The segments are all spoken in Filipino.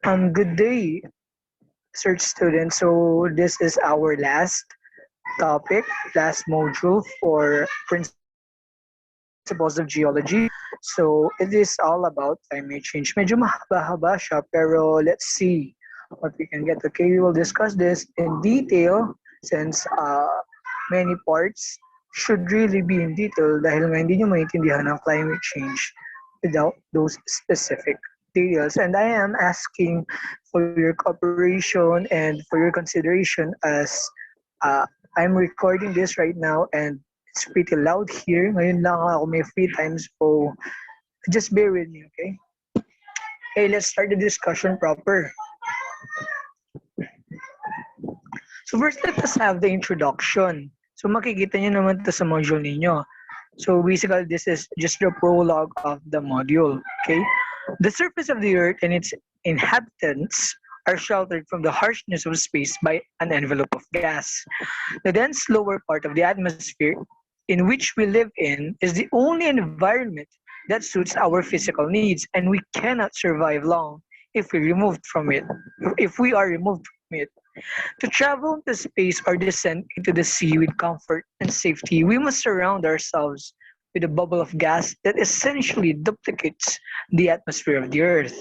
Good day, search students. So this is our last topic, last module for Principles of Geology. So it is all about climate change. Medyo mahaba-haba siya, pero let's see what we can get. Okay, we will discuss this in detail since many parts should really be in detail dahil nga hindi nyo maintindihan ang climate change without those specific details. And I am asking for your cooperation and for your consideration as uh, I'm recording this right now and it's pretty loud here. Ngayon lang ako may free time, so just bear with me, okay? Okay, let's start the discussion proper. So first, let us have the introduction. So makikita nyo naman ito sa module ninyo. So basically, this is just the prologue of the module, okay? The surface of the earth and its inhabitants are sheltered from the harshness of space by an envelope of gas. The dense lower part of the atmosphere in which we live in is the only environment that suits our physical needs, and we cannot survive long if we are removed from it. To travel into space or descend into the sea with comfort and safety, we must surround ourselves with a bubble of gas that essentially duplicates the atmosphere of the Earth.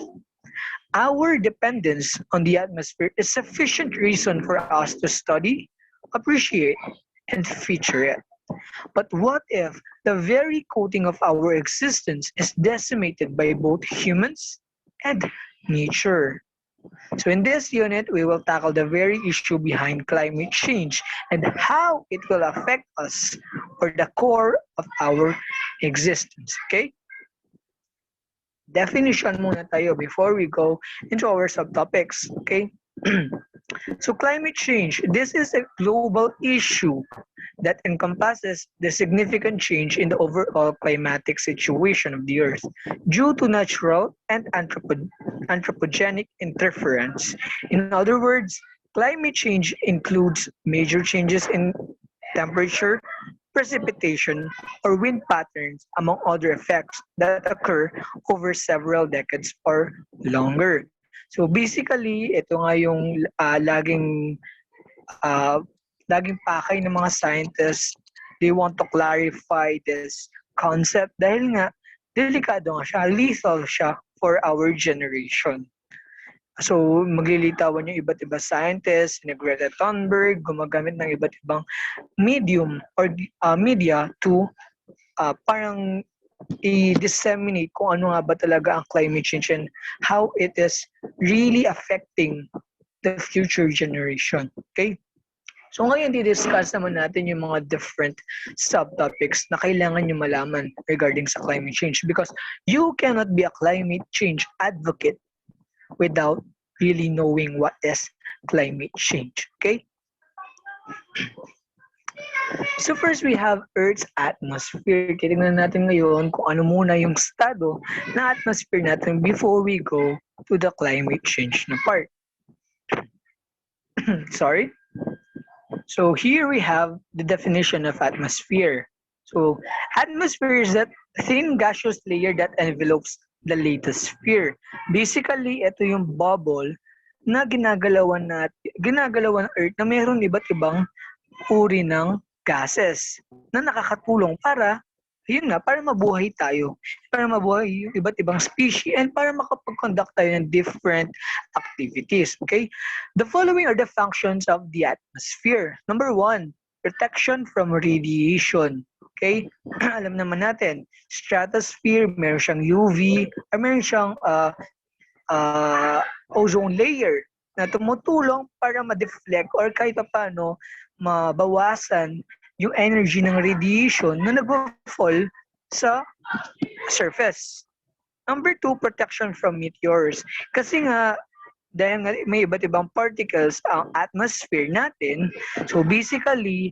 Our dependence on the atmosphere is sufficient reason for us to study, appreciate, and feature it. But what if the very coating of our existence is decimated by both humans and nature? So in this unit, we will tackle the very issue behind climate change and how it will affect us or the core of our existence. Okay? Definition muna tayo before we go into our subtopics. Okay? So climate change, this is a global issue that encompasses the significant change in the overall climatic situation of the Earth due to natural and anthropogenic interference. In other words, climate change includes major changes in temperature, precipitation, or wind patterns, among other effects that occur over several decades or longer. So basically, ito nga yung uh, laging pakay ng mga scientists. They want to clarify this concept dahil nga delikado nga siya, lethal siya for our generation. So, maglilitawan yung iba't ibang scientists, ni Greta Thunberg, gumagamit ng iba't ibang medium or media to parang i-disseminate kung ano nga ba talaga ang climate change and how it is really affecting the future generation. Okay? So ngayon, di-discuss naman natin yung mga different subtopics na kailangan nyo malaman regarding sa climate change because you cannot be a climate change advocate without really knowing what is climate change. Okay? So first, we have Earth's atmosphere. Titignan natin ngayon kung ano muna yung estado ng atmosphere natin before we go to the climate change na part. Sorry? So here we have the definition of atmosphere. So atmosphere is that thin gaseous layer that envelopes the lithosphere. Basically, ito yung bubble na ginagalawan ng Earth na mayroon iba't ibang uri ng gases na nakakatulong para para mabuhay tayo, para mabuhay yung iba't ibang species and para makapag-conduct tayo ng different activities. Okay? The following are the functions of the atmosphere. Number 1, protection from radiation. Okay? Alam naman natin, stratosphere, meron siyang UV, or meron siyang ozone layer na tumutulong para ma-deflect or kahit paano mabawasan yung energy ng radiation na nag-fall sa surface. Number 2, protection from meteors. Kasi nga, dahil nga may iba't ibang particles ang atmosphere natin, so basically,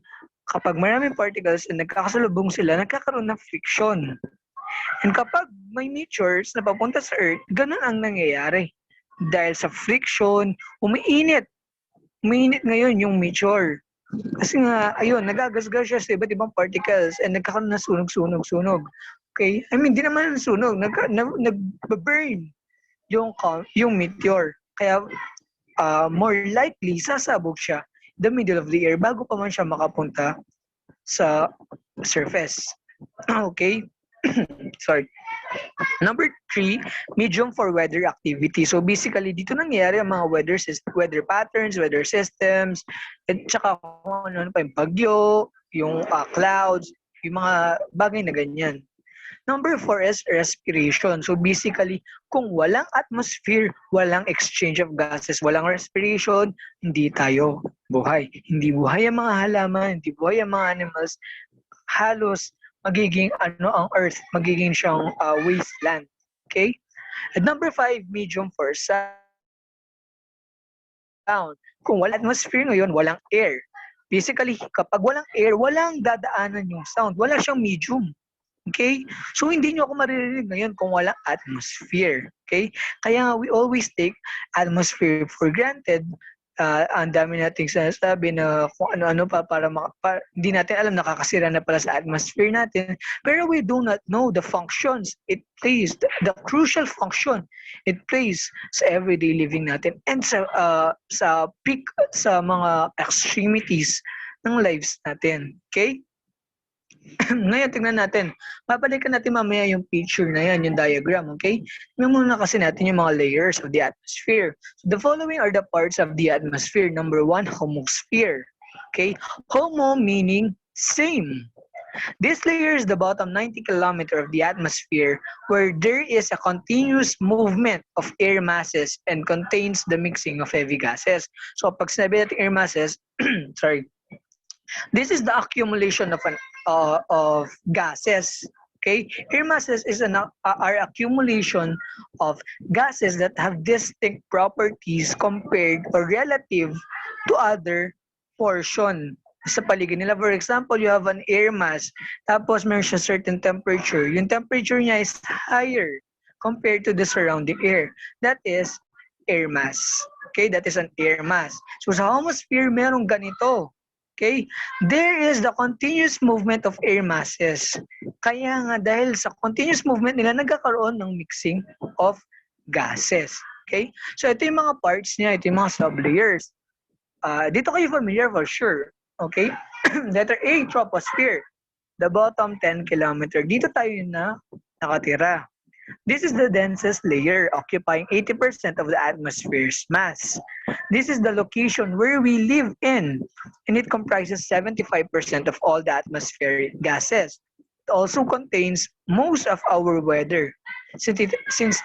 kapag maraming particles na nagkakasalubong sila, nagkakaroon ng friction. And kapag may meteors na papunta sa Earth, ganun ang nangyayari. Dahil sa friction, umiinit. Umiinit ngayon yung meteor. Kasi nga, ayun, nagagasgas siya sa iba't ibang particles and nagkakaroon ng sunog. Okay? I mean, di naman sunog, nag-burn yung meteor. Kaya more likely, sasabog siya the middle of the air bago pa man siya makapunta sa surface. Okay? Sorry. Number 3, medium for weather activity. So basically, dito nangyayari ang mga weather patterns, weather systems, at saka kung ano pa yung bagyo, yung clouds, yung mga bagay na ganyan. Number 4 is respiration. So basically, kung walang atmosphere, walang exchange of gases, walang respiration, hindi tayo buhay. Hindi buhay ang mga halaman, hindi buhay ang mga animals. Halos magiging ang earth, magiging siyang wasteland. Okay? At number 5, medium for sound. Kung walang atmosphere ngayon, walang air. Basically, kapag walang air, walang dadaanan yung sound. Wala siyang medium. Okay? So, hindi nyo ako maririnig ngayon kung walang atmosphere. Okay? Kaya we always take atmosphere for granted. Ang dami nating sinasabi na kung ano-ano pa para hindi natin alam, nakakasira na pala sa atmosphere natin. Pero we do not know the functions it plays, the crucial function it plays sa everyday living natin and sa peak, sa mga extremities ng lives natin. Okay? Ngayon, tingnan natin. Babalikan natin mamaya yung picture na yan, yung diagram, okay? Tingnan muna kasi natin yung mga layers of the atmosphere. So the following are the parts of the atmosphere. Number 1, homosphere. Okay? Homo meaning same. This layer is the bottom 90 kilometer of the atmosphere where there is a continuous movement of air masses and contains the mixing of heavy gases. So pag sinabi natin air masses, sorry, this is the accumulation of gases. Okay, air masses is are accumulation of gases that have distinct properties compared or relative to other portion sa paligid nila. For example, you have an air mass, tapos meron siya certain temperature. Yung temperature niya is higher compared to the surrounding air. That is air mass. Okay, that is an air mass. So sa homosphere, merong ganito. Okay? There is the continuous movement of air masses. Kaya nga dahil sa continuous movement nila, nagkakaroon ng mixing of gases. Okay? So ito yung mga parts niya, ito yung mga sublayers. Dito kayo familiar for sure. Okay? Letter A, troposphere. The bottom 10 kilometer. Dito tayo na nakatira. This is the densest layer, occupying 80% of the atmosphere's mass. This is the location where we live in, and it comprises 75% of all the atmospheric gases. It also contains most of our weather, since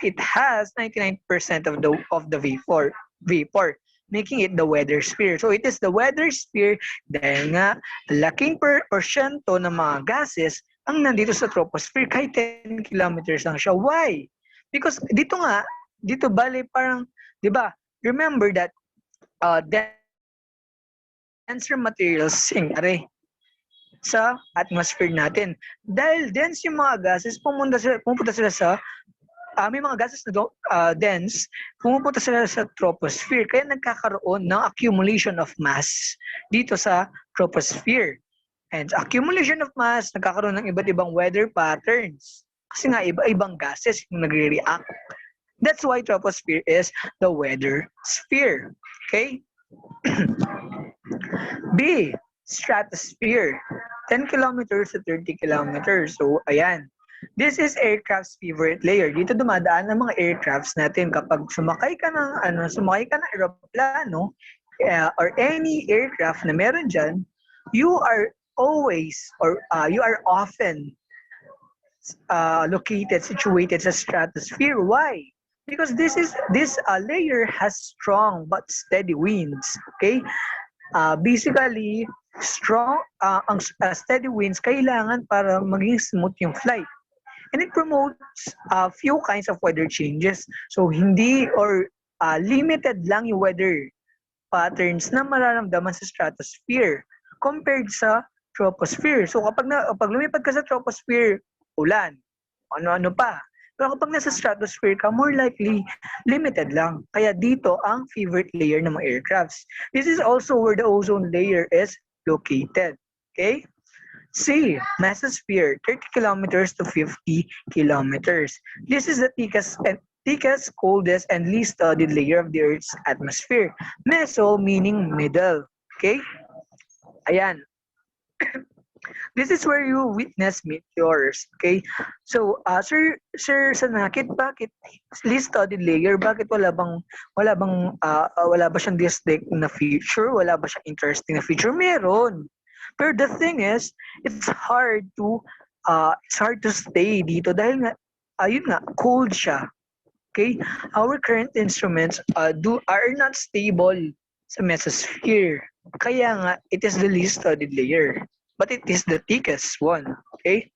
it has 99% of the vapor, making it the weather sphere. So it is the weather sphere dahil nga laking porsyento ng mga gases ang nandito sa troposphere, kahit 10 kilometers lang siya. Why? Because dito bale parang, di ba, remember that denser materials sink sa atmosphere natin. Dahil dense yung mga gases, pumunta sila sa, may mga gases na dense, pumupunta sila sa troposphere. Kaya nagkakaroon ng accumulation of mass dito sa troposphere. And accumulation of mass, nagkakaroon ng iba't ibang weather patterns. Kasi nga, iba-ibang gases yung nagre-react. That's why troposphere is the weather sphere. Okay? B, stratosphere. 10 kilometers to 30 kilometers. So, ayan. This is aircraft's favorite layer. Dito dumadaan ng mga aircrafts natin kapag sumakay ka ng aeroplano or any aircraft na meron dyan, you are always or you are often situated sa stratosphere. Why? Because this layer has strong but steady winds. Okay? Basically, strong ang steady winds kailangan para maging smooth yung flight. And it promotes a few kinds of weather changes. So hindi or limited lang yung weather patterns na mararamdaman sa stratosphere compared sa troposphere. So kapag lumipad ka sa troposphere, ulan, ano-ano pa. Pero kapag nasa stratosphere ka, more likely, limited lang. Kaya dito ang favorite layer ng mga aircrafts. This is also where the ozone layer is located. Okay? C, mesosphere, 30 kilometers to 50 kilometers. This is the thickest thickest, coldest, and least studied layer of the Earth's atmosphere. Meso meaning middle. Okay? Ayan. This is where you witness meteors. Okay? So, Sir Sanakit, bakit least studied layer? Bakit wala ba siyang distinct na feature? Wala ba siyang interesting na feature? Meron. Pero the thing is, it's hard to stay dito dahil nga ayun nga cold siya. Okay? Our current instruments are not stable sa mesosphere. Kaya nga it is the least studied layer, but it is the thickest one. Okay?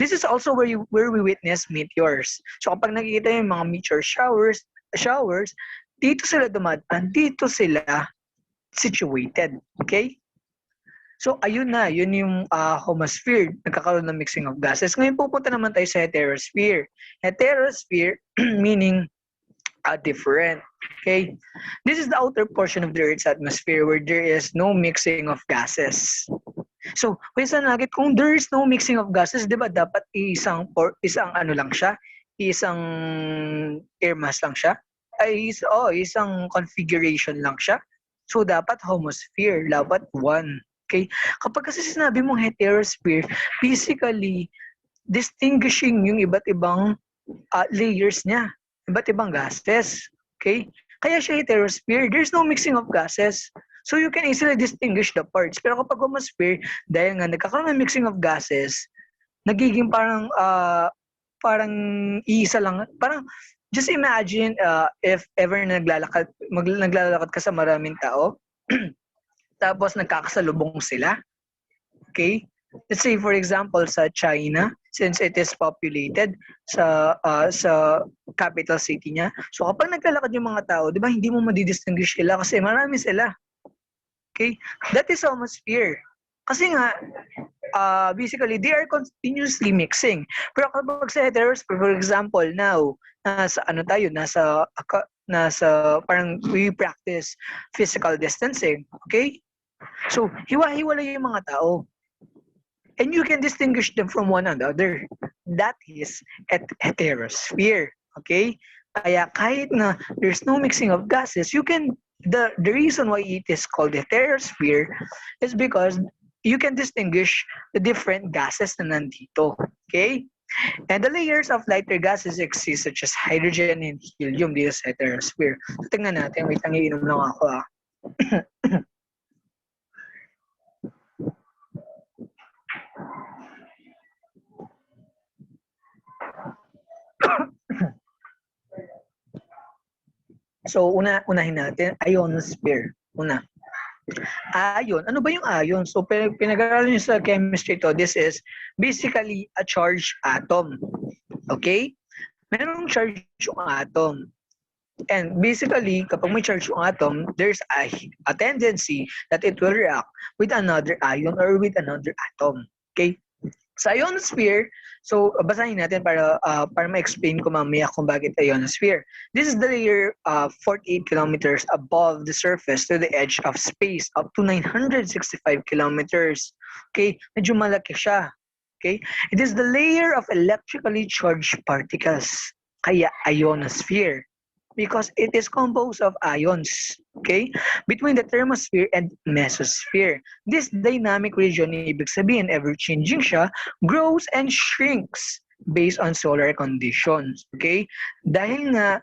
This is also where we witness meteors. So kapag nakikita yung mga meteor showers, dito sila dumadaan, dito sila situated. Okay? So, ayun na, yun yung homosphere, nagkakaroon ng mixing of gases. Ngayon, pupunta naman tayo sa heterosphere. Heterosphere, meaning different. Okay? This is the outer portion of the Earth's atmosphere where there is no mixing of gases. So, kung there is no mixing of gases, di ba, dapat isang ano lang siya, isang air mass lang siya, isang configuration lang siya. So, dapat homosphere, dapat one. Okay? Kapag kasi sinabi mong heterosphere, basically, distinguishing yung iba't ibang layers niya, iba't ibang gases. Okay? Kaya siya heterosphere. There's no mixing of gases. So you can easily distinguish the parts. Pero kapag homosphere, dahil nga nagkakaroon ng mixing of gases, nagiging parang isa lang. Parang, just imagine if ever naglalakad ka sa maraming tao, tapos nagkakasalubong sila. Okay? Let's say for example sa China, since it is populated sa capital city niya. So kapag naglalakad yung mga tao, 'di ba hindi mo madidistinguish sila kasi marami sila. Okay? That is homosphere. Kasi nga basically they are continuously mixing. Pero kapag sa heterosphere, for example, now nasa parang we practice physical distancing. Okay? So, hiwa-hiwalay yung mga tao. And you can distinguish them from one another. That is heterosphere. Okay? Kaya kahit na there's no mixing of gases, the reason why it is called heterosphere is because you can distinguish the different gases na nandito. Okay? And the layers of lighter gases exist such as hydrogen and helium dito sa heterosphere. So, tingnan natin. Wait lang, iinom lang ako . So, unahin natin, ionosphere. Ion. Ano ba yung ion? So, pinag-aralan nyo sa chemistry to, this is basically a charged atom. Okay? Merong charge yung atom. And basically, kapag may charge yung atom, there's a tendency that it will react with another ion or with another atom. Okay? Sa ionosphere, so basahin natin para ma-explain ko mamaya kung bakit ionosphere. This is the layer 48 kilometers above the surface to the edge of space, up to 965 kilometers. Okay? Medyo malaki siya. Okay? It is the layer of electrically charged particles. Kaya ionosphere. Because it is composed of ions, okay, between the thermosphere and mesosphere. This dynamic region, ibig sabihin, ever-changing siya, grows and shrinks based on solar conditions, okay? Dahil nga,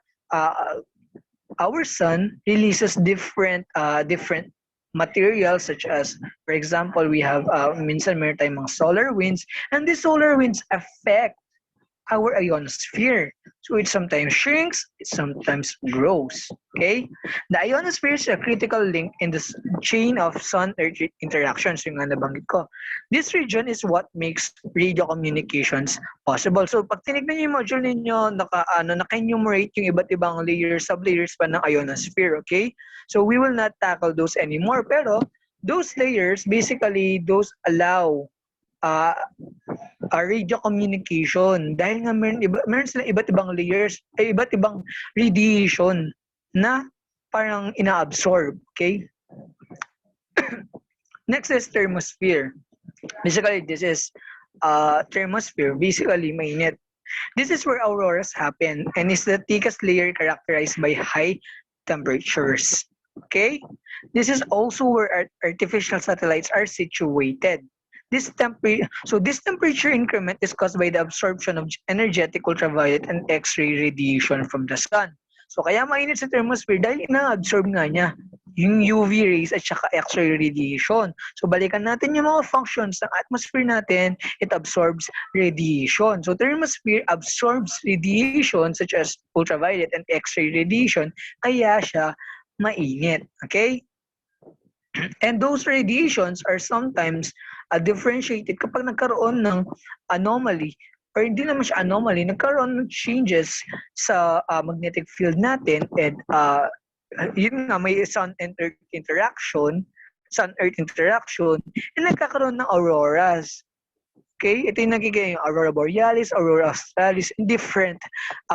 our sun releases different materials such as, for example, we have, minsan meron tayong mga solar winds, and these solar winds affect our ionosphere. So it sometimes shrinks, it sometimes grows. Okay? The ionosphere is a critical link in the chain of sun-earth interactions, yung nga nabanggit ko. This region is what makes radio communications possible. So pag tinignan niyo yung module ninyo, naka-enumerate yung iba't ibang layers, sub-layers pa ng ionosphere. Okay? So we will not tackle those anymore. Pero those layers, basically, those allow radio communication dahil nga meron silang iba't ibang layers, iba't ibang radiation na parang ina-absorb, okay? Next is thermosphere. Basically, this is thermosphere, basically mainit. This is where auroras happen and is the thickest layer characterized by high temperatures. Okay? This is also where artificial satellites are situated. This temperature increment is caused by the absorption of energetic ultraviolet and X-ray radiation from the sun. So kaya mainit sa thermosphere dahil ina-absorb nga niya yung UV rays at saka X-ray radiation. So balikan natin yung mga functions ng atmosphere natin, it absorbs radiation. So thermosphere absorbs radiation such as ultraviolet and X-ray radiation, kaya siya mainit. Okay? And those radiations are sometimes differentiated kapag nagkaroon ng anomaly or hindi naman siya anomaly, nagkaroon ng changes sa magnetic field natin and yun nga, may sun-earth interaction, and nagkakaroon ng auroras. Okay? Ito yung nagiging aurora borealis, aurora australis, different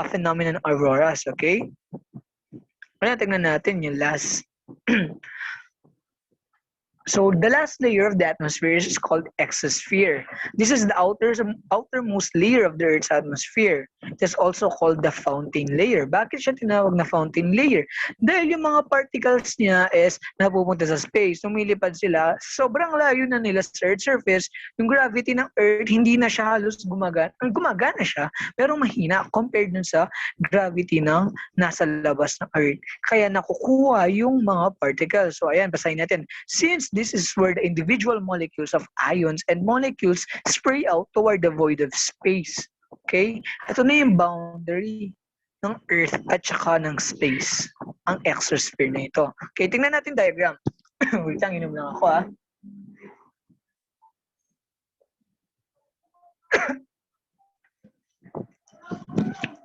phenomenon auroras. Okay? Kaya tingnan natin yung last. So the last layer of the atmosphere is called exosphere. This is the outermost layer of the Earth's atmosphere. It is also called the fountain layer. Bakit siya tinawag na fountain layer? Dahil yung mga particles niya is napupunta sa space, lumilipad sila, sobrang layo na nila sa Earth's surface, yung gravity ng Earth hindi na siya halos gumagana. Gumagana siya, pero mahina compared dun sa gravity ng nasa labas ng Earth. Kaya nakukuha yung mga particles. So ayan, basahin natin. Since this is where the individual molecules of ions and molecules spray out toward the void of space. Okay? Ito na yung boundary ng Earth at saka ng space. Ang exosphere na ito. Okay, tingnan natin diagram. Wait lang, inom lang ako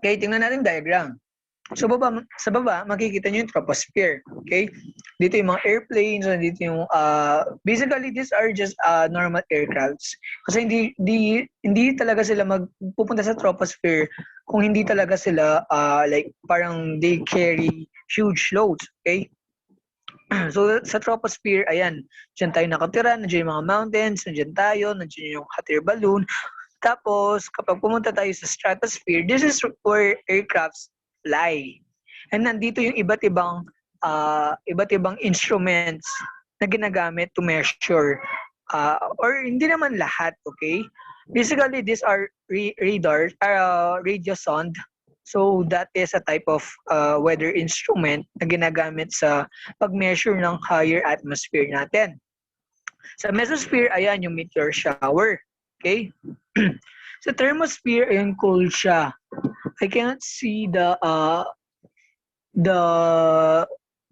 Okay, tingnan natin diagram. So sa baba, makikita nyo yung troposphere. Okay? Dito yung mga airplanes, dito yung, basically, these are just normal aircrafts. Kasi hindi talaga sila magpupunta sa troposphere kung hindi talaga sila, like, parang they carry huge loads. Okay? So sa troposphere, ayan, dyan tayo nakatira, nandiyan yung mga mountains, nandiyan tayo, nandiyan yung hot air balloon. Tapos, kapag pumunta tayo sa stratosphere, this is where aircrafts fly. And nandito yung iba't ibang instruments na ginagamit to measure or hindi naman lahat, okay? Basically, these are radars, radio sonde. So that is a type of weather instrument na ginagamit sa pag-measure ng higher atmosphere natin. Sa mesosphere, ayan yung meteor shower. Okay? Sa thermosphere, ayan cold siya. I cannot see the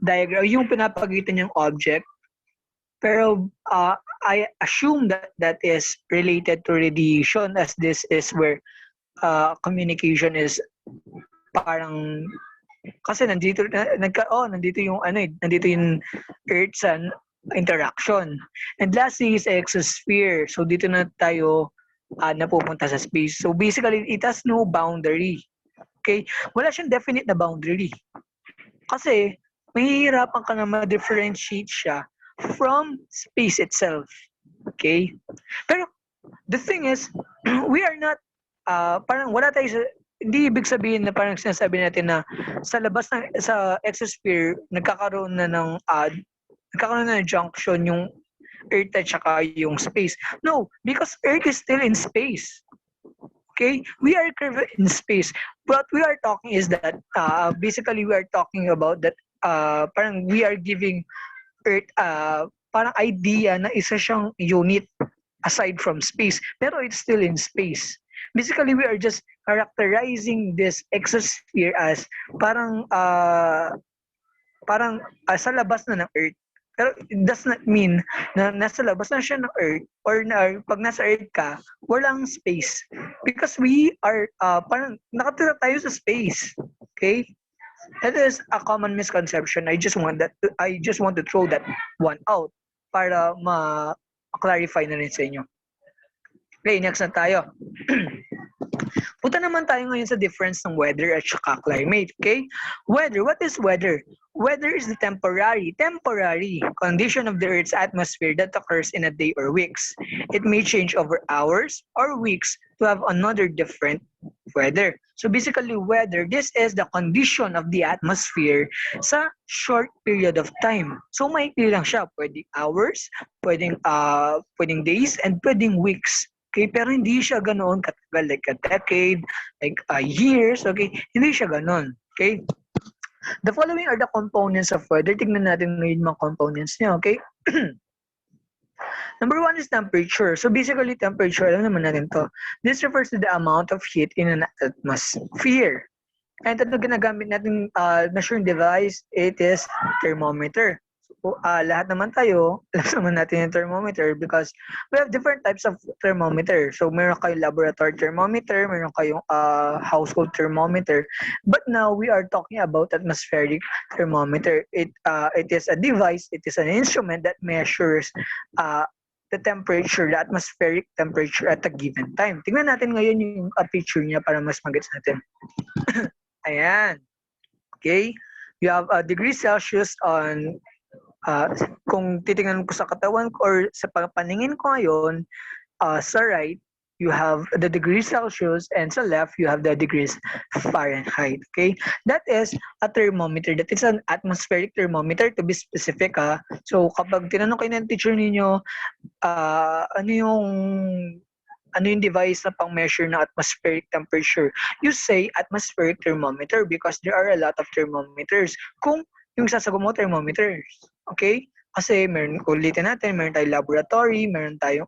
diagram, yung pinapakita niyang object. Pero I assume that is related to radiation, as this is where communication is parang kasi nandito yung nandito yung Earth Sun interaction. And lastly is exosphere. So dito na tayo napupunta sa space. So basically, it has no boundary. Okay? Wala siyang definite na boundary. Kasi, mahihirapan ka na ma-differentiate siya from space itself. Okay? Pero, the thing is, we are not, parang wala tayo sa, hindi ibig sabihin na parang sinasabi natin na sa labas ng, sa exosphere, nagkakaroon na ng junction yung Earth at saka yung space. No, because Earth is still in space. Okay? We are curved in space. What we are talking is that, basically, we are talking about that, parang we are giving Earth, parang idea na isa siyang unit aside from space. Pero it's still in space. Basically, we are just characterizing this exosphere as parang, sa labas na ng Earth. Pero it does not mean na nasa labas na siya ng Earth or na pag nasa Earth ka, walang space. Because we are, parang nakatira tayo sa space. Okay? That is a common misconception. I just want to throw that one out para ma-clarify na rin sa inyo. Okay, next na tayo. Punta naman tayo ngayon sa difference ng weather at saka climate, okay? Weather, what is weather? Weather is the temporary condition of the Earth's atmosphere that occurs in a day or weeks. It may change over hours or weeks to have another different weather. So basically, weather, this is the condition of the atmosphere sa short period of time. So maikli lang siya, pwedeng hours, pwedeng days, and pwedeng weeks. Okay, pero hindi siya ganoon katagal, like a decade, like years, okay? Hindi siya ganoon, okay? The following are the components of weather. Tignan natin ngayon mga components niya, okay? Number one is temperature. So basically, temperature, alam naman natin to. This refers to the amount of heat in an atmosphere. And ito ginagamit natin measuring device, it is thermometer. So, lahat naman tayo, alam naman natin yung thermometer because we have different types of thermometer. So meron kayong laboratory thermometer, meron kayong household thermometer. But now we are talking about atmospheric thermometer. It is a device, it is an instrument that measures the temperature, the atmospheric temperature at a given time. Tingnan natin ngayon yung picture niya para mas mag-gets natin. Ayan. Okay? You have a degree Celsius on, kung titingnan ko sa katawan ko or sa paningin ko ngayon, sa right, you have the degree Celsius and sa left, you have the degrees Fahrenheit. Okay? That is a thermometer. That is an atmospheric thermometer to be specific. So kapag tinanong kayo ng teacher ninyo, ano yung device na pang-measure ng atmospheric temperature? You say atmospheric thermometer because there are a lot of thermometers. Kung yung sasagot mo thermometers, okay? Kasi ulitin natin, meron tayong laboratory, meron tayong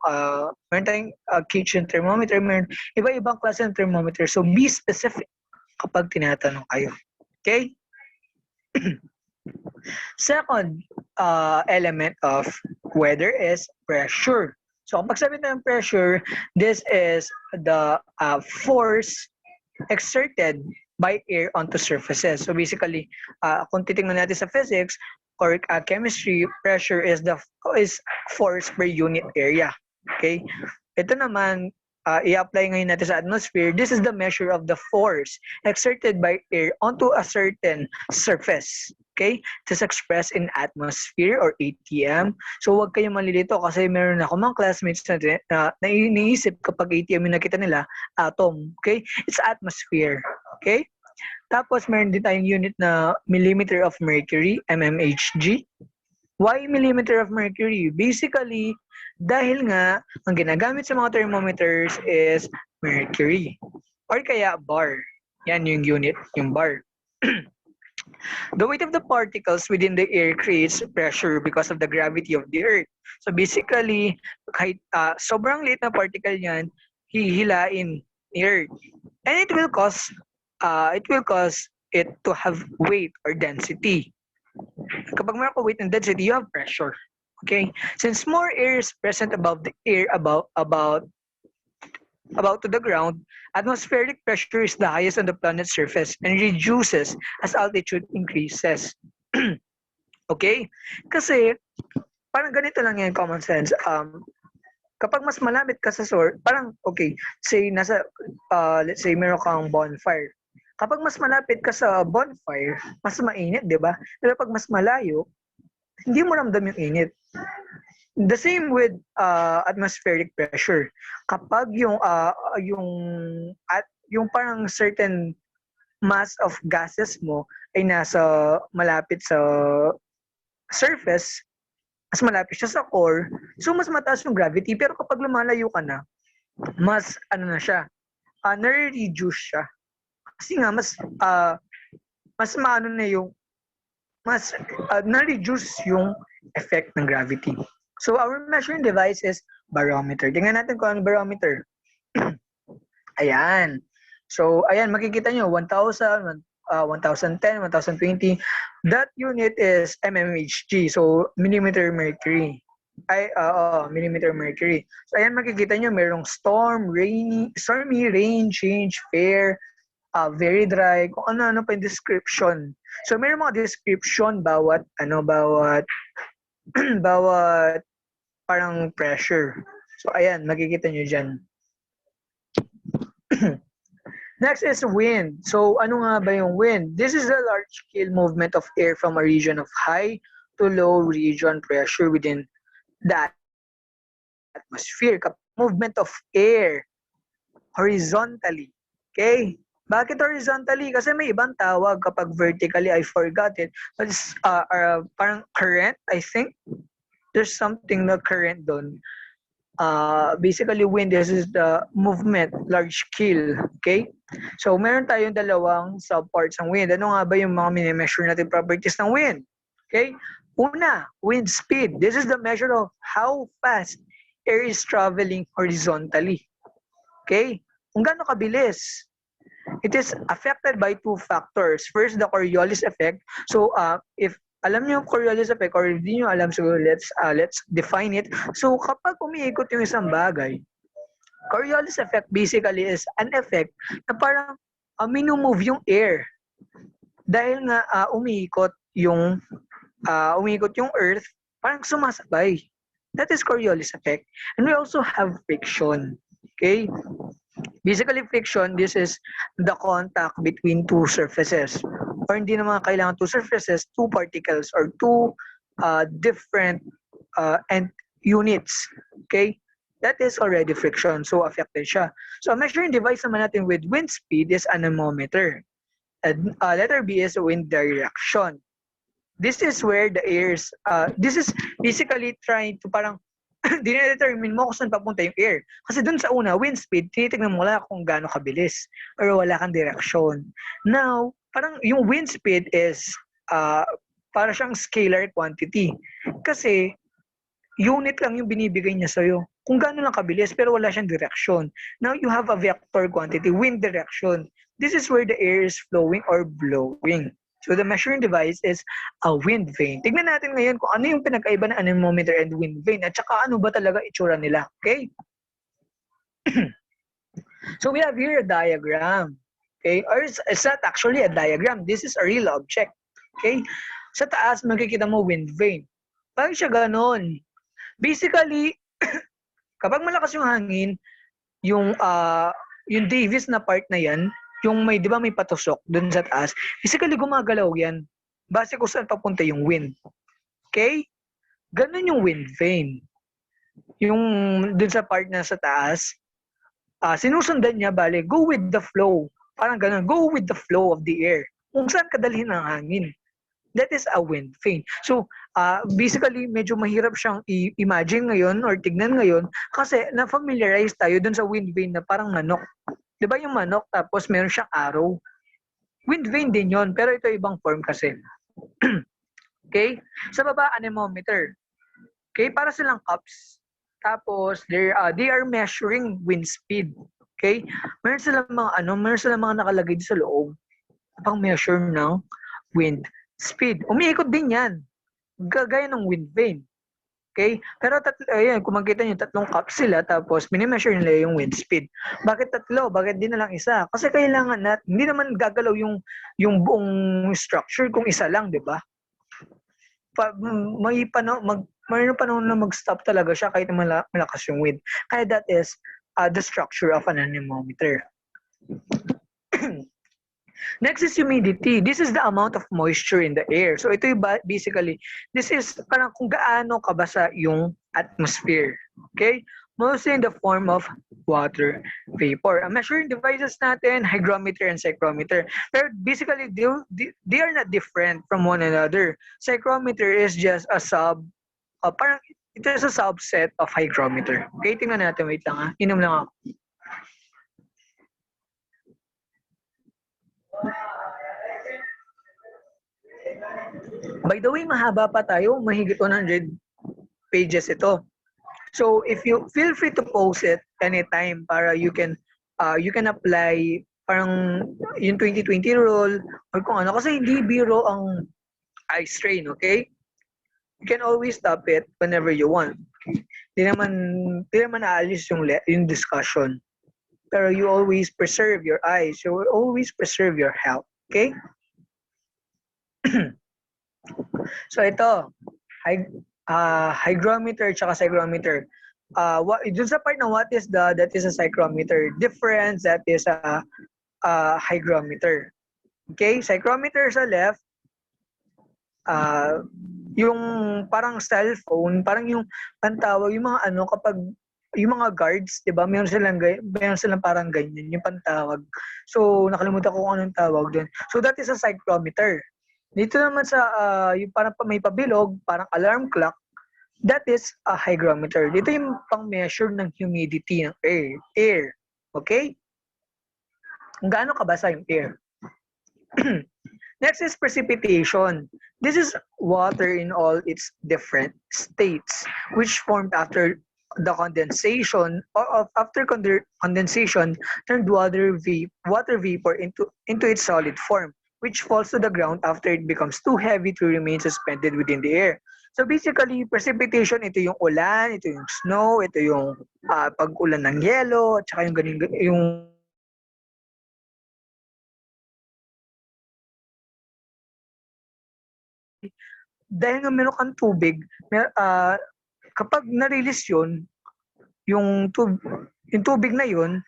kitchen thermometer, meron iba-ibang klase ng thermometer. So be specific kapag tinatanong kayo. Okay? Second element of weather is pressure. So kapag sabi ng pressure, this is the force exerted by air onto surfaces. So basically, kung titingnan natin sa physics or chemistry, pressure is force per unit area. Okay? Ito naman, i-apply ngayon natin sa atmosphere. This is the measure of the force exerted by air onto a certain surface. Okay? It is expressed in atmosphere or ATM. So huwag kayong malilito kasi meron ako mga classmates na iniisip kapag ATM yung nakita nila, atom. Okay? It's atmosphere. Okay? Tapos meron din tayong unit na millimeter of mercury, mmHg. Why millimeter of mercury? Basically, dahil nga, ang ginagamit sa mga thermometers is mercury. Or kaya bar. Yan yung unit, yung bar. The weight of the particles within the air creates pressure because of the gravity of the earth. So basically, kahit sobrang liit na particle yan, hihilain ni earth. And it will cause it to have weight or density. Kapag meron ka weight and density, you have pressure. Okay? Since more air is present above the air, about to the ground, atmospheric pressure is the highest on the planet's surface and reduces as altitude increases. Okay? Kasi, parang ganito lang yan, common sense. Kapag mas malapit ka sa source, parang, okay, say, let's say, meron kang bonfire. Kapag mas malapit ka sa bonfire, mas mainit, di ba? Pero pag mas malayo, hindi mo ramdam yung init. The same with atmospheric pressure. Kapag yung parang certain mass of gases mo ay nasa malapit sa surface, mas malapit siya sa core, so mas mataas yung gravity. Pero kapag lumalayo ka na, mas na siya, nare-reduce siya. Kasi nga mas na-reduce yung effect ng gravity. So our measuring device is barometer. Tingnan natin kung ano barometer. Ayan. So ayan, makikita nyo 1,000, 1,010, 1,020. That unit is mmHg. So millimeter mercury. Millimeter mercury. So ayan, makikita nyo merong stormy, rain, change, fair, very dry, kung ano pa yung description. So mayroong mga description bawat bawat parang pressure. So ayan, makikita nyo dyan. Next is wind. So ano nga ba yung wind? This is a large-scale movement of air from a region of high to low region pressure within the atmosphere. Movement of air horizontally. Okay? Bakit horizontally? Kasi may ibang tawag kapag vertically, I forgot it. But it's parang current, I think. There's something na current doon. Basically, wind, this is the movement, large scale. Okay? So, meron tayong dalawang subparts ng wind. Ano nga ba yung mga minimeasure natin properties ng wind? Okay? Una, wind speed. This is the measure of how fast air is traveling horizontally. Okay? Kung gaano kabilis. It is affected by two factors. First, the Coriolis effect. So, if alam niyo yung Coriolis effect or hindi niyo alam, siguro let's define it. So, kapag umiikot yung isang bagay, Coriolis effect basically is an effect na parang minumove yung air. Dahil nga umiikot yung earth, parang sumasabay. That is Coriolis effect. And we also have friction. Okay? Basically, friction, this is the contact between two surfaces. Or hindi naman kailangan two surfaces, two particles or two different units. Okay? That is already friction. So, affected siya. So, a measuring device naman natin with wind speed is anemometer. And letter B is wind direction. This is where the airs, this is basically trying to parang dinedetermine mo kung saan papunta yung air. Kasi dun sa una, wind speed, tinitignan mo lang kung gaano kabilis or wala kang direksyon. Now, parang yung wind speed is para siyang scalar quantity. Kasi unit lang yung binibigay niya sa'yo. Kung gaano lang kabilis pero wala siyang direksyon. Now, you have a vector quantity, wind direction. This is where the air is flowing or blowing. So the measuring device is a wind vane. Tignan natin ngayon kung ano yung pinagkaiba ng anemometer and wind vane at saka ano ba talaga itsura nila. Okay? So we have here a diagram. Okay? Or it's not actually a diagram. This is a real object. Okay? Sa taas, makikita mo wind vane. Parang siya ganon. Basically, kapag malakas yung hangin, yung Davis na part na yan, yung may, di ba may patusok dun sa taas, basically gumagalaw yan. Base kung saan papunta yung wind. Okay? Ganun yung wind vane. Yung dun sa part na sa taas, sinusundan niya, bale, go with the flow. Parang ganun, go with the flow of the air. Kung saan kadalhin ang hangin. That is a wind vane. So, basically, medyo mahirap siyang i-imagine ngayon or tignan ngayon kasi na-familiarize tayo dun sa wind vane na parang manok. Di ba yung manok tapos meron siyang arrow? Wind vane din yon, pero ito ibang form kasi. Okay? Sa baba, anemometer. Okay? Para silang cups. Tapos, they are measuring wind speed. Okay? Meron silang mga nakalagay sa loob. Pang measure ng wind speed. Umiikot din yan. Gaya ng wind vane. Okay? Pero ayan, kung makita nyo, tatlong cups sila, tapos minimeasure nila yung wind speed. Bakit tatlo? Bakit di na lang isa? Kasi kailangan hindi naman gagalaw yung buong structure kung isa lang, di ba? May panahon na mag-stop talaga siya kahit malakas yung wind. Kaya that is the structure of an anemometer. Next is humidity. This is the amount of moisture in the air. So ito yung basically, this is parang kung gaano kabasa yung atmosphere. Okay? Mostly in the form of water vapor. Ang measuring devices natin, hygrometer and psychrometer. Pero basically, they are not different from one another. Psychrometer is just a parang it is a subset of hygrometer. Okay, tingnan natin. Wait lang Inom lang ako. By the way, mahaba pa tayo. Mahigit 100 pages ito. So, if you feel free to post it anytime para you can apply parang yung 2020 rule or kung ano. Kasi hindi biro ang eye strain, okay? You can always stop it whenever you want. Hindi naman aalis yung discussion. Pero you always preserve your eyes. You will always preserve your health. Okay? So ito, hygrometer tsaka psychrometer. Dun sa part na that is a psychrometer. Difference, that is a hygrometer. Okay? Psychrometer sa left, yung parang cellphone, parang yung pantawag, yung mga kapag yung mga guards, 'di ba? Meron silang parang ganyan, yung pantawag. So, nakalimutan ko kung anong tawag doon. So, that is a psychrometer. Dito naman sa yung parang may pabilog, parang alarm clock, that is a hygrometer. Dito yung pang-measure ng humidity ng air. Okay? Gaano kabasa yung air? Next is precipitation. This is water in all its different states, which formed after the condensation or after condensation turned water vapor into its solid form, which falls to the ground after it becomes too heavy to remain suspended within the air. So basically, precipitation, ito yung ulan, ito yung snow, ito yung pag-ulan ng yelo, at saka yung dahil nga meron kang tubig, kapag na-release yun, yung, yung tubig na yun,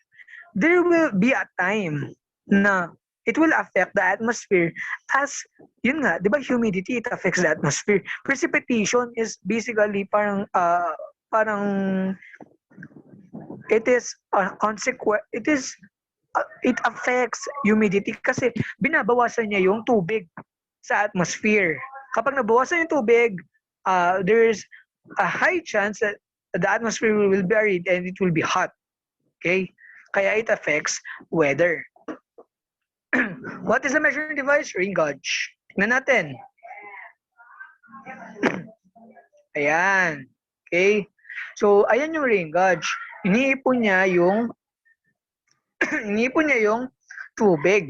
there will be a time na it will affect the atmosphere as, yun nga, di ba humidity, it affects the atmosphere. Precipitation is basically parang, it is a consequence, it affects humidity kasi binabawasan niya yung tubig sa atmosphere. Kapag nabawasan yung tubig, there's a high chance that the atmosphere will be arid and it will be hot. Okay? Kaya it affects weather. What is the measuring device? Rain gauge. Tingnan natin. Ayan. Okay? So, ayan yung rain gauge. Iniipon niya yung tubig.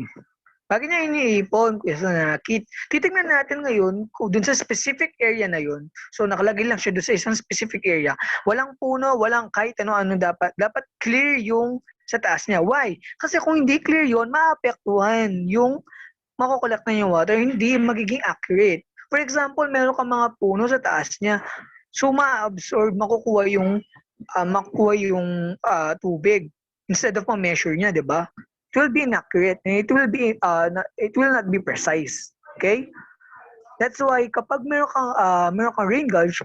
Bakit niya iniipon? Kasi titignan natin ngayon kung dun sa specific area na yun. So nakalagay lang siya dun sa isang specific area. Walang puno, walang kahit ano-ano dapat. Dapat clear yung sa taas niya. Why? Kasi kung hindi clear yun, maapektuhan yung makukulak na yung water. Hindi magiging accurate. For example, meron ka mga puno sa taas niya. So ma-absorb, makukuha yung tubig instead of ma-measure niya, 'di ba? It will be inaccurate and it will not be precise. Okay? That's why kapag meron kang rain gauge,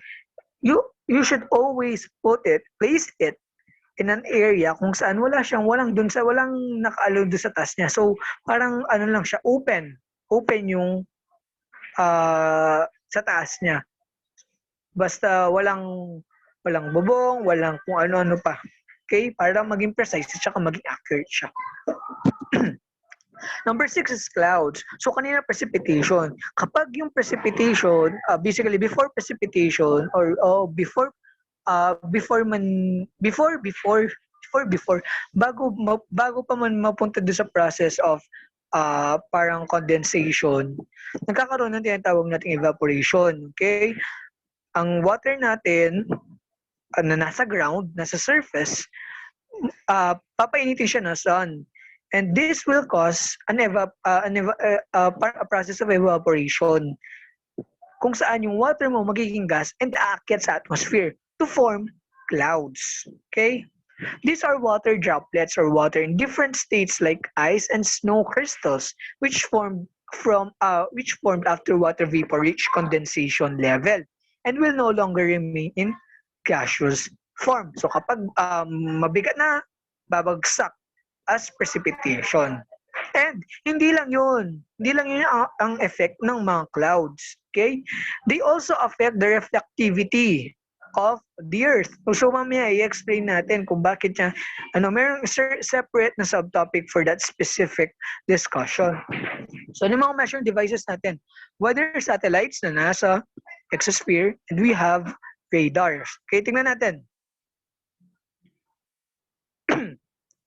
you should always place it in an area kung saan walang nakaalo doon sa taas niya. So parang ano lang siya, open yung sa taas niya. Basta walang bubong, walang kung ano-ano pa. Okay? Para maging precise at saka maging accurate siya. Number 6 is clouds. So kanina precipitation. Kapag yung precipitation, basically before precipitation or before bago pa man mapunta doon sa process of parang condensation, nagkakaroon ng tinatawag nating evaporation. Okay? Ang water natin na nasa ground, nasa surface, papainitin siya ng sun. And this will cause a process of evaporation kung saan yung water mo magiging gas and aakyat sa atmosphere to form clouds. Okay? These are water droplets or water in different states like ice and snow crystals which formed after water vapor reached condensation level and will no longer remain in gaseous form. So kapag mabigat na, babagsak as precipitation. And hindi lang yun ang effect ng mga clouds. Okay? They also affect the reflectivity of the earth. So mamaya i-explain natin kung bakit niya mayroong separate na subtopic for that specific discussion. So ano mga measuring devices natin? Weather satellites na nasa exosphere, and we have radars. Okay, tingnan natin.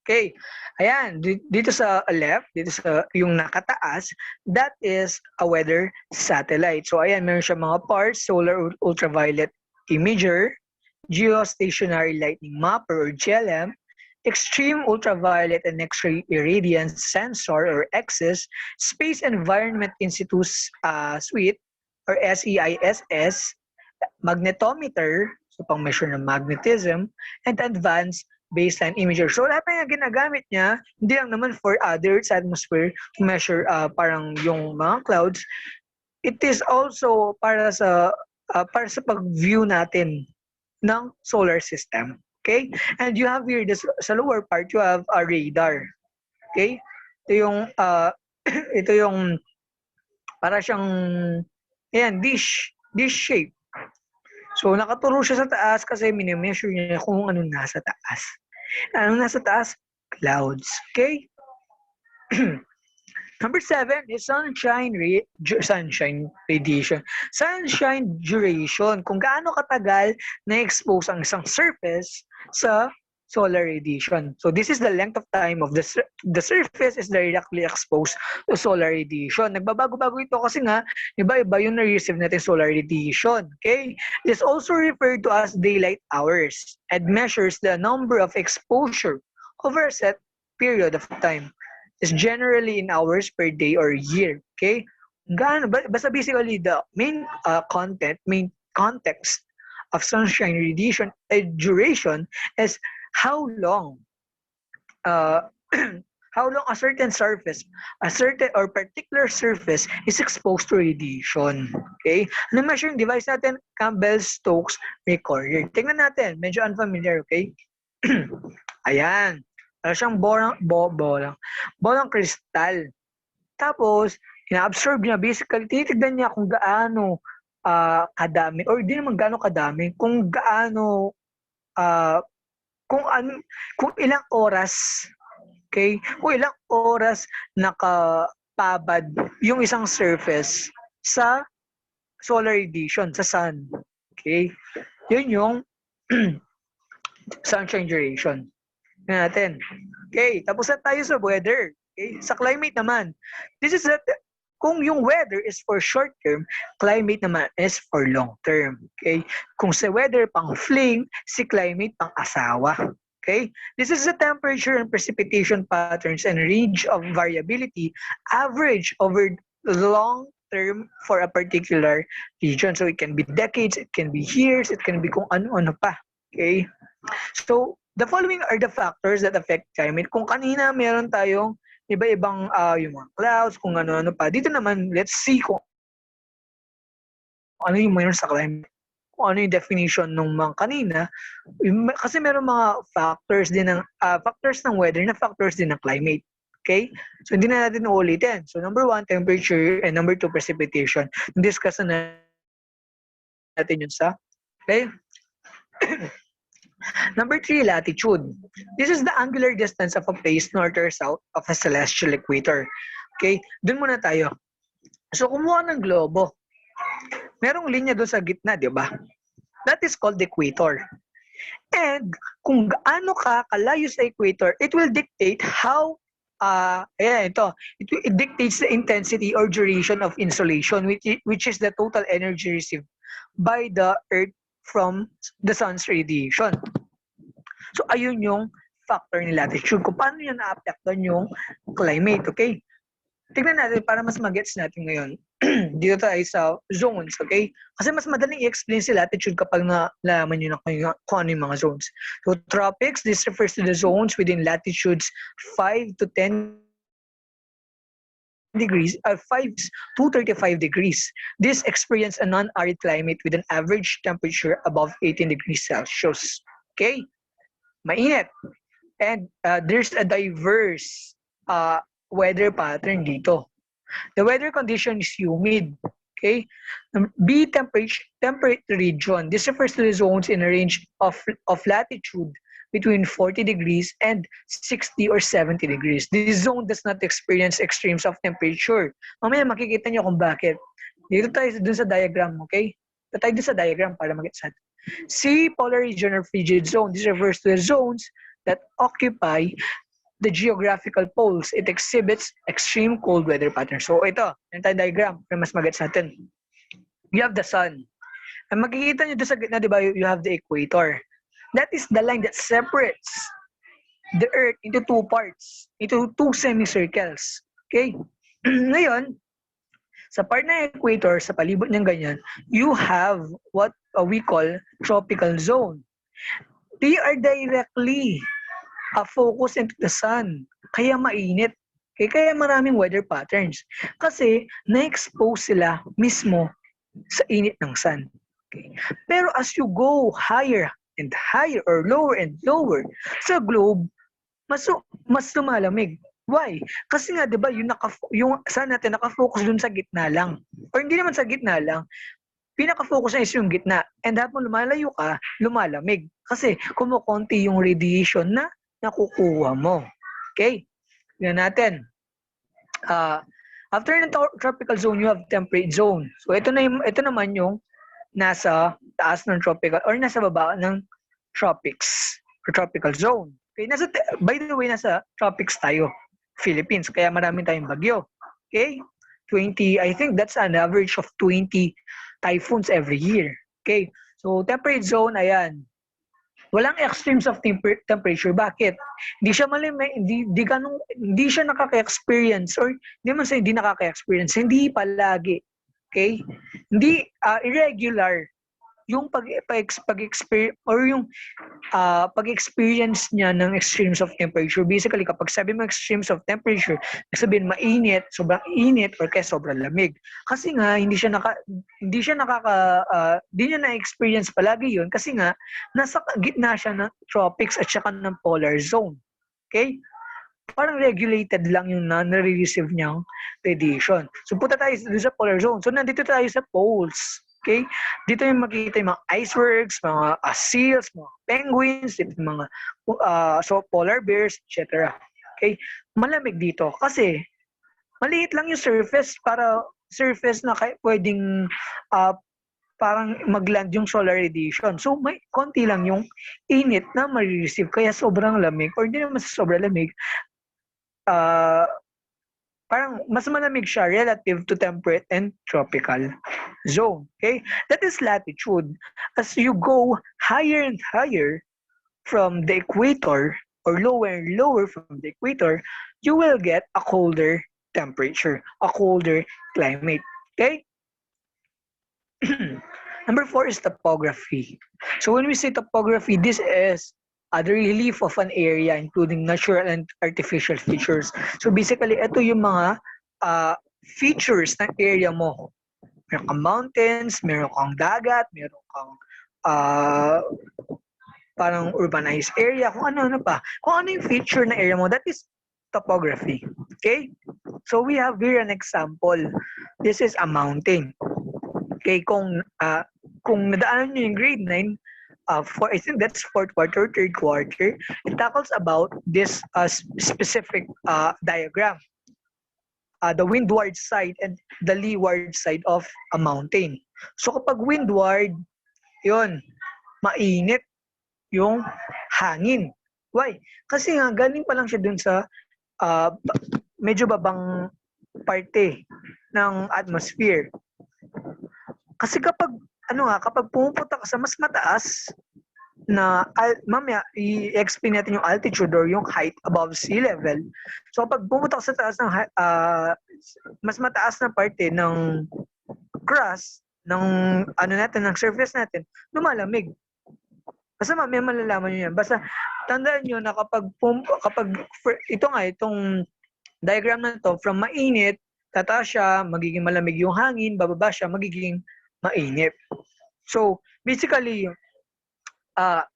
Okay. Ayan, dito sa left, dito sa yung nakataas, that is a weather satellite. So ayan, meron siya mga parts, solar ultraviolet imager, geostationary lightning mapper or GLM, extreme ultraviolet and X-ray irradiance sensor or EXIS, space environment in situ suite or SEISS, magnetometer, so pang measure ng magnetism, and advanced baseline imager. So lahat na ginagamit niya, hindi lang naman for Earth's atmosphere to measure parang yung mga clouds. It is also para sa pag-view natin ng solar system. Okay? And you have here, this, sa lower part, you have a radar. Okay? Ito yung, ito yung, para siyang, ayan, dish shape. So, nakaturo siya sa taas kasi minimeasure niya kung anong nasa taas. Anong nasa taas? Clouds. Okay? Number 7 is sunshine radiation. Sunshine duration. Kung gaano katagal na-expose ang isang surface sa solar radiation. So this is the length of time of the surface is directly exposed to solar radiation. Nagbabago-bago ito kasi nga iba-iba yung na-receive natin solar radiation. Okay? It is also referred to as daylight hours and measures the number of exposure over a set period of time. Is generally in hours per day or year. Okay? Basta basically the main context of sunshine radiation duration is how long how long a certain surface, a certain or particular surface is exposed to radiation. Okay? Ano measuring device natin? Campbell-Stokes recorder. Tingnan natin, medyo unfamiliar, okay? Ayan. Siyang bolang kristal. Tapos, ina-absorb niya, basically, tinitignan niya kung gaano kadami, or di naman gaano kadami, kung gaano, kung ilang oras, okay? Kung ilang oras nakapabad yung isang surface sa solar radiation, sa sun. Okay? Yun yung sunshine duration. Natin. Okay, tapos na tayo sa weather. Okay, sa climate naman. This is that kung yung weather is for short term, climate naman is for long term. Okay? Kung sa weather pang fling, si climate pang asawa. Okay? This is the temperature and precipitation patterns and range of variability average over the long term for a particular region. So it can be decades, it can be years, it can be kung ano-ano pa. Okay? So, the following are the factors that affect climate. Kung kanina meron tayong iba-ibang yung mga clouds, kung ano-ano pa. Dito naman, let's see kung ano yung mayroon sa climate. Kung ano yung definition ng mga kanina. Kasi meron mga factors din ng factors ng weather na factors din ng climate. Okay? So, hindi na natin uulitin. So, number 1, temperature, and number 2, precipitation. Discuss na natin yun sa, okay? Number 3, latitude. This is the angular distance of a place north or south of a celestial equator. Okay? Doon muna tayo. So, kumuha ng globo. Merong linya doon sa gitna, di ba? That is called the equator. And kung gaano ka kalayo sa equator, it will dictate how it dictates the intensity or duration of insolation, which is the total energy received by the Earth from the sun's radiation. So, ayun yung factor ni latitude. Kung paano yun na-apektuhan yung climate, okay? Tignan natin para mas mag-gets natin ngayon. Dito tayo sa zones, okay? Kasi mas madaling i-explain si latitude kapag nalaman nyo na kung ano yung mga zones. So, tropics, this refers to the zones within latitudes 5 to 10 degrees, 5 to 35 degrees. This experience a non-arid climate with an average temperature above 18 degrees Celsius. Okay? Mainit. And there's a diverse weather pattern dito. The weather condition is humid. Okay? B, temperate region. This refers to the zones in a range of latitude between 40 degrees and 60 or 70 degrees. This zone does not experience extremes of temperature. Mamaya makikita nyo kung bakit. Dito tayo dun sa diagram, okay? Dito tayo dun sa diagram para mag-gets natin. C, polar region or frigid zone. This refers to the zones that occupy the geographical poles. It exhibits extreme cold weather patterns. So ito, yung tayo diagram para mas mag-gets natin. You have the sun. Ang makikita nyo dun sa gitna, di ba, you have the equator. That is the line that separates the Earth into two parts, into two semicircles. Okay? Ngayon, sa part na equator, sa palibot niyang ganyan, you have what we call tropical zone. They are directly focused into the sun. Kaya mainit. Okay? Kaya maraming weather patterns. Kasi na-expose sila mismo sa init ng sun. Okay? Pero as you go higher and higher or lower and lower sa globe, mas lumalamig. Why? Kasi nga 'di ba yung sun natin naka-focus dun sa gitna lang. Or hindi naman sa gitna lang, pinaka-focus niya is yung gitna. And habang lumalayo ka, lumalamig. Kasi kumukonti yung radiation na nakukuha mo. Okay? Tingnan natin. After the tropical zone, you have temperate zone. So ito naman yung nasa taas ng tropical or nasa baba ng tropics or tropical zone. Okay, by the way, nasa tropics tayo, Philippines, kaya marami tayong bagyo. Okay? 20, I think that's an average of 20 typhoons every year. Okay? So temperate zone, ayan. Walang extremes of temperature. Bakit? Hindi siya hindi siya nakaka-experience or hindi man sa hindi nakaka-experience, hindi palagi. Okay? Hindi irregular yung pag-experience or yung pag-experience niya ng extremes of temperature. Basically, kapag sabi mo extremes of temperature, sabihin mainit, sobrang init, or kaya sobrang lamig. Kasi nga, hindi niya na-experience palagi yun kasi nga, nasa gitna siya ng tropics at saka ng polar zone. Okay? Parang regulated lang yung na-receive niyang radiation. So, punta tayo sa polar zone. So, nandito tayo sa poles. Okay? Dito yung makikita yung mga icebergs, mga seals, mga penguins, mga polar bears, etc. Okay? Malamig dito kasi maliit lang yung surface na pwedeng parang mag-land yung solar radiation. So, may konti lang yung init na ma-receive. Kaya sobrang lamig or hindi naman sobrang lamig. Parang mas malamig siya relative to temperate and tropical zone. Okay? That is latitude. As you go higher and higher from the equator or lower and lower from the equator, you will get a colder temperature, a colder climate. Okay? Number 4 is topography. So when we say topography, this is the relief of an area including natural and artificial features. So basically, ito yung mga features ng area mo. Meron kang mountains, meron kang dagat, meron kang parang urbanized area, kung ano-ano pa. Kung ano yung feature ng area mo, that is topography. Okay? So we have here an example. This is a mountain. Okay, kung nadaanan nyo yung grade 9, I think that's fourth quarter, third quarter, it tackles about this specific diagram. The windward side and the leeward side of a mountain. So kapag windward, yun, mainit yung hangin. Why? Kasi nga, galing pa lang siya dun sa medyo babang parte ng atmosphere. Kasi kapag pumupunta ka sa mas mataas na mamaya i-explain natin yung altitude or yung height above sea level. So kapag pumunta ka sa taas ng mas mataas na parte ng crust ng ng surface natin, lumalamig. Basta mamaya malalaman niyo yan. Basta tandaan niyo na kapag itong diagram na to, from mainit, tataas siya, magiging malamig yung hangin, bababa siya, magiging mainit. So, basically,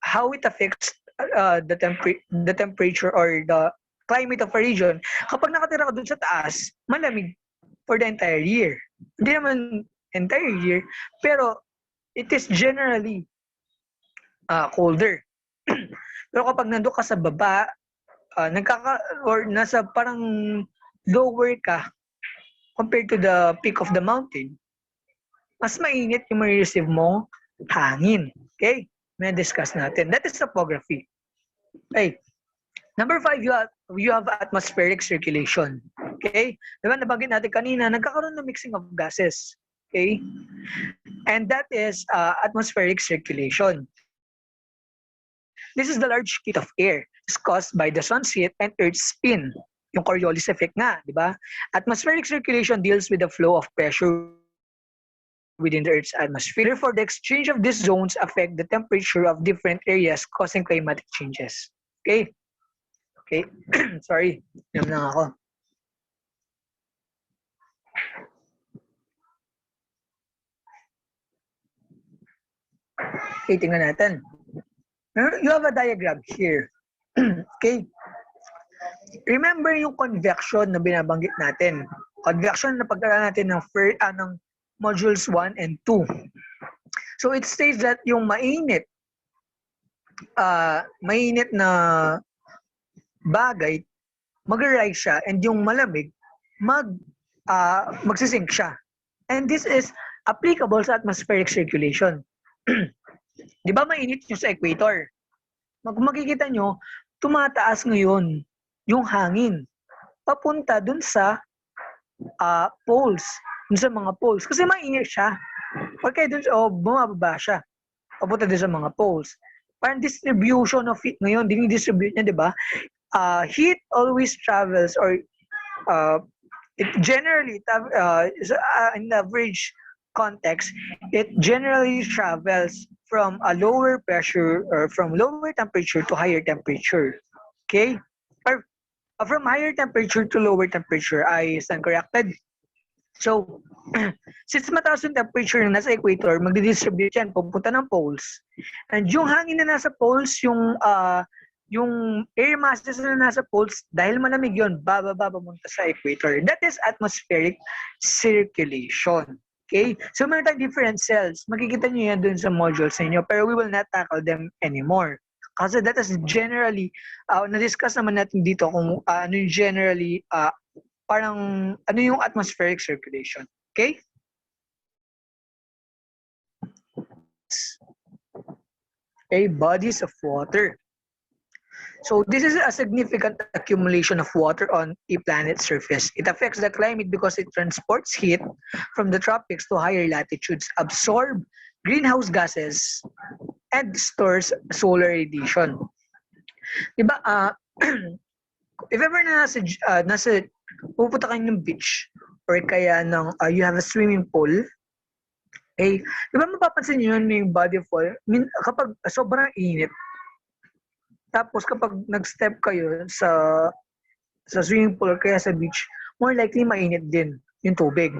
how it affects the temperature or the climate of a region, kapag nakatira ka dun sa taas, malamig for the entire year. Hindi naman entire year, pero it is generally colder. Pero kapag nandun ka sa baba, or nasa parang lower ka compared to the peak of the mountain, mas mainit yung ma-receive mo hangin. Okay? May discuss natin. That is topography. Okay. Number 5, you have atmospheric circulation. Okay? Diba nabanggit natin kanina, nagkakaroon ng mixing of gases. Okay? And that is atmospheric circulation. This is the large heat of air. It's caused by the sun's heat and Earth's spin. Yung Coriolis effect nga, di ba? Atmospheric circulation deals with the flow of pressure within the Earth's atmosphere. Therefore, the exchange of these zones affect the temperature of different areas, causing climatic changes. Okay? Okay. Sorry. Yan lang ako. Okay, tingnan natin. You have a diagram here. Okay? Remember yung convection na binabanggit natin. Convection na pag-aralan natin ng modules 1 and 2. So it states that yung mainit na bagay, mag-rise siya, and yung malamig, magsisink siya. And this is applicable sa atmospheric circulation. Di ba mainit yung sa equator? Makikita nyo, tumataas ngayon yung hangin papunta dun sa poles, dun sa mga poles. Kasi mainit siya. Okay, dun bumababa siya papunta dun sa mga poles. Parang distribution of heat ngayon, dinidistribute niya, di ba? Heat always travels, or it generally, in average context, it generally travels from a lower pressure or from lower temperature to higher temperature. Okay? Or from higher temperature to lower temperature. I stand corrected? So, since mataas yung temperature na nasa equator, magdidistribute yan, pupunta ng poles. And yung hangin na nasa poles, yung air masses na nasa poles, dahil malamig yun, bababa papunta sa equator. That is atmospheric circulation. Okay? So, meron tayong different cells. Makikita nyo yan dun sa modules ninyo, pero we will not tackle them anymore. Kasi that is generally, na-discuss naman natin dito kung ano yung generally, parang ano yung atmospheric circulation. Okay? Okay, bodies of water. So this is a significant accumulation of water on a planet's surface. It affects the climate because it transports heat from the tropics to higher latitudes, absorb greenhouse gases, and stores solar radiation. Diba, if ever nasa pupunta kayo ng beach or kaya you have a swimming pool, eh, diba mapapansin nyo yun yung body of water, kapag sobrang init, tapos kapag nag-step kayo sa swimming pool or kaya sa beach, more likely mainit din yung tubig.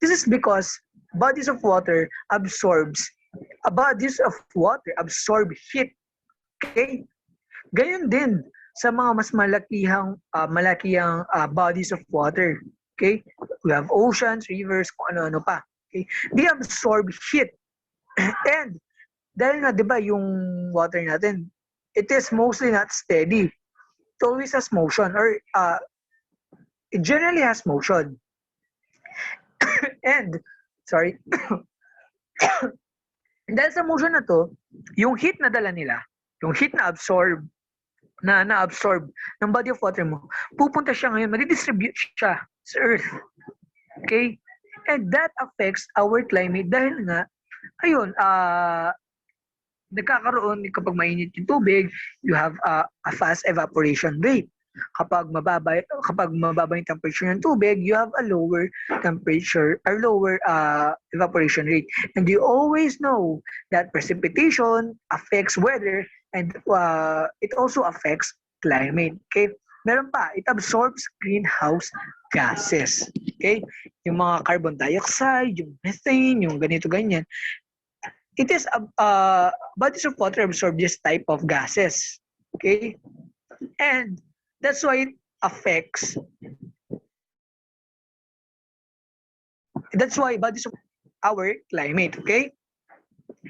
This is because bodies of water absorb heat. Okay? Gayon din sa mga mas malakihang bodies of water. Okay? We have oceans, rivers, kung ano-ano pa. Okay? They absorb heat. And dahil nga, di ba, yung water natin, it is mostly not steady. It always has motion, or it generally has motion. And, sorry, dahil sa motion na to, yung heat na dala nila, yung heat na absorb ng body of water mo, pupunta siya ngayon, madidistribute siya sa Earth. Okay? And that affects our climate dahil nga, ayun, nagkakaroon kapag mainit yung tubig, you have a fast evaporation rate. Kapag mababa yung temperature ng tubig, you have a lower temperature or lower evaporation rate. And you always know that precipitation affects weather and it also affects climate. Okay? Meron pa, it absorbs greenhouse gases. Okay? Yung mga carbon dioxide, yung methane, yung ganito ganyan. It is bodies of water absorb this type of gases. Okay? And that's why it affects. That's why bodies of our climate. Okay?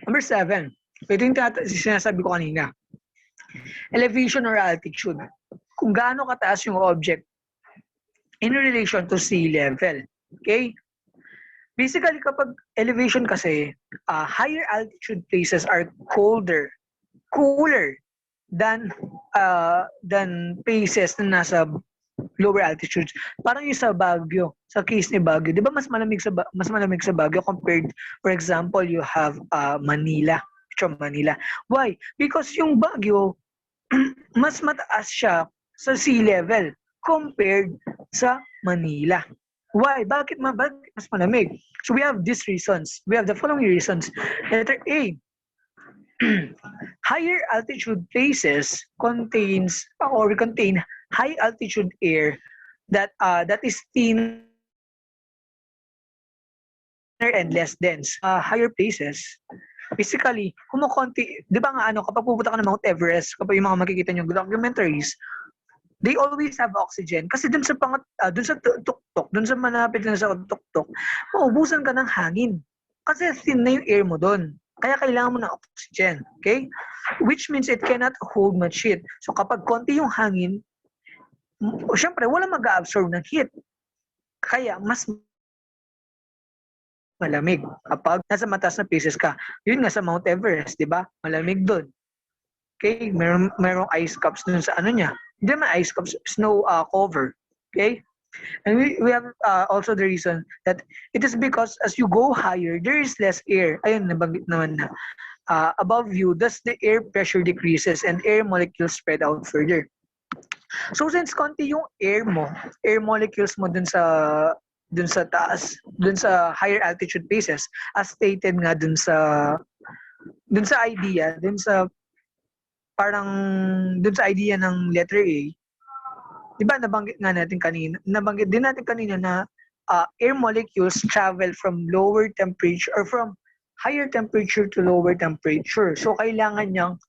Number 7. Ito yung sinasabi ko kanina. Elevation or altitude. Kung gaano kataas yung object in relation to sea level. Okay? Basically, kapag elevation kasi, higher altitude places are cooler than places na nasa lower altitudes. Parang yung sa Baguio, sa case ni Baguio, 'di ba mas malamig sa Baguio compared, for example, you have Manila. Why? Because yung Baguio mas mataas siya sa sea level compared sa Manila. Why? Bakit mas malamig? So we have these reasons. We have the following reasons. Letter A. Higher altitude places contain high altitude air that is thinner and less dense. Higher places Basically, kumukonti, di ba nga kapag pupunta ka ng Mount Everest, kapag yung mga makikita nyo documentaries, they always have oxygen. Kasi dun sa tuktok, dun sa malapit na sa tuktok, maubusan ka ng hangin. Kasi thin na yung air mo dun. Kaya kailangan mo ng oxygen. Okay? Which means it cannot hold much heat. So kapag konti yung hangin, syempre, wala mag-absorb ng heat. Kaya mas malamig kapag nasa mataas na places ka. Yun nga sa Mount Everest, di ba? Malamig doon. Okay? Merong ice caps dun sa niya. Hindi naman ice caps, snow cover. Okay? And we have also the reason that it is because as you go higher, there is less air. Ayun, nabanggit naman na. Above you, thus the air pressure decreases and air molecules spread out further. So since konti yung air molecules mo dun sa taas, dun sa higher altitude places, as stated nga dun sa idea, dun sa idea ng letter A, di ba nabanggit din natin kanina na air molecules travel from lower temperature or from higher temperature to lower temperature. So kailangan niyang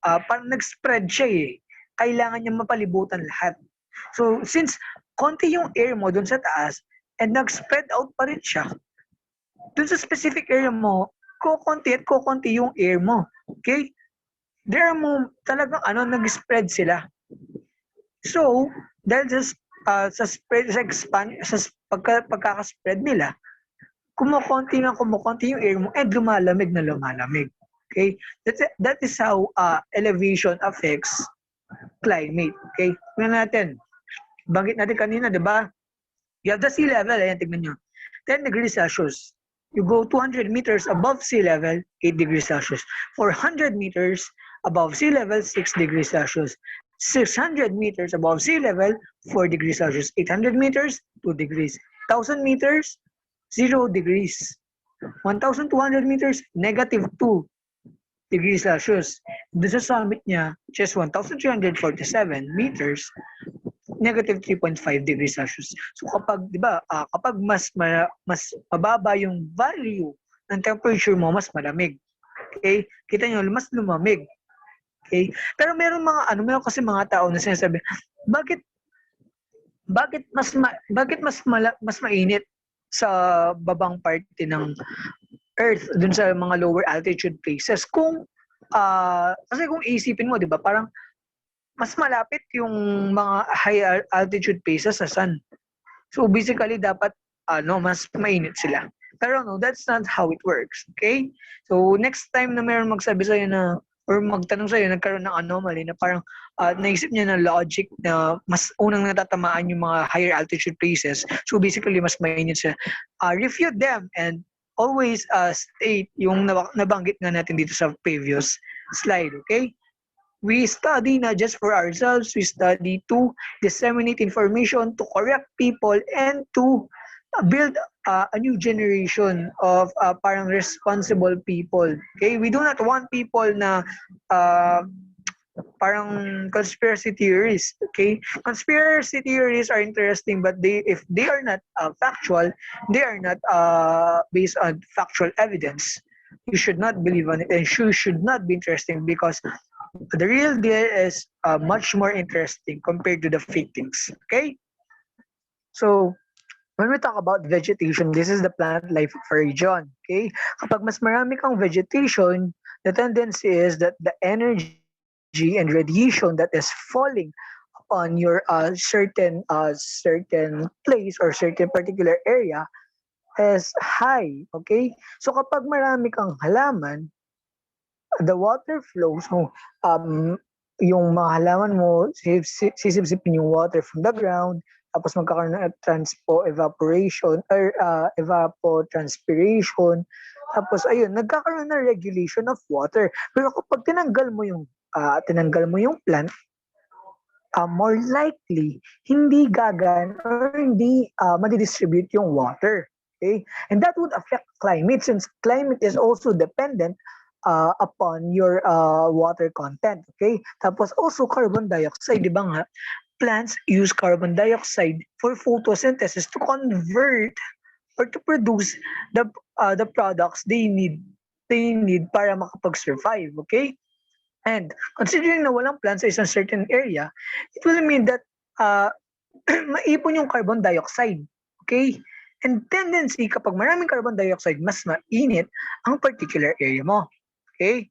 parang nag-spread siya eh. Kailangan niyang mapalibutan lahat. So since konti yung air mo dun sa taas and nag-spread out pa rin siya, dun sa specific area mo, kukunti yung air mo. Okay? There mo talagang nag-spread sila. So, dahil sa pagkaka-spread nila, kumukonti yung air mo and lumalamig na lumalamig. Okay? That is how elevation affects climate. Okay? Tingnan natin. Banggit natin kanina, di ba? You have the sea level. Ayan, tignan nyo. 10 degrees Celsius. You go 200 meters above sea level, 8 degrees Celsius. 400 meters above sea level, 6 degrees Celsius. 600 meters above sea level, 4 degrees Celsius. 800 meters, 2 degrees. 1,000 meters, 0 degrees. 1,200 meters, negative 2 degrees Celsius. Doon sa summit niya, which is 1,347 meters, negative 3.5 degrees Celsius. So kapag, di ba, kapag mas mababa yung value ng temperature mo, mas malamig. Okay? Kita nyo, mas lumamig. Okay? Pero meron kasi mga tao na sinasabi, bakit mas mainit sa babang parte ng Earth dun sa mga lower altitude places kasi kung isipin mo, di ba, parang mas malapit yung mga high altitude places sa sun. So basically dapat mas mainit sila. Pero no, that's not how it works. Okay? So next time na mayroon magsabi sa'yo na or magtanong sa'yo, nagkaroon ng anomaly na parang naisip niya na logic na mas unang natatamaan yung mga higher altitude places. So basically mas mainit sila. Refute them and always state yung nabanggit nga natin dito sa previous slide. Okay? We study not just for ourselves, we study to disseminate information, to correct people, and to build a new generation of parang responsible people. Okay? We do not want people na parang conspiracy theories. Okay? Conspiracy theories are interesting, but if they are not factual, they are not based on factual evidence. You should not believe on it, and you should not be interesting because the real deal is much more interesting compared to the fake things. Okay? So, when we talk about vegetation, this is the plant life of a region. Okay? Kapag mas marami kang vegetation, the tendency is that the energy and radiation that is falling on your certain place or certain particular area is high. Okay? So, kapag marami kang halaman, the water flows, so yung mga halaman mo, sisipsipin yung water from the ground, tapos magkakaroon ng evaporation or evapotranspiration, tapos ayun, nagkakaroon ng regulation of water. Pero kapag tinanggal mo yung plant, more likely, hindi gagan or hindi madidistribute yung water. Okay? And that would affect climate since climate is also dependent upon your water content. Okay? Tapos also carbon dioxide, di ba nga? Plants use carbon dioxide for photosynthesis to convert or to produce the products they need para makapag-survive, okay? And considering na walang plants sa isang certain area, it will mean that uh, maipon yung carbon dioxide. Okay? And tendency, kapag maraming carbon dioxide, mas mainit ang particular area mo. Okay?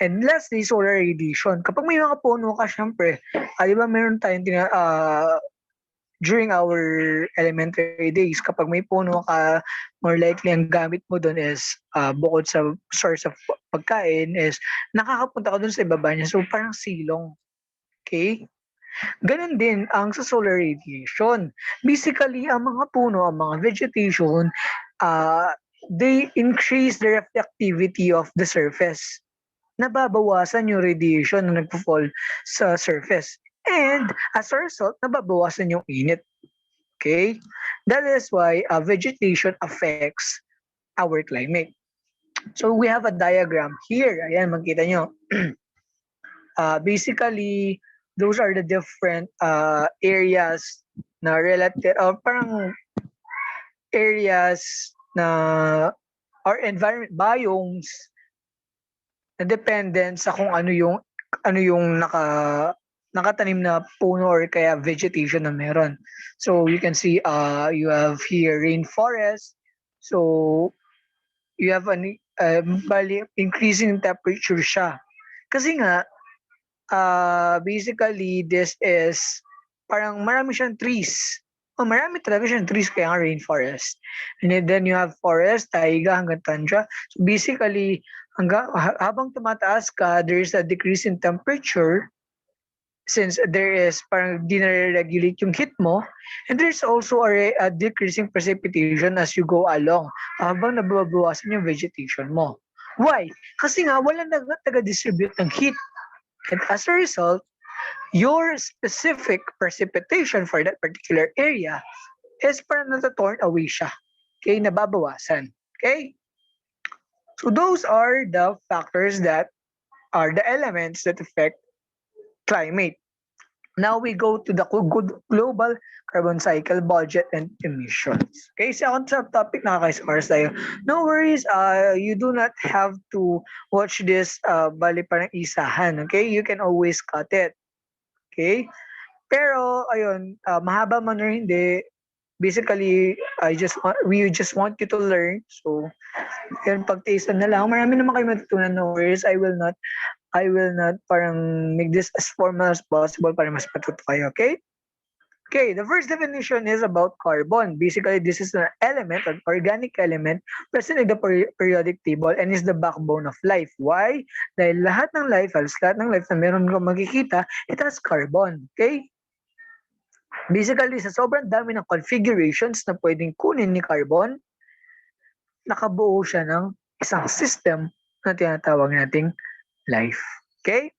And lastly, solar radiation. Kapag may mga puno ka, syempre, di ba meron tayong during our elementary days, kapag may puno ka, more likely ang gamit mo doon is bukod sa source of pagkain is nakakapunta ka doon sa ibaba niya. So parang silong. Okay? Ganon din ang sa solar radiation. Basically, ang mga puno, ang mga vegetation, they increase the reflectivity of the surface. Nababawasan yung radiation na nagpo-fall sa surface. And as a result, nababawasan yung init. Okay? That is why vegetation affects our climate. So we have a diagram here. Ayan, makita nyo. Basically, those are the different areas na related, parang areas na or environment biomes na dependent sa kung ano yung nakatanim na puno or kaya vegetation na meron. So you can see you have here rainforest. So you have bali increasing temperature siya. Kasi nga basically this is parang marami siyang trees. Marami talaga siyang trees kaya nga rainforest. And then you have forest, taiga hanggang tundra. So basically, habang tumataas ka, there is a decrease in temperature since there is parang di na-regulate yung heat mo. And there's also a decreasing precipitation as you go along habang nababawasan yung vegetation mo. Why? Kasi nga, wala taga-distribute ng heat. And as a result, your specific precipitation for that particular area is parang natatorn away siya. Okay, nababawasan. Okay? So those are the factors that are the elements that affect climate. Now we go to the global carbon cycle budget and emissions. Okay, second subtopic, nakaka-scores tayo. No worries, you do not have to watch this bali parang isahan. Okay, you can always cut it. Okay? Pero, ayun, mahaba man or hindi, basically, we just want you to learn. So, yun, pag-taste na lang. Marami naman kayo matutunan, no worries. I will not parang make this as formal as possible para mas matuto kayo, okay? Okay, the first definition is about carbon. Basically, this is an element, an organic element present in the periodic table and is the backbone of life. Why? Dahil lahat ng life na meron kang makikita, it has carbon. Okay? Basically, sa sobrang dami ng configurations na pwedeng kunin ni carbon, nakabuo siya ng isang system na tinatawag nating life. Okay?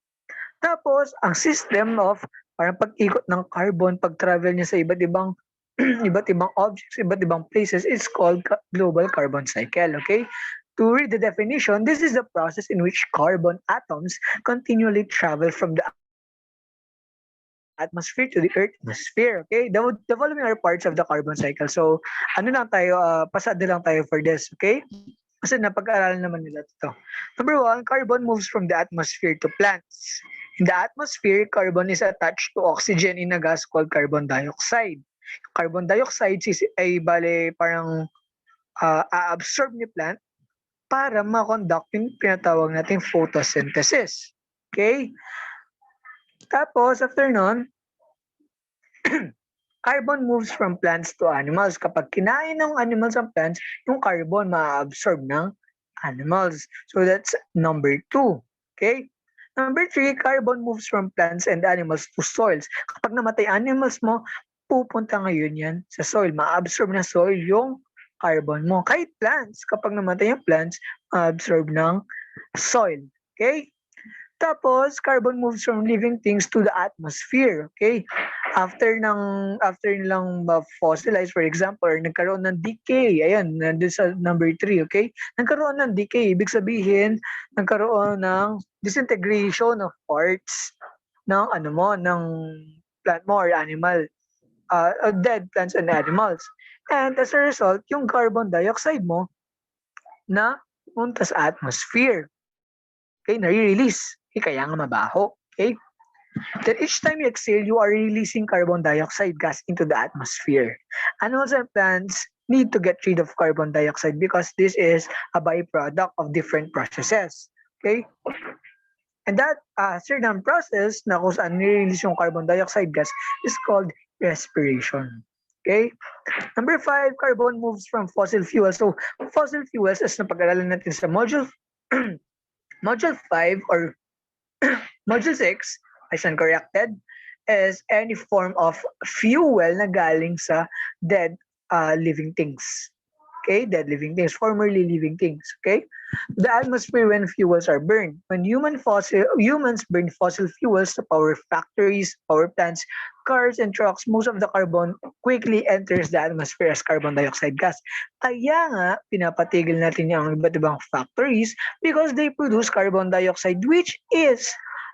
Tapos, ang system of parang pag-ikot ng carbon, pag-travel niya sa iba't ibang objects, iba't ibang places, it's called global carbon cycle. Okay? To read the definition, this is the process in which carbon atoms continually travel from the atmosphere to the Earth atmosphere. Okay? The following are parts of the carbon cycle. So, pasado lang tayo for this. Okay? Kasi napag-aralan naman nila ito. Number 1, carbon moves from the atmosphere to plants. In the atmosphere, carbon is attached to oxygen in a gas called carbon dioxide. Carbon dioxide ay parang a-absorb ni plant para ma-conduct yung pinatawag nating photosynthesis. Okay? Tapos, after nun, carbon moves from plants to animals. Kapag kinain ng animals ang plants, yung carbon ma-absorb ng animals. So that's number 2. Okay? Number 3, carbon moves from plants and animals to soils. Kapag namatay animals mo, pupunta ngayon yan sa soil. Ma-absorb na soil yung carbon mo. Kahit plants, kapag namatay yung plants, ma-absorb ng soil. Okay? Tapos, carbon moves from living things to the atmosphere. Okay? After nilang fossilize, for example, or nagkaroon ng decay, ayan, nandun sa number 3, okay? Nagkaroon ng decay, ibig sabihin, nagkaroon ng disintegration of parts ng ng plant mo or animal, dead plants and animals. And as a result, yung carbon dioxide mo na punta sa atmosphere. Okay, nare-release. Okay, kaya nga mabaho. Okay? Then each time you exhale, you are releasing carbon dioxide gas into the atmosphere. Animals and plants need to get rid of carbon dioxide because this is a byproduct of different processes. Okay? And that certain process na kung saan nire-release yung carbon dioxide gas is called respiration. Okay? Number 5, carbon moves from fossil fuels. So, fossil fuels, as napag-aralan natin sa module 5 or module 6, I stand corrected, is any form of fuel na galing sa dead living things. Okay, dead living things, formerly living things. Okay, the atmosphere when fuels are burned. When humans burn fossil fuels to power factories, power plants, cars, and trucks, most of the carbon quickly enters the atmosphere as carbon dioxide gas. Kaya nga, pinapatigil natin yung iba't ibang factories because they produce carbon dioxide, which is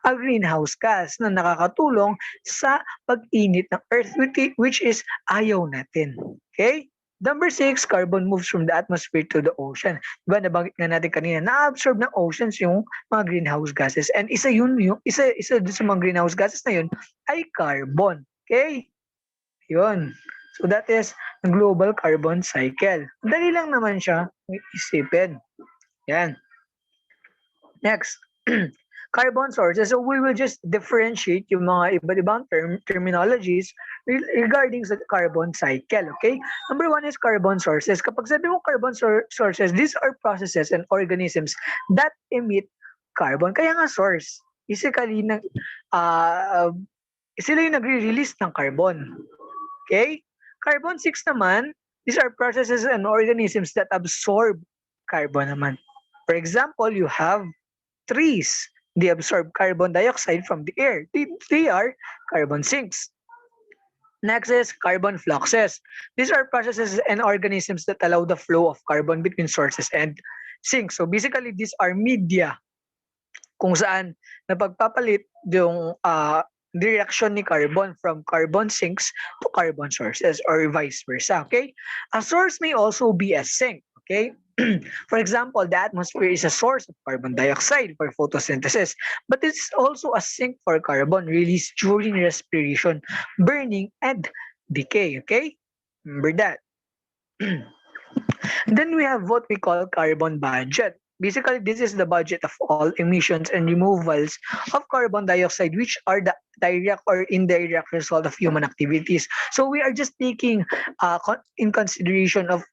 a greenhouse gas na nakakatulong sa pag-init ng Earth, which is ayaw natin. Okay? Number 6, carbon moves from the atmosphere to the ocean. Diba, nabanggit nga natin kanina, na-absorb ng oceans yung mga greenhouse gases. And isa sa mga greenhouse gases na yun ay carbon. Okay? Yun. So that is the global carbon cycle. Dali lang naman siya isipin. Yan. Next. Carbon sources. So we will just differentiate yung mga iba't ibang terminologies regarding sa carbon cycle. Okay? Number 1 is carbon sources. Kapag sabi mo carbon sources, these are processes and organisms that emit carbon. Kaya nga source. Basically, sila yung nagre-release ng carbon. Okay? Carbon 6 naman, these are processes and organisms that absorb carbon naman. For example, you have trees. They absorb carbon dioxide from the air. They are carbon sinks. Next is carbon fluxes. These are processes and organisms that allow the flow of carbon between sources and sinks. So basically, these are media kung saan napagpapalit yung direction ni carbon from carbon sinks to carbon sources or vice versa. Okay? A source may also be a sink. Okay? For example, the atmosphere is a source of carbon dioxide for photosynthesis, but it's also a sink for carbon released during respiration, burning, and decay. Okay? Remember that. Then we have what we call carbon budget. Basically, this is the budget of all emissions and removals of carbon dioxide, which are the direct or indirect result of human activities. So we are just taking in consideration of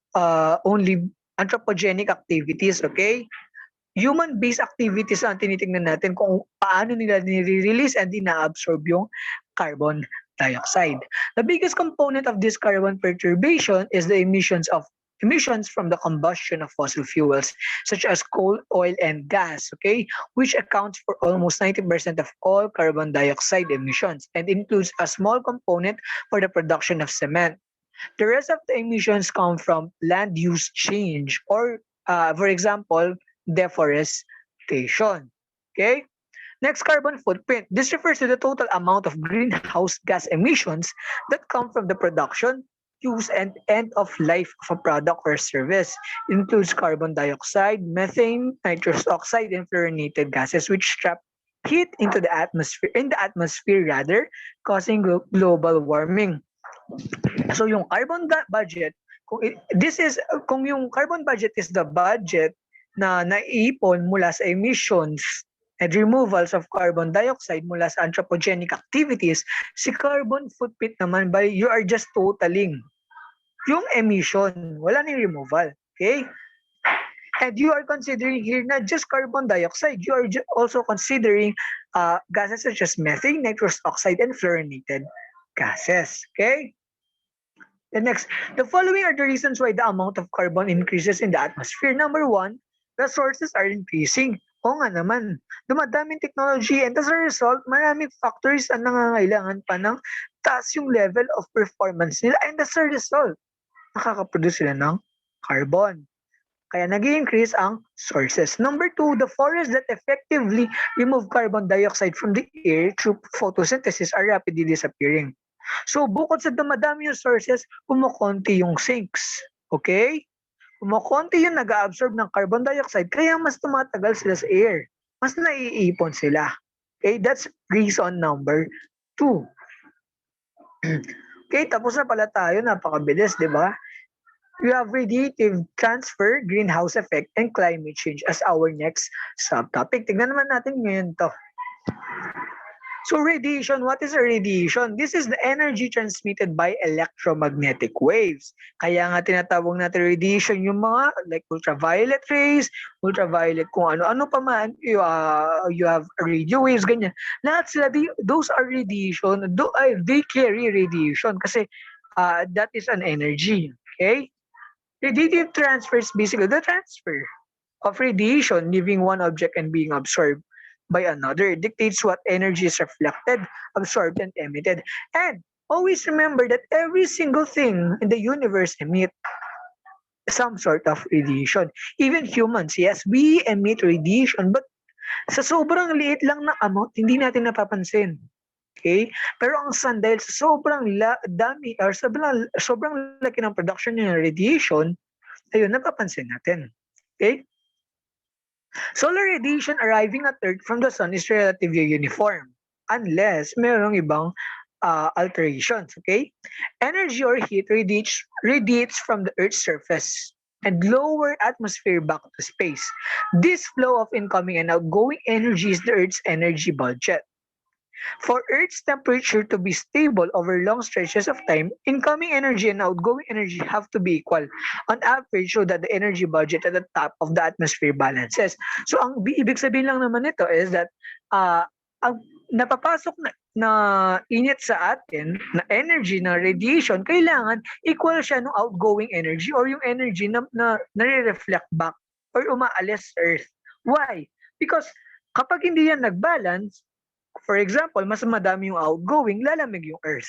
only anthropogenic activities, okay? Human-based activities ang tinitingnan natin kung paano nila nire-release and dina-absorb yung carbon dioxide. The biggest component of this carbon perturbation is the emissions from the combustion of fossil fuels such as coal, oil, and gas, okay, which accounts for almost 90% of all carbon dioxide emissions and includes a small component for the production of cement. The rest of the emissions come from land use change or, for example, deforestation. Okay? Next, carbon footprint. This refers to the total amount of greenhouse gas emissions that come from the production, use, and end of life of a product or service. It includes carbon dioxide, methane, nitrous oxide, and fluorinated gases which trap heat into the atmosphere, causing global warming. So yung carbon budget, kung yung carbon budget is the budget na naiipon mula sa emissions and removals of carbon dioxide mula sa anthropogenic activities, si carbon footprint naman by you are just totaling yung emission, wala nang removal. Okay? And you are considering here not just carbon dioxide, you are also considering gases such as methane, nitrous oxide, and fluorinated gases. Okay? The next, the following are the reasons why the amount of carbon increases in the atmosphere. Number 1, the sources are increasing. O nga naman, dumadaming technology and as a result, maraming factories ang nangangailangan pa ng taas yung level of performance nila and as a result, nakakaproduce sila ng carbon. Kaya nag-i-increase ang sources. Number 2, the forests that effectively remove carbon dioxide from the air through photosynthesis are rapidly disappearing. So, bukod sa dumadami yung sources, kumukonti yung sinks. Okay? Kumukonti yung nag-absorb ng carbon dioxide, kaya mas tumatagal sila sa air. Mas naiipon sila. Okay? That's reason number 2. Okay, tapos na pala tayo. Napakabilis, di ba? We have radiative transfer, greenhouse effect, and climate change as our next subtopic. Tignan naman natin ngayon to. So radiation, what is a radiation? This is the energy transmitted by electromagnetic waves. Kaya nga tinatawag natin radiation yung mga like ultraviolet rays, ultraviolet kung ano-ano pa man, you have radio waves, ganyan. Lahat sila, those are radiation, they carry radiation kasi that is an energy. Okay? Radiative transfer is basically the transfer of radiation leaving one object and being absorbed by another. It dictates what energy is reflected, absorbed, and emitted. And always remember that every single thing in the universe emit some sort of radiation. Even humans, yes, we emit radiation, but sa sobrang liit lang na amount, hindi natin napapansin. Okay? Pero ang sun, dahil sa sobrang dami or sobrang laki ng production ng radiation, ayun, napapansin natin. Okay? Solar radiation arriving at Earth from the sun is relatively uniform unless merong ibang alterations, okay? Energy or heat radiates from the Earth's surface and lower atmosphere back to space. This flow of incoming and outgoing energy is the Earth's energy budget. For Earth's temperature to be stable over long stretches of time, incoming energy and outgoing energy have to be equal on average so that the energy budget at the top of the atmosphere balances. So ang ibig sabihin lang naman nito is that ang napapasok na init sa atin, na energy, na radiation, kailangan equal siya ng outgoing energy or yung energy na nare-reflect back or umaalis sa Earth. Why? Because kapag hindi yan nag-balance, for example, mas madami yung outgoing, lalamig yung Earth.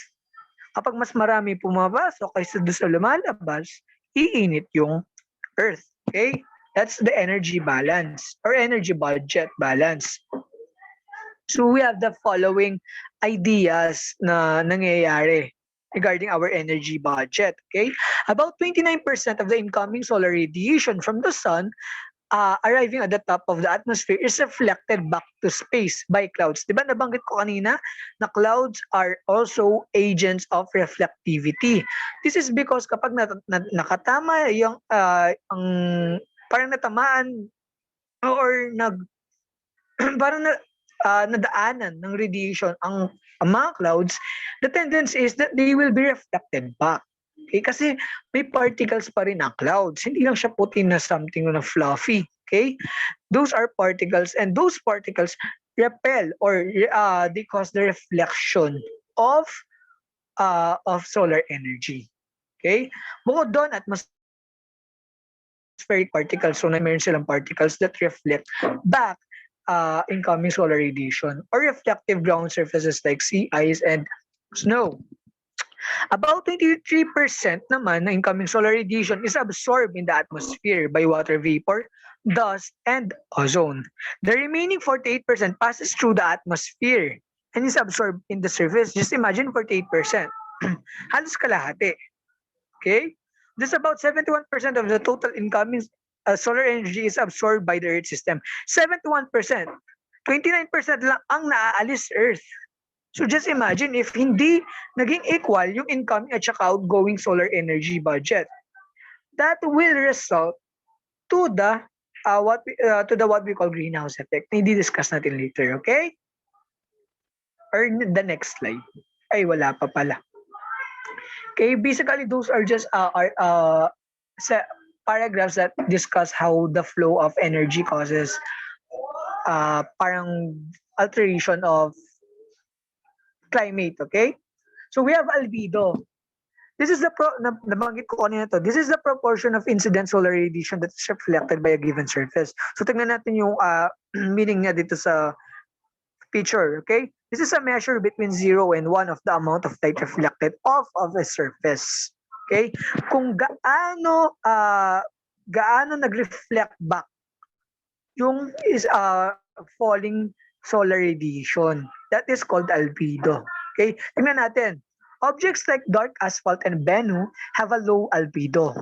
Kapag mas marami pumapasok kaysa doon sa lumalabas, iinit yung Earth. Okay? That's the energy balance or energy budget balance. So we have the following ideas na nangyayari regarding our energy budget. Okay? About 29% of the incoming solar radiation from the sun arriving at the top of the atmosphere is reflected back to space by clouds. Diba nabanggit ko kanina na clouds are also agents of reflectivity. This is because kapag nakatama yung ang parang natamaan or parang nadaanan ng radiation ang mga clouds, the tendency is that they will be reflected back. Okay? Kasi may particles pa rin ang clouds. Hindi lang siya puti na something na fluffy. Okay? Those are particles and those particles repel or they cause the reflection of solar energy. Okay? Bukod doon, atmospheric particles. So, meron silang particles that reflect back incoming solar radiation or reflective ground surfaces like sea ice and snow. About 23% naman na incoming solar radiation is absorbed in the atmosphere by water vapor, dust, and ozone. The remaining 48% passes through the atmosphere and is absorbed in the surface. Just imagine 48%. Halos kalahati. Okay? Just about 71% of the total incoming solar energy is absorbed by the Earth system. 71%. 29% lang ang naaalis sa Earth. So just imagine if hindi naging equal yung incoming at saka outgoing solar energy budget. That will result to the what we call greenhouse effect. Hindi discuss natin later, okay? Or the next slide. Ay, wala pa pala. Okay, basically those are just paragraphs that discuss how the flow of energy causes parang alteration of climate, okay? So we have albedo. This is nabanggit ko kanina to. This is the proportion of incident solar radiation that is reflected by a given surface. So tingnan natin yung meaning niya dito sa picture, okay? This is a measure between 0 and 1 of the amount of light reflected off of a surface. Okay? Kung gaano nag-reflect back yung is falling solar radiation. That is called albedo. Okay? Tingnan natin. Objects like dark asphalt and Bennu have a low albedo.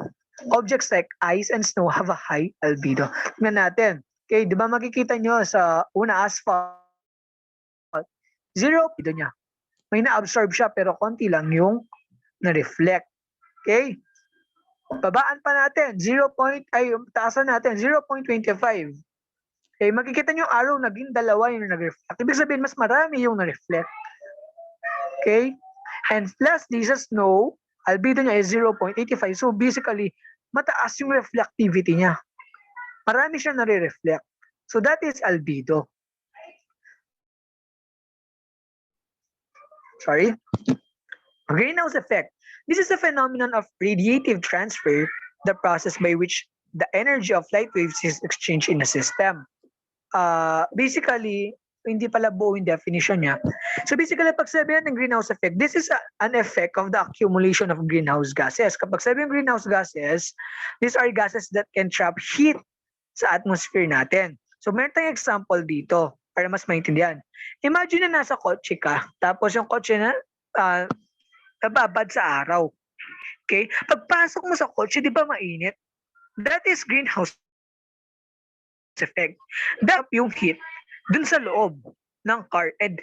Objects like ice and snow have a high albedo. Tingnan natin. Okay, di ba makikita nyo sa una asphalt, 0 albedo niya. May na-absorb siya pero konti lang yung na-reflect. Okay? Babaan pa natin, taasan natin, 0.25. Okay, makikita nyo yung arrow, naging dalawa yung nag-reflect. Ibig sabihin, mas marami yung na-reflect. Okay? And lastly, sa snow, albedo niya is 0.85. So basically, mataas yung reflectivity niya. Marami siya nare-reflect. So that is albedo. Sorry? Greenhouse effect. This is a phenomenon of radiative transfer, the process by which the energy of light waves is exchanged in a system. Basically, hindi pala buo yung definition niya. So basically, pag sabihan ng greenhouse effect, this is an effect of the accumulation of greenhouse gases. Kapag sabihin greenhouse gases, these are gases that can trap heat sa atmosphere natin. So meron tayong example dito para mas maintindihan. Imagine na nasa kotse ka, tapos yung kotse na nababad sa araw. Okay? Pagpasok mo sa kotse, di ba mainit? That is greenhouse effect. Dap yung heat dun sa loob ng car. And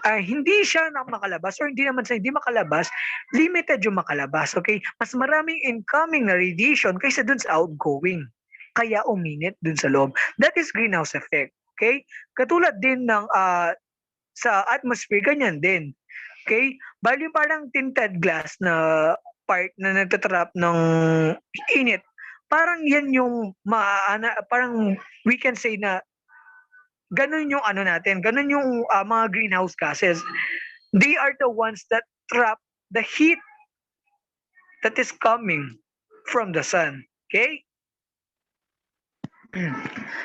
hindi siya makalabas or hindi naman sa hindi makalabas, limited yung makalabas. Okay? Mas maraming incoming na radiation kaysa dun sa outgoing. Kaya uminit dun sa loob. That is greenhouse effect. Okay? Katulad din ng sa atmosphere, ganyan din. Okay? Bali parang tinted glass na part na nagtatrap ng init. Parang yan yung parang we can say na ganun yung natin, ganun yung mga greenhouse gases. They are the ones that trap the heat that is coming from the sun. Okay?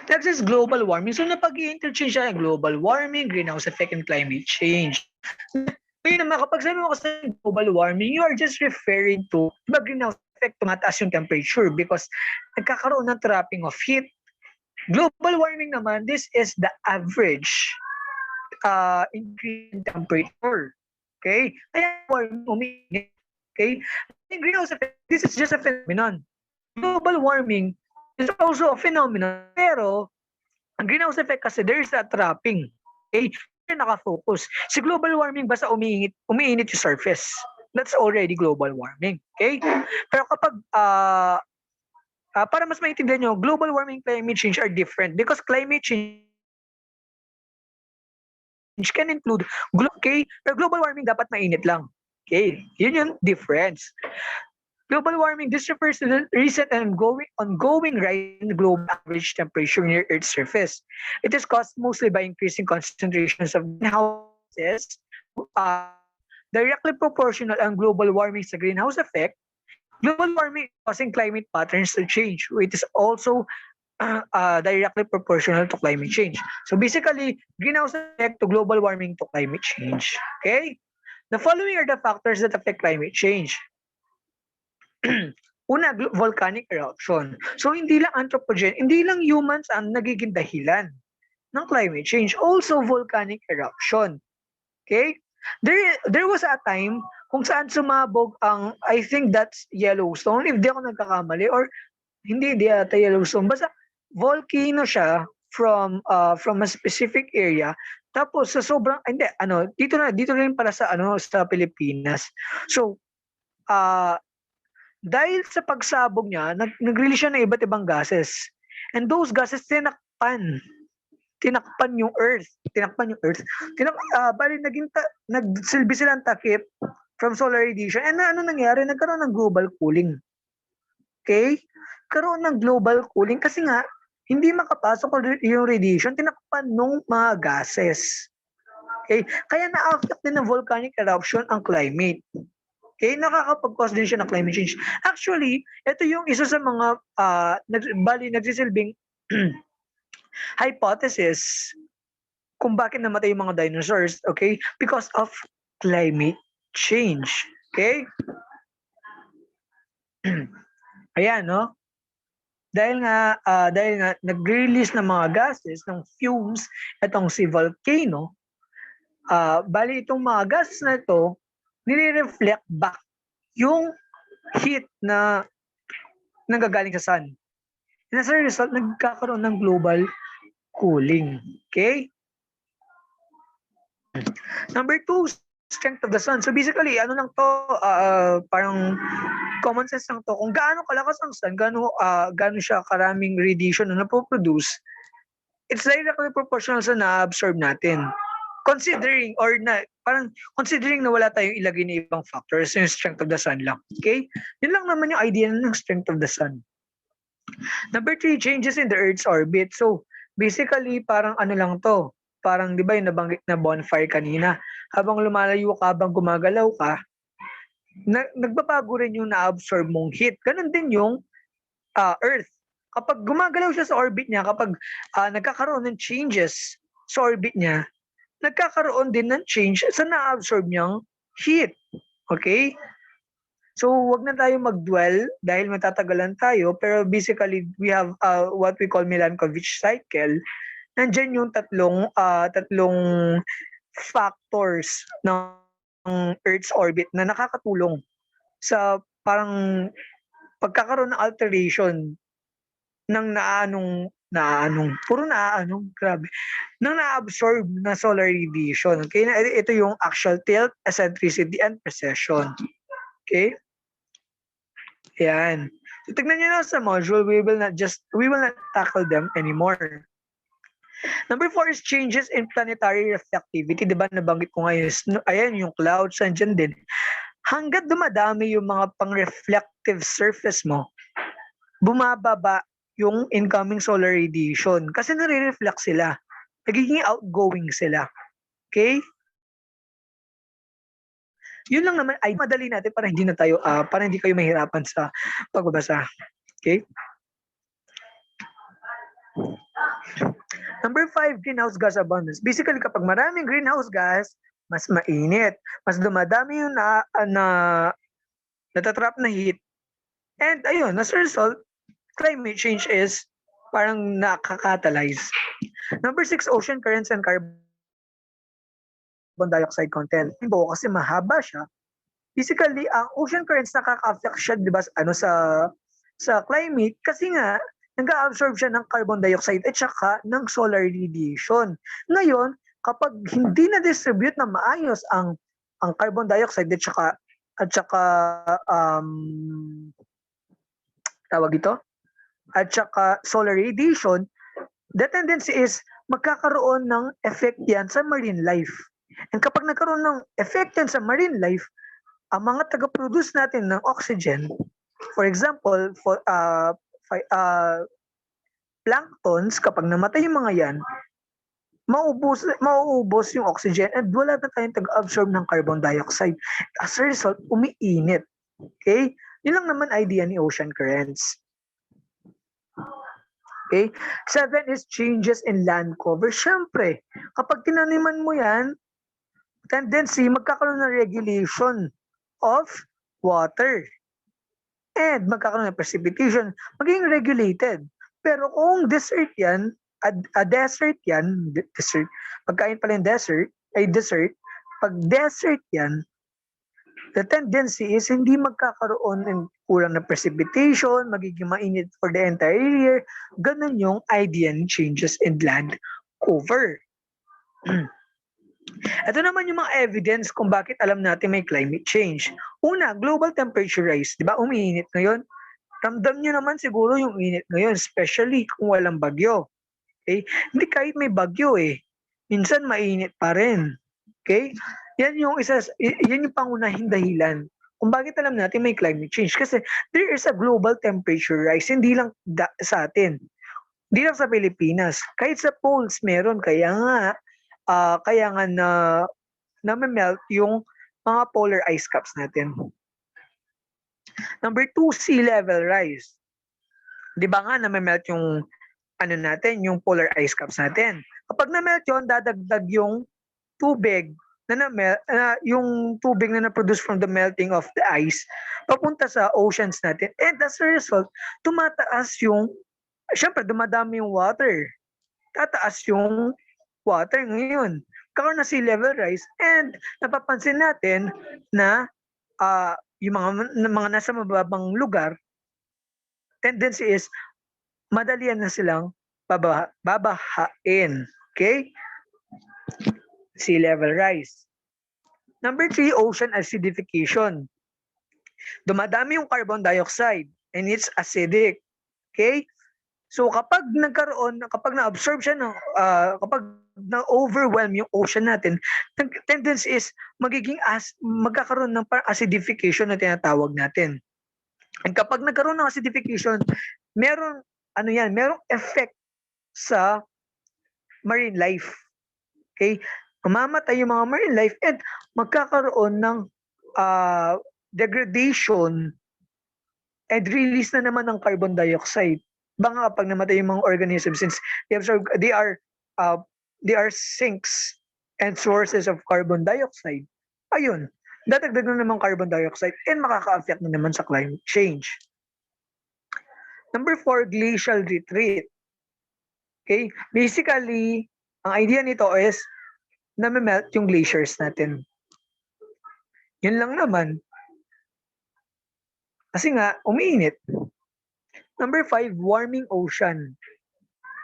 Next is global warming. So napag-i-interchange siya global warming, greenhouse effect, and climate change. Ngayon naman, kapag sabi mo kasi global warming, you are just referring to greenhouse effect, tumataas yung temperature because nagkakaroon ng trapping of heat. Global warming naman, this is the average increase in temperature. Okay? Kaya warming, uminit. Okay? In greenhouse effect, this is just a phenomenon. Global warming is also a phenomenon. Pero, ang greenhouse effect kasi, there is a trapping. Okay? Nakafocus. Si global warming, basta umiinit yung surface. That's already global warming. Okay? Pero kapag para mas maintindihan nyo, global warming, climate change are different because climate change can include okay? Pero global warming dapat mainit lang. Okay? Yun yung difference. Global warming, this refers to the recent and ongoing rise in global average temperature near Earth's surface. It is caused mostly by increasing concentrations of greenhouse gases, directly proportional ang global warming sa greenhouse effect. Global warming causing climate patterns to change. It is also directly proportional to climate change. So basically, greenhouse effect to global warming to climate change. Okay? The following are the factors that affect climate change. Una, volcanic eruption. So hindi lang hindi lang humans ang nagiging dahilan ng climate change. Also volcanic eruption. Okay? There was a time kung saan sumabog ang, I think that's Yellowstone, if di ako nagkakamali, or hindi ata Yellowstone. Basta volcano siya from a specific area. Tapos sa sobrang dito rin para sa sa Pilipinas. So dahil sa pagsabog niya, nag-release siya ng iba't ibang gases. And those gases tinakpan yung Earth. Bali nagsilbi silang takip from solar radiation. And ano nangyari? Nagkaroon ng global cooling. Okay? Karoon ng global cooling kasi nga hindi makapasok yung radiation, tinakpan ng mga gases. Okay? Kaya na-affect din ng volcanic eruption ang climate. Okay, nakakapag-cause din siya ng climate change. Actually, ito yung isa sa mga nagsisilbing hypothesis kung bakit namatay yung mga dinosaurs, okay? Because of climate change. Okay? Ayan, no? Dahil nga nag-release ng mga gases, ng fumes, itong si volcano, bali itong mga gases na ito, nire-reflect back yung heat na nanggagaling sa sun. And as a result, nagkakaroon ng global cooling. Okay? Number 2, strength of the sun. So basically, ano lang to, parang common sense lang to. Kung gaano kalakas ang sun, gaano siya karaming radiation na napoproduce, it's directly proportional sa na-absorb natin. Considering na wala tayong ilagay na ibang factors, yung strength of the sun lang. Okay? Yun lang naman yung idea ng strength of the sun. Number 3, changes in the Earth's orbit. So, basically, parang ano lang to. Parang, di ba, yung nabanggit na bonfire kanina. Habang lumalayo ka, habang gumagalaw ka, nagbabago rin yung na-absorb mong heat. Ganun din yung Earth. Kapag gumagalaw siya sa orbit niya, kapag nagkakaroon ng changes sa orbit niya, nagkakaroon din ng change sa na-absorb niyang heat. Okay? So, wag na tayo mag-dwell dahil matatagalan tayo, pero basically, we have what we call Milankovitch cycle. Nandyan yung tatlong factors ng Earth's orbit na nakakatulong sa parang pagkakaroon ng alteration ng grabe, ng na-absorb na solar radiation. Okay? Ito yung axial tilt, eccentricity, and precession. Okay? Yan. So, tignan nyo na sa module, we will not tackle them anymore. Number 4 is changes in planetary reflectivity. Diba, nabanggit ko ngayon, ayan yung clouds, andyan din. Hanggat dumadami yung mga pang-reflective surface mo, bumababa yung incoming solar radiation kasi nare-reflect sila. Nagiging outgoing sila. Okay? Yun lang naman ay madali natin para hindi kayo mahirapan sa pagbabasa. Okay? Number 5, greenhouse gas abundance. Basically, kapag maraming greenhouse gas, mas mainit. Mas dumadami yung natatrap na heat. And ayun, as a result, climate change is parang nakakatalyze. Number 6, ocean currents and carbon dioxide content. Kasi mahaba siya. Basically, ang ocean currents nakaka-affect siya, di ba, sa climate kasi nga nag-absorb siya ng carbon dioxide at saka ng solar radiation. Ngayon, kapag hindi na-distribute na maayos ang carbon dioxide at saka solar radiation, the tendency is magkakaroon ng effect yan sa marine life. And kapag nagkaroon ng effect yan sa marine life, ang mga taga-produce natin ng oxygen, for example, planktons, kapag namatay yung mga yan, mauubos yung oxygen and wala na tayong taga-absorb ng carbon dioxide. As a result, umiinit. Okay? Yun lang naman idea ni ocean currents. Okay? 7 is changes in land cover. Siyempre, kapag tinaniman mo yan, tendency magkakaroon ng regulation of water. And magkakaroon ng precipitation, magiging regulated. Pero kung desert yan, pagkain pala yung desert, pag desert yan, the tendency is hindi magkakaroon ng kulang na precipitation, magiging mainit for the entire year. Ganun yung idea ng changes in land cover. Ito naman yung mga evidence kung bakit alam natin may climate change. Una, global temperature rise. Di ba, umiinit ngayon? Ramdam nyo naman siguro yung init ngayon, especially kung walang bagyo. Okay? Hindi kahit may bagyo minsan mainit pa rin. Okay? Yan yung pangunahing dahilan kung bakit alam natin may climate change. Kasi there is a global temperature rise, hindi lang sa atin. Hindi lang sa Pilipinas. Kahit sa poles meron, kaya nga na-melt yung mga polar ice caps natin. Number 2, sea level rise. Di ba nga na-melt yung yung polar ice caps natin. Kapag na-melt yun, dadagdag yung tubig yung tubig na na-produce from the melting of the ice papunta sa oceans natin. And as a result, syempre dumadami yung water. Tataas yung water ngayon. nagkakaroon na sea level rise and napapansin natin na yung mga nasa mababang lugar, tendency is madalian na silang babahain. Okay? Sea level rise. Number 3, ocean acidification. Dumadami yung carbon dioxide and it's acidic. Okay? So kapag na-absorb siya kapag na-overwhelm yung ocean natin, tendency is magkakaroon ng acidification na tinatawag natin. And kapag nagkaroon ng acidification, merong effect sa marine life. Okay? Mamamatay yung mga marine life and magkakaroon ng degradation and release na naman ng carbon dioxide. Baka kapag namatay yung mga organisms, since they are sinks and sources of carbon dioxide, ayun, dadagdag na naman carbon dioxide and makaka-affect na naman sa climate change. Number 4, glacial retreat. Okay? Basically, ang idea nito is na-melt yung glaciers natin. Yun lang naman. Kasi nga, umiinit. Number 5, warming ocean.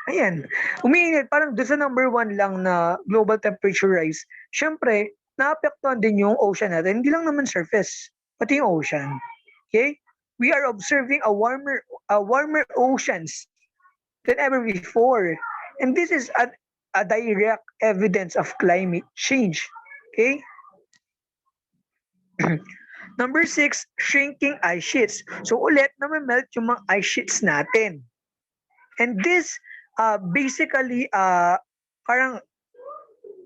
Ayan, umiinit. Parang doon sa number 1 lang na global temperature rise, syempre, naapektuhan din yung ocean natin. Hindi lang naman surface, pati yung ocean. Okay? We are observing a warmer oceans than ever before. And this is a direct evidence of climate change. Okay? Number 6, shrinking ice sheets. So ulit, na-melt yung mga ice sheets natin. And this, basically, parang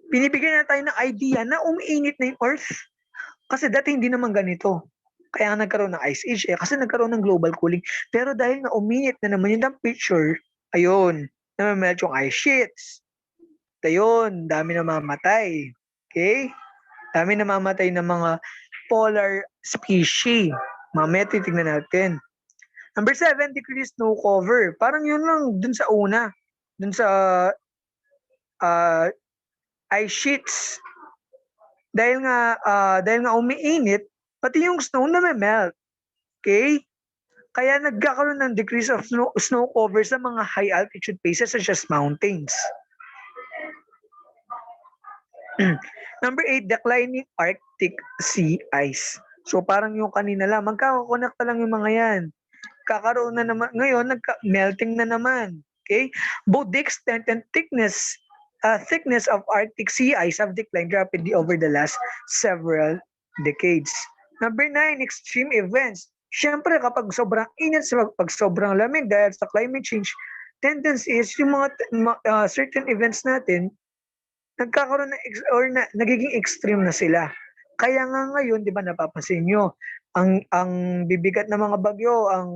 pinibigyan na tayo ng idea na umiinit na yung Earth. Kasi dati hindi naman ganito. Kaya nagkaroon ng ice age kasi nagkaroon ng global cooling. Pero dahil na uminit na naman yung temperature, ayun, na-melt yung ice sheets. Ayun, dami na mamatay. Okay? Dami na mamatay ng mga polar species. Mamaya titignan natin. Number 7, decreased snow cover. Parang yun lang dun sa una. Dun sa ice sheets. Dahil nga umiinit, pati yung snow na melt. Okay? Kaya nagkakaroon ng decrease of snow cover sa mga high altitude places such as mountains. Number 8, declining Arctic sea ice. So parang yung kanina lang, magkakakonekta lang yung mga yan. Kakaroon na naman, ngayon, melting na naman. Okay? Both the extent and thickness of Arctic sea ice have declined rapidly over the last several decades. Number 9, extreme events. Siyempre, kapag sobrang init, pag sobrang lamig dahil sa climate change, tendency is yung mga certain events natin, nagkakaroon nagiging extreme na sila. Kaya nga ngayon, di ba napapansin nyo, ang bibigat ng mga bagyo, ang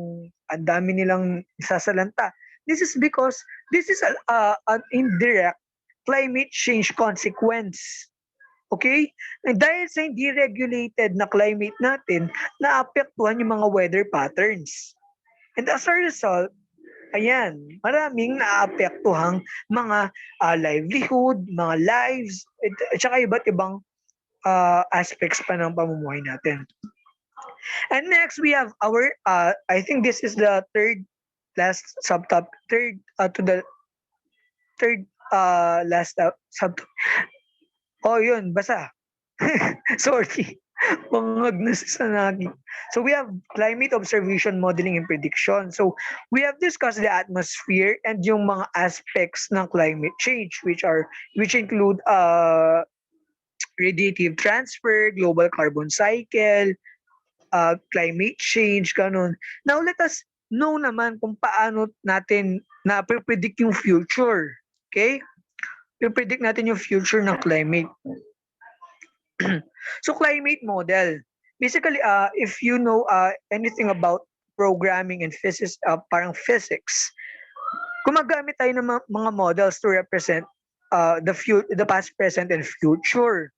dami nilang sasalanta. This is because this is an indirect climate change consequence. Okay? And dahil sa hindi regulated na climate natin, naapektuhan yung mga weather patterns. And as a result, ayan, maraming naapektuhang mga livelihood, mga lives, at saka iba't ibang aspects pa ng pamumuhay natin. And next, we have our, I think this is the third last subtopic, last subtopic. Oh, yun, basa. Sorry. Bangag na sa nagi. So we have climate observation, modeling, and prediction. So we have discussed the atmosphere and yung mga aspects ng climate change, which include radiative transfer, global carbon cycle, climate change, ganun. Now let us know naman kung paano natin na-predict yung future. Okay? I-predict natin yung future ng climate. So climate model. Basically, if you know anything about programming and physics, parang physics, gumagamit tayo ng mga models to represent the past, present, and future.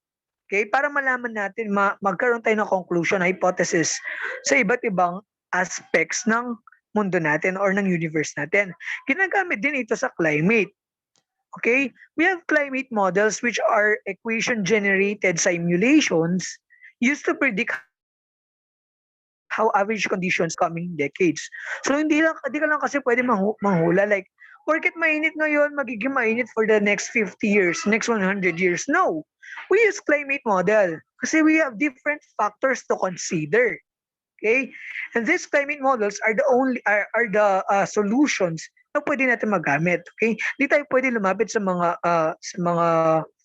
Okay? Para malaman natin, magkaroon tayo ng conclusion, hypothesis sa iba't ibang aspects ng mundo natin or ng universe natin. Ginagamit din ito sa climate. Okay? We have climate models which are equation-generated simulations used to predict how average conditions coming decades. So hindi ka lang kasi pwede manghula like porket mainit ngayon, magiging mainit for the next 50 years, next 100 years. No. We use climate model kasi we have different factors to consider. Okay? And these climate models are the solutions na pwede natin magamit. Okay? Hindi tayo pwede lumapit sa mga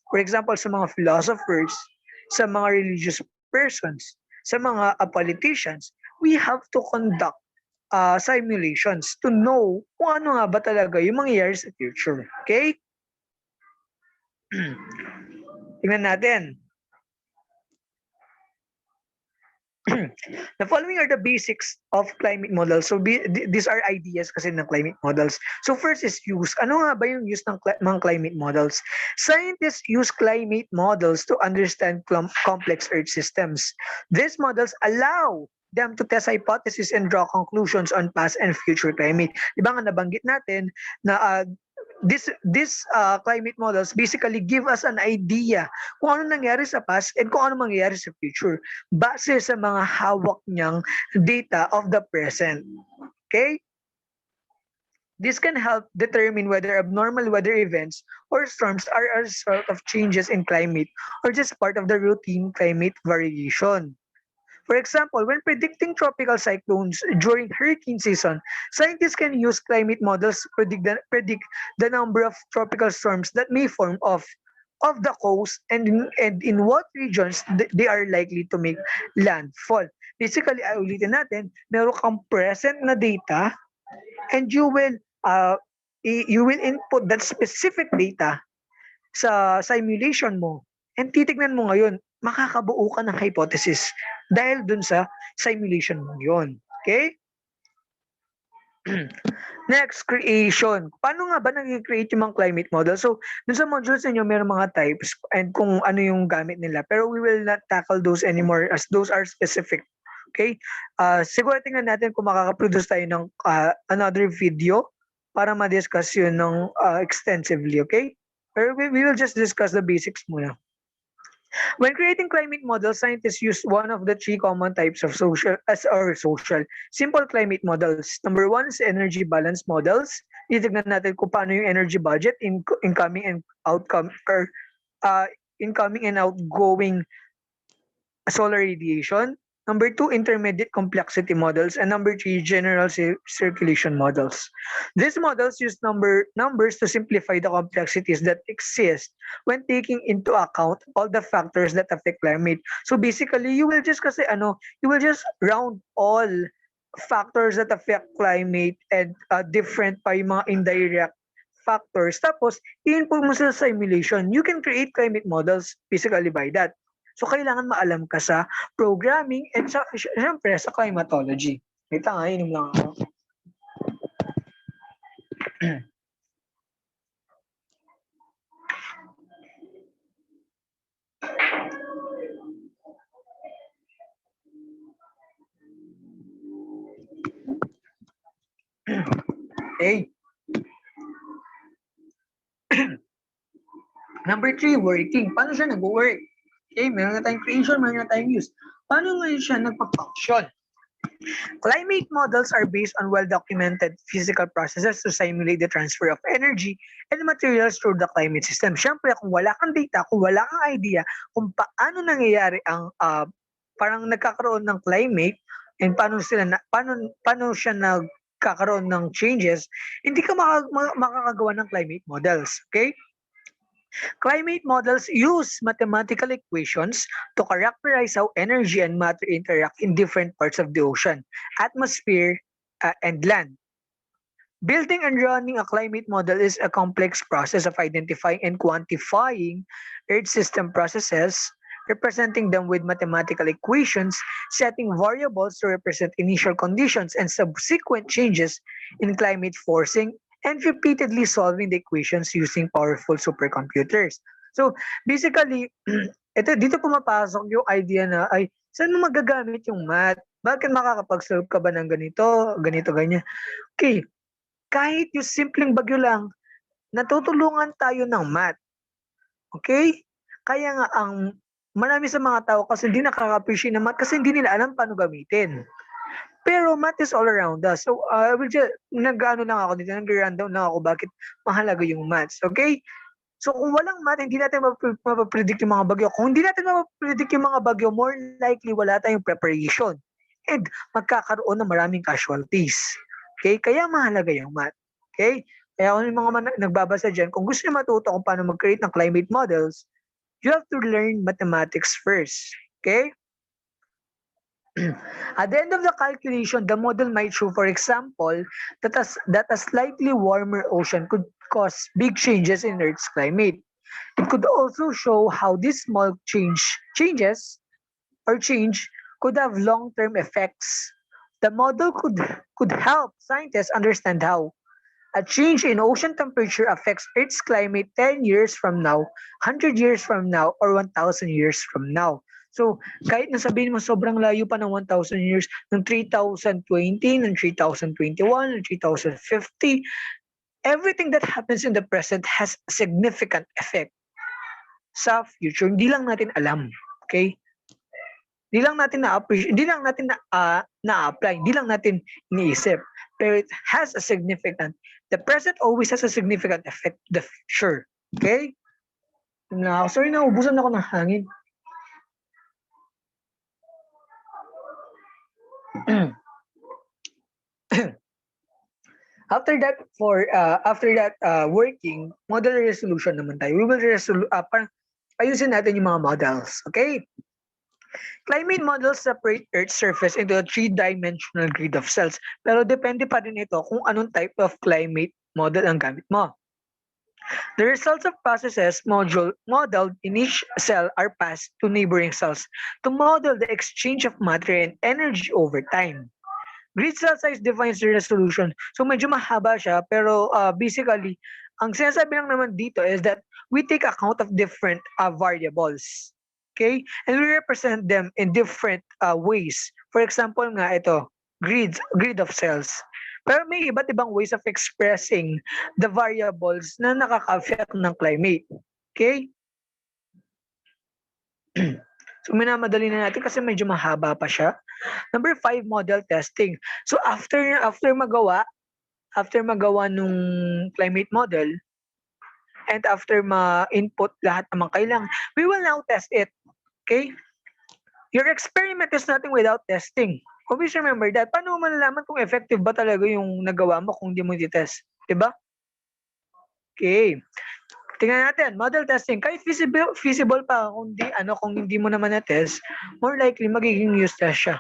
for example sa mga philosophers, sa mga religious persons, sa mga politicians. We have to conduct simulations to know kung ano nga ba talaga yung mangyayari sa future. Okay? Tingnan natin. The following are the basics of climate models. So these are ideas kasi ng climate models. So first is use. Ano nga ba yung use ng mga climate models? Scientists use climate models to understand complex Earth systems. These models allow them to test hypotheses and draw conclusions on past and future climate. Di ba nga nabanggit natin na this climate models basically give us an idea kung ano nangyari sa past and kung ano mangyayari sa future base sa mga hawak niyang data of the present. Okay? This can help determine whether abnormal weather events or storms are a result of changes in climate or just part of the routine climate variation. For example, when predicting tropical cyclones during hurricane season, scientists can use climate models to predict the number of tropical storms that may form of the coast and in what regions they are likely to make landfall. Basically, ulitin natin, meron kang present na data and uh, you will input that specific data sa simulation mo and titignan mo ngayon, makakabuo ka ng hypothesis dahil dun sa simulation mo yun. Okay? Next, creation. Paano nga ba nag-create yung mga climate model? So, dun sa modules ninyo, meron mga types and kung ano yung gamit nila. Pero we will not tackle those anymore as those are specific. Okay? Siguro tingnan natin kung makakaproduce tayo ng another video para ma-discuss yun ng extensively. Okay? Pero we will just discuss the basics muna. When creating climate models, scientists use one of the three common types of simple climate models. Number one is energy balance models. Titignan natin kung paano yung energy budget, incoming and outcome or incoming and outgoing solar radiation. Number two, intermediate complexity models. And number three, general circulation models. These models use numbers to simplify the complexities that exist when taking into account all the factors that affect climate. So basically, you will just round all factors that affect climate and different pa yung mga indirect factors. Tapos, i-input mo sa simulation. You can create climate models basically by that. So, kailangan maalam ka sa programming and syempre sa climatology. Wait lang, inom lang ako. Okay. Number three, working. Paano siya nag-work? Okay, meron na tayong creation, meron na tayong use. Paano ngayon siya nagpa-function? Climate models are based on well-documented physical processes to simulate the transfer of energy and materials through the climate system. Siyempre, kung wala kang data, kung wala kang idea kung paano nangyayari ang parang nagkakaroon ng climate and paano siya nagkakaroon ng changes, hindi ka makakagawa ng climate models. Okay? Climate models use mathematical equations to characterize how energy and matter interact in different parts of the ocean, atmosphere, and land. Building and running a climate model is a complex process of identifying and quantifying Earth system processes, representing them with mathematical equations, setting variables to represent initial conditions and subsequent changes in climate forcing, and repeatedly solving the equations using powerful supercomputers. So, basically, dito pumapasok yung idea na, ay, saan mo magagamit yung math? Bakit makakapag-solve ka ba ng ganito, ganyan? Okay, kahit yung simpleng bagyo lang, natutulungan tayo ng math. Okay? Kaya nga ang marami sa mga tao kasi hindi nakaka-appreciate ng math kasi hindi nila alam paano gamitin. Pero math is all around us. So, I will just, nag-ano lang ako dito, nag-rundown lang ako bakit mahalaga yung maths. Okay? So, kung walang math, hindi natin mapapredict yung mga bagyo. Kung hindi natin mapapredict yung mga bagyo, more likely wala tayong preparation. And magkakaroon ng maraming casualties. Okay? Kaya mahalaga yung math. Okay? Kaya kung yung mga nagbabasa dyan, kung gusto nyo matuto kung paano mag-create ng climate models, you have to learn mathematics first. Okay? At the end of the calculation, the model might show, for example, that a slightly warmer ocean could cause big changes in Earth's climate. It could also show how these small changes could have long-term effects. The model could help scientists understand how a change in ocean temperature affects Earth's climate 10 years from now, 100 years from now, or 1,000 years from now. So, kahit nasabihin mo sobrang layo pa ng 1,000 years, ng 3,020, ng 3,021, ng 3,050, everything that happens in the present has a significant effect sa future. Hindi lang natin alam. Okay? Hindi lang natin na-appreciate, hindi lang natin na-apply, hindi lang natin iniisip. Pero it has a significant, the present always has a significant effect to the future. Okay? Sorry, naubusan ako ng hangin. After that working model resolution naman tayo. We will ayusin natin yung mga models. Okay? Climate models separate Earth's surface into a three-dimensional grid of cells. Pero depende pa rin ito kung anong type of climate model ang gamit mo. The results of processes modeled in each cell are passed to neighboring cells to model the exchange of matter and energy over time. Grid cell size defines the resolution. So medyo mahaba siya, pero basically, ang sinasabi lang naman dito is that we take account of different variables. Okay? And we represent them in different ways. For example nga ito, grid of cells. Pero may iba't ibang ways of expressing the variables na nakaka-affect ng climate. Okay? So minamadali na natin kasi medyo mahaba pa siya. Number 5, model testing. So after magawa nung climate model and after ma-input lahat ng mga kailangan, we will now test it. Okay? Your experiment is nothing without testing. Always remember that. Paano mo malalaman kung effective ba talaga yung nagawa mo kung hindi mo i-test? Diba? Okay. Tingnan natin, model testing. Kahit feasible pa kung hindi mo naman na-test, more likely magiging useless siya.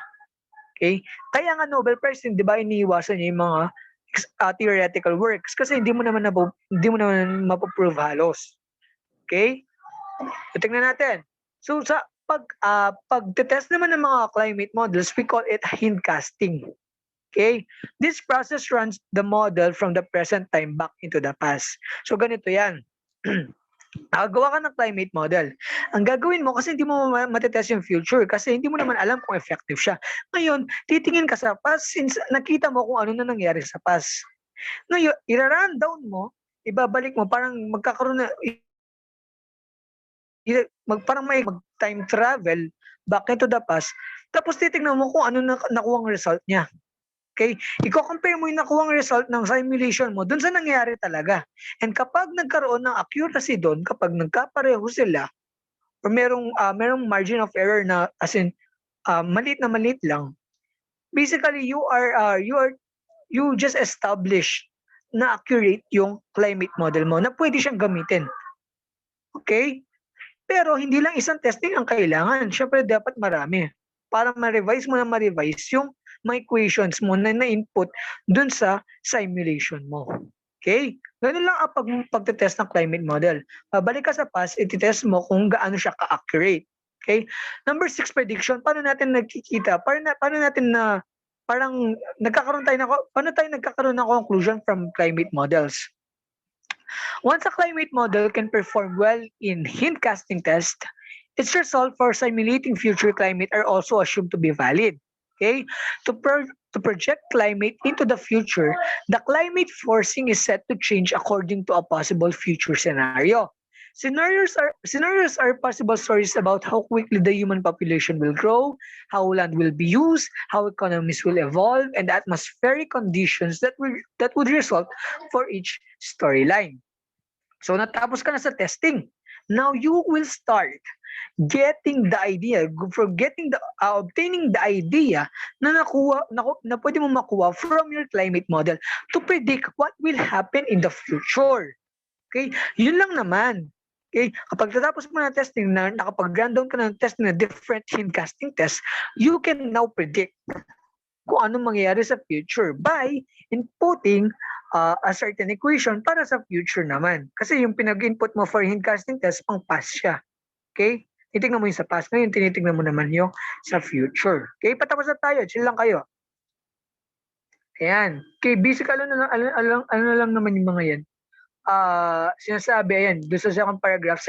Okay? Kaya nga Nobel Prize, di ba, iniiwasan niya yung mga theoretical works kasi hindi mo naman mapoprove halos. Okay? So, tingnan natin. So sa pag-test naman ng mga climate models, we call it hindcasting. Okay? This process runs the model from the present time back into the past. So ganito yan. Nakagawa ka ng climate model. Ang gagawin mo, kasi hindi mo matetest yung future, kasi hindi mo naman alam kung effective siya. Ngayon, titingin ka sa past since nakita mo kung ano na nangyari sa past. Ngayon, i-rundown mo, ibabalik mo, parang magkakaroon na, parang may time travel back into the past, tapos titignan mo kung ano nakuha ang result niya. Okay? Iko-compare mo yung nakuha ang result ng simulation mo dun sa nangyari talaga. And kapag nagkaroon ng accuracy doon, kapag nagkapareho sila, or merong margin of error na as in maliit na maliit lang, basically you just establish na accurate yung climate model mo na pwede siyang gamitin. Okay? Pero hindi lang isang testing ang kailangan. Syempre dapat marami. Para ma-revise mo yung mga equations mo na na-input dun sa simulation mo. Okay? Ganun lang ang pagtetest ng climate model. Babalik ka sa past, ititest mo kung gaano siya ka-accurate. Okay? Number 6, prediction. Paano natin nagkikita? Paano tayo nagkakaroon ng conclusion from climate models? Once a climate model can perform well in hindcasting test, its results for simulating future climate are also assumed to be valid. Okay? To project climate into the future, the climate forcing is set to change according to a possible future scenario. Scenarios are possible stories about how quickly the human population will grow, how land will be used, how economies will evolve, and the atmospheric conditions that would result for each storyline. So natapos ka na sa testing. Now you will start getting the idea, for getting the obtaining the idea na pwede mo makuha from your climate model to predict what will happen in the future. Okay? Yun lang naman. Okay? Kapag natapos mo na testing na nakapag-run down ka ng testing na different hindcasting test, you can now predict kung anong mangyayari sa future by inputting a certain equation para sa future naman. Kasi yung pinag-input mo for hindcasting test, pang past siya. Okay? Titignan mo yung sa past, ngayon tinitignan mo naman yung sa future. Okay? Patapos na tayo, chill lang kayo. Ayan. Okay, basic ano lang naman yung mga yan. Sinasabi, ayan, doon sa second paragraph,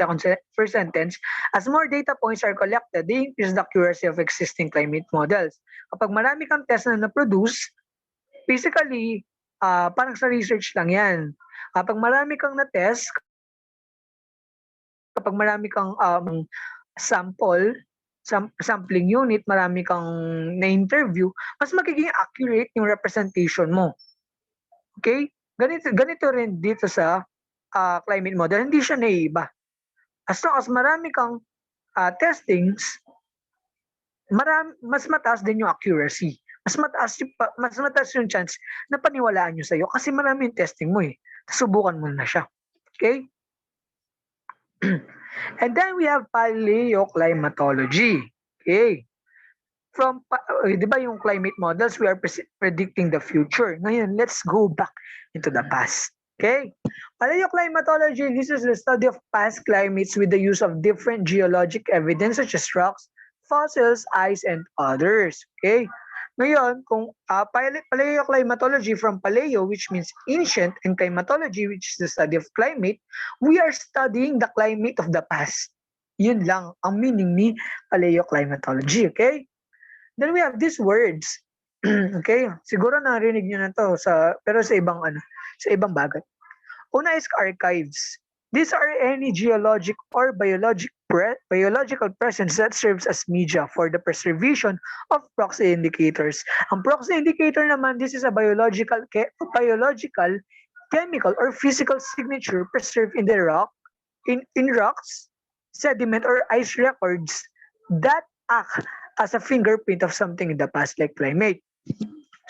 first sentence, as more data points are collected, they increase the accuracy of existing climate models. Kapag marami kang test na na-produce, basically, parang sa research lang yan. Kapag marami kang na-test, kapag marami kang sampling unit, marami kang na-interview, mas magiging accurate yung representation mo. Okay? Ganito rin dito sa climate model, hindi siya naiiba. As long as marami kang testings, mas mataas din yung accuracy. Mas mataas yung chance na paniwalaan nyo sa'yo kasi marami yung testing mo eh. Subukan mo na siya. Okay? And then we have paleoclimatology. Okay? Di ba yung climate models, we are predicting the future. Ngayon, let's go back into the past. Okay? Paleoclimatology, this is the study of past climates with the use of different geologic evidence such as rocks, fossils, ice, and others. Okay? Ngayon, kung paleoclimatology from paleo, which means ancient, and climatology, which is the study of climate, we are studying the climate of the past. Yun lang ang meaning ni paleoclimatology. Okay? Then we have these words. Okay? Siguro narinig niyo na to pero sa ibang bagay. Una is archives. These are any geologic or biological presence that serves as media for the preservation of proxy indicators. Ang proxy indicator naman, this is a biological, chemical, or physical signature preserved in the rock, in rocks, sediment, or ice records that act as a fingerprint of something in the past, like climate.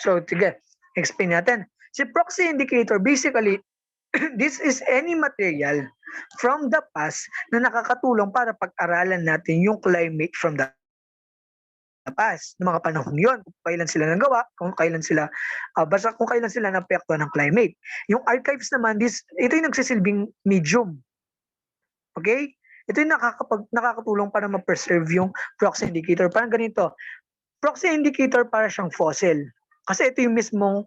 So, sige, explain natin. Si proxy indicator, basically, this is any material from the past na nakakatulong para pag-aralan natin yung climate from the past, ng mga panahon yon, kung kailan sila nagawa, kung kailan sila naapekto ng climate. Yung archives naman, ito yung nagsisilbing medium. Okay? Ito yung nakakatulong para ma-preserve yung proxy indicator. Parang ganito, proxy indicator para siyang fossil. Kasi ito yung mismong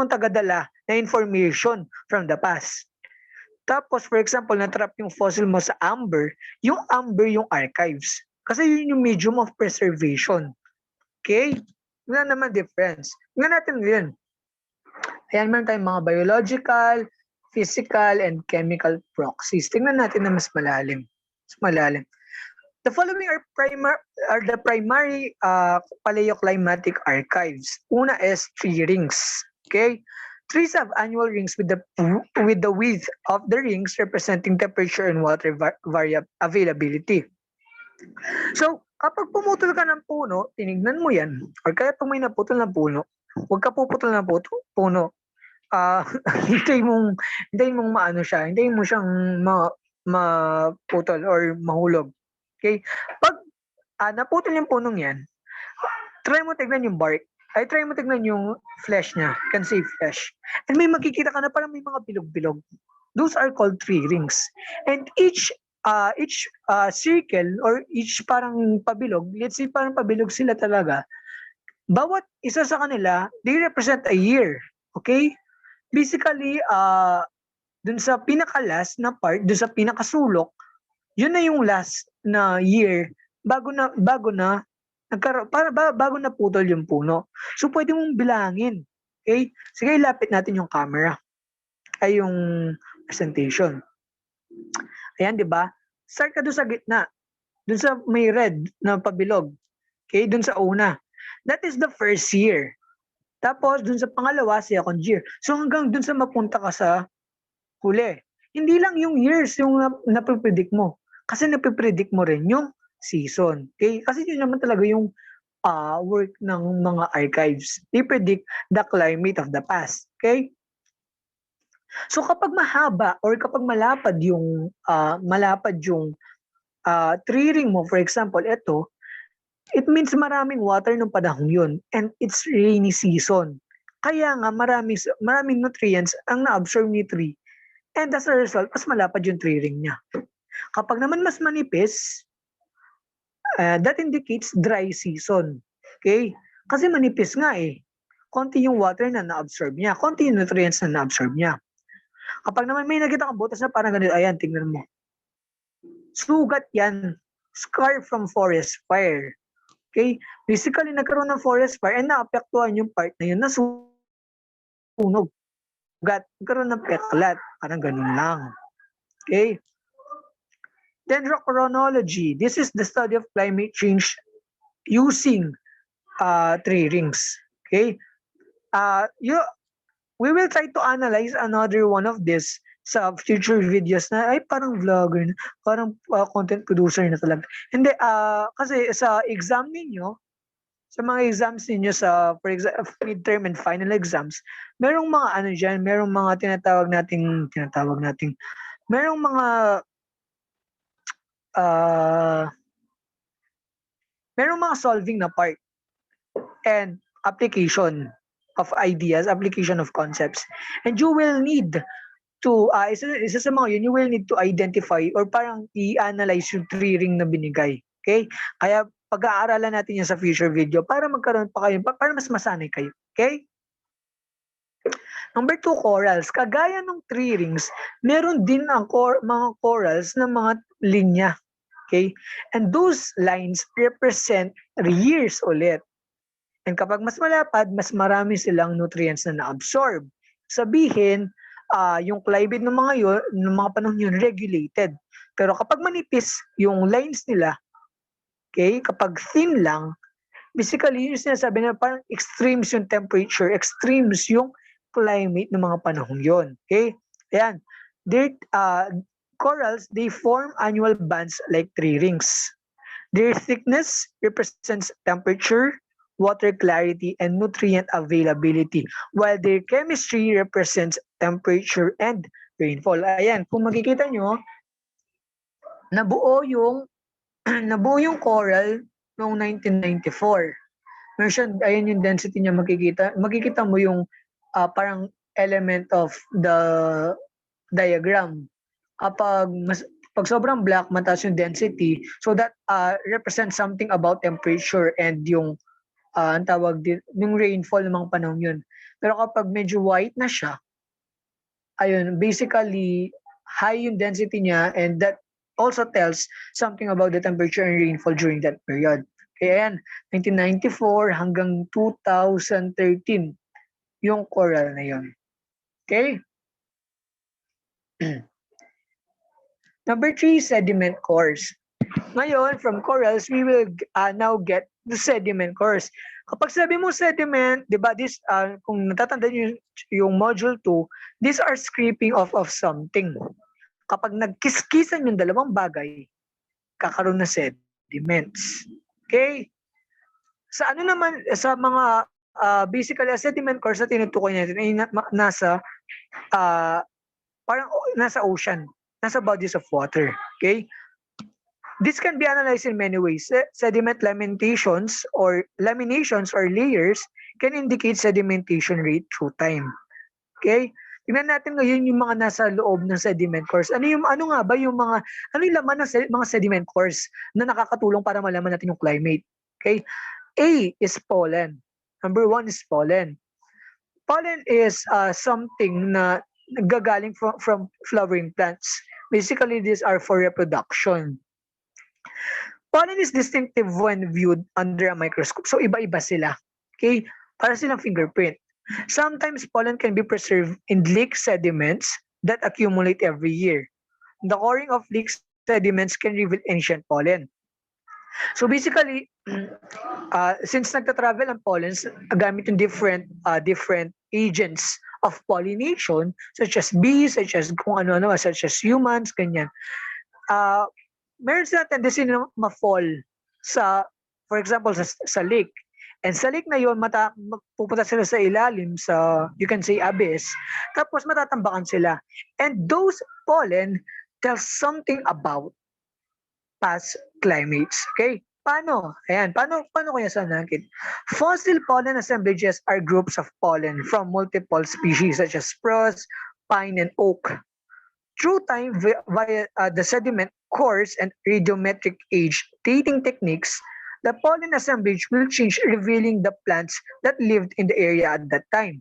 tagadala na information from the past. Tapos, for example, natrap yung fossil mo sa amber yung archives. Kasi yun yung medium of preservation. Okay? Wala naman difference. Tingnan natin yun. Ayan, meron tayong mga biological, physical, and chemical proxies. Tingnan natin na mas malalim. The following are the primary paleoclimatic archives. Una is tree rings. Okay? Trees have annual rings with the width of the rings representing temperature and water availability. So, kapag pumutol ka ng puno, tinignan mo yan. Or kaya pag may naputol ng puno, huwag ka puputol ng puno. Hintayin mong maano siya. Hintayin mo siyang maputol or mahulog. Okay? Pag naputol yung punong yan, try mo tignan yung bark. Try mo tignan yung flesh niya. You can say flesh. And may makikita ka na parang may mga bilog-bilog. Those are called tree rings. And each circle or each parang pabilog, let's say parang pabilog sila talaga, bawat isa sa kanila, they represent a year. Okay? Basically, dun sa pinakalas na part, dun sa pinakasulok, yun na yung last na year bago na bago na putol yung puno. So pwede mong bilangin. Okay? Sige, ilapit natin yung camera. Ay yung presentation. Ayan, di ba? Start ka doon sa gitna. Doon sa may red na pabilog. Okay? Doon sa una. That is the first year. Tapos, doon sa pangalawa, second year. So, hanggang doon sa mapunta ka sa huli. Hindi lang yung years yung napipredict mo. Kasi napipredict mo rin yung season. Okay? Kasi yun naman talaga yung work ng mga archives. They predict the climate of the past. Okay? So kapag mahaba or kapag malapad yung tree ring mo, for example, ito, it means maraming water ng panahon yun and it's rainy season. Kaya nga maraming nutrients ang na-absorb ni tree and as a result, mas malapad yung tree ring niya. Kapag naman mas manipis, that indicates dry season. Okay? Kasi manipis nga eh. Konti yung water na na-absorb niya. Konti yung nutrients na na-absorb niya. Kapag naman may nakita kang butas na parang ganito, ayan, tingnan mo. Sugat yan. Scar from forest fire. Okay? Basically, nagkaroon ng forest fire and naapektuhan yung part na yun na sunog. Nagkaroon ng peklat. Parang ganun lang. Okay? Then rock chronology. This is the study of climate change using tree rings. Okay? We will try to analyze another one of this sa future videos na ay parang vlogger na, parang content producer na talaga. Hindi, kasi sa exam ninyo, sa mga exams ninyo sa, for example, midterm and final exams, merong mga ano dyan, merong mga tinatawag nating, merong mga, merong mga solving na part and application of ideas, application of concepts. And you will need to, isa sa mga yun, you will need to identify or parang i-analyze yung tree ring na binigay. Okay? Kaya pag-aaralan natin yan sa future video para magkaroon pa kayo, para mas masanay kayo. Okay? Number 2, corals. Kagaya ng tree rings, meron din ang mga corals na mga linya. Okay? And those lines represent years ulit. And kapag mas malapad, mas marami silang nutrients na na-absorb. Sabihin, yung climate ng mga panahon yun, regulated. Pero kapag manipis yung lines nila, okay, kapag thin lang, basically, yung sinasabi na parang extremes yung temperature, extremes yung climate ng mga panahon yun. Okay? Ayan. Corals, they form annual bands like tree rings. Their thickness represents temperature, water clarity, and nutrient availability, while their chemistry represents temperature and rainfall. Ayan, kung makikita nyo, nabuo yung coral noong 1994. Ayan yung density niya, makikita mo yung parang element of the diagram. Pag sobrang black, mataas yung density, so that represents something about temperature and yung ang tawag din, yung rainfall ng mga panahon yun. Pero kapag medyo white na siya, ayun, basically, high yung density niya and that also tells something about the temperature and rainfall during that period. Kaya yan, 1994 hanggang 2013, yung coral na yun. Okay? Number 3, sediment cores. Ngayon, from corals, we will now get the sediment cores. Kapag sabi mo sediment, di ba, this, kung natatandaan nyo yung module 2, these are scraping off of something. Kapag nagkiskisan yung dalawang bagay, kakaroon na sediments. Okay? Sa ano naman, sa mga, basically, sediment cores na tinutukoy natin ay parang nasa ocean, nasa bodies of water. Okay? This can be analyzed in many ways. Sediment laminations or layers can indicate sedimentation rate through time. Okay? Tingnan natin ngayon yung mga nasa loob ng sediment cores. Ano yung laman ng mga sediment cores na nakakatulong para malaman natin yung climate? Okay? A is pollen. Number 1 is pollen. Pollen is something na nagagaling from flowering plants. Basically, these are for reproduction. Pollen is distinctive when viewed under a microscope. So, iba-iba sila. Okay? Para silang fingerprint. Sometimes pollen can be preserved in lake sediments that accumulate every year. The coring of lake sediments can reveal ancient pollen. So basically, since nagta-travel ang pollens gamit yung different agents of pollination, such as bees, such as kung ano-ano, such as humans, ganyan. Uh, Meron sila tendency na ma-fall sa, for example, sa lake. And sa lake na yun, pupunta sila sa ilalim, sa, you can say, abyss. Tapos matatambakan sila. And those pollen tell something about past climates. Okay? Paano? Ayan, paano kaya sa nakit? Fossil pollen assemblages are groups of pollen from multiple species such as spruce, pine, and oak. Through time, via the sediment cores and radiometric age dating techniques, the pollen assemblage will change, revealing the plants that lived in the area at that time.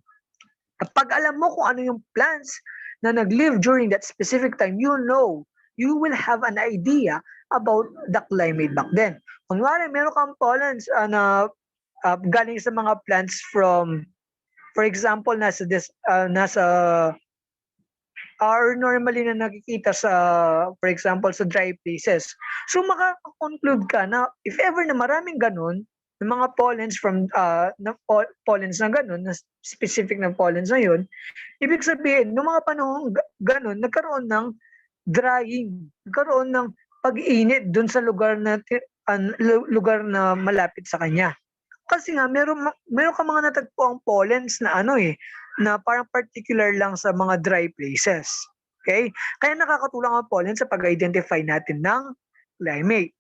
Kapag alam mo kung ano yung plants na nag-live during that specific time, you will have an idea about the climate back then. Kunwari, meron kang pollens galing sa mga plants from, for example, nasa or normally na nakikita sa, for example, sa dry places. So makaka-conclude ka na if ever na maraming ganun, ng mga pollens from pollens na ganun, na specific na pollens na yun, ibig sabihin, noong mga panahon ganun, nagkaroon ng drying, nagkaroon ng pag-init dun sa lugar na malapit sa kanya. Kasi nga meron ka mga natagpuang pollens na na parang particular lang sa mga dry places. Okay? Kaya nakakatulong ang pollen sa pag-identify natin ng climate.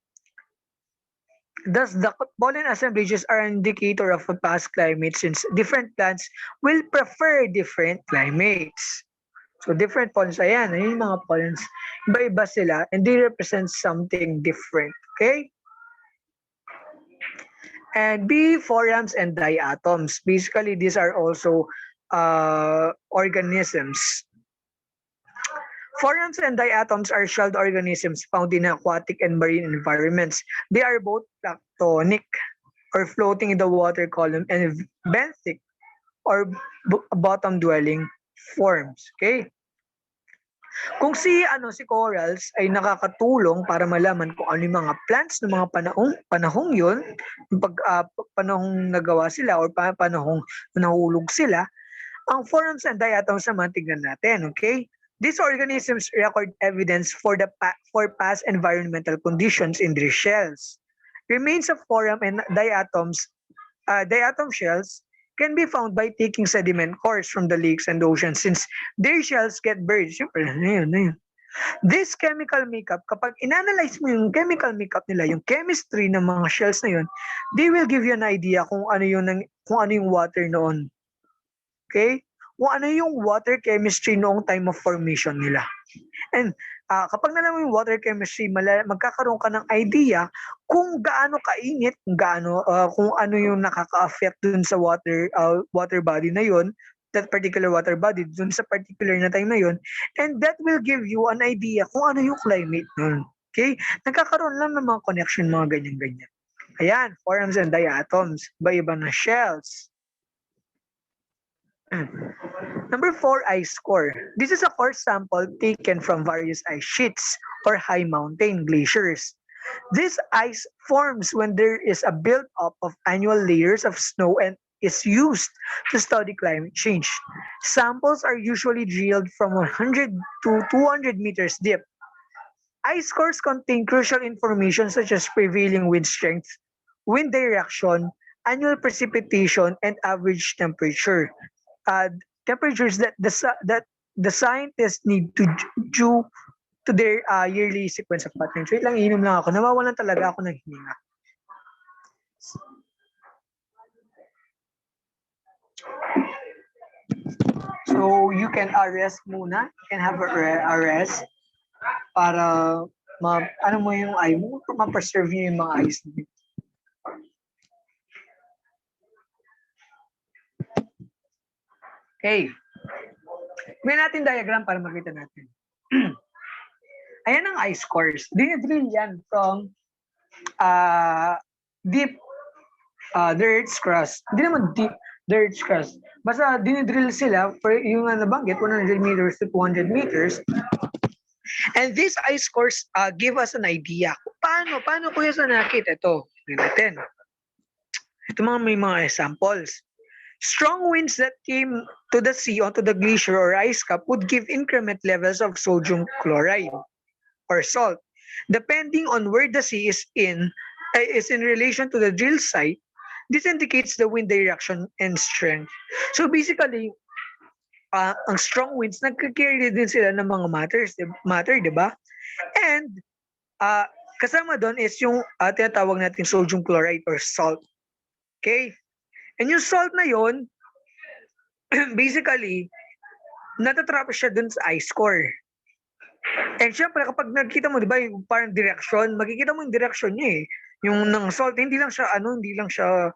Thus, the pollen assemblages are an indicator of a past climate since different plants will prefer different climates. So, different pollens, ayan yung mga pollens. Iba-iba sila and they represent something different. Okay? And B, forams and diatoms. Basically, these are also organisms. Forams and diatoms are shelled organisms found in aquatic and marine environments. They are both planktonic or floating in the water column and benthic or bottom-dwelling forms. Okay? Kung si corals ay nakakatulong para malaman kung ano yung mga plants ng mga panahong yun, panahong nagawa sila or panahong nahulog sila, ang forams and diatoms naman tignan natin, okay? These organisms record evidence for past environmental conditions in their shells. Remains of foram and diatom shells can be found by taking sediment cores from the lakes and oceans since their shells get buried. Siyempre, this chemical makeup, kapag inanalyze mo yung chemical makeup nila, yung chemistry ng mga shells na yun, they will give you an idea kung ano yung water noon. Okay? Kung ano yung water chemistry noong time of formation nila. And kapag nalaman mo yung water chemistry, magkakaroon ka ng idea kung gaano kainit, kung ano yung nakaka-affect dun sa water body na yun, that particular water body, dun sa particular na time na yun, and that will give you an idea kung ano yung climate nun. Okay? Nagkakaroon lang ng mga connection, mga ganyan-ganyan. Ayan, forams and diatoms, iba-iba na shells. Number 4, ice core. This is a core sample taken from various ice sheets or high mountain glaciers. This ice forms when there is a build-up of annual layers of snow and is used to study climate change. Samples are usually drilled from 100 to 200 meters deep. Ice cores contain crucial information such as prevailing wind strength, wind direction, annual precipitation, and average temperature. Temperatures that the scientists need to due to their yearly sequence of patterns. Wait lang, inom lang ako. Nawawalan talaga ako ng hininga. So, you can rest muna. You can have a rest para mo yung eye mo, ma-preserve yung mga eyes mo. Okay. May natin diagram para makita natin. Ayan ang ice cores. Dinidrill yan from deep the Earth's crust. Hindi naman deep the Earth's crust. Basta dinidrill sila for yung nabanggit, 100 meters to 200 meters. And these ice cores give us an idea. Paano kuya sa nakit? Ito, natin. Ito may mga examples. Strong winds that came to the sea onto the glacier or ice cap would give increment levels of sodium chloride or salt. Depending on where the sea is in relation to the drill site, this indicates the wind direction and strength. So basically, ang strong winds, nagka-carry din sila ng mga matter, di ba? And kasama doon is yung tinatawag natin sodium chloride or salt. Okay? And yung salt na yon, basically, natatrap siya dun sa ice core. And syempre, kapag nakikita mo, di ba, yung parang direction, makikita mo yung direction niya eh. Yung ng salt, hindi lang siya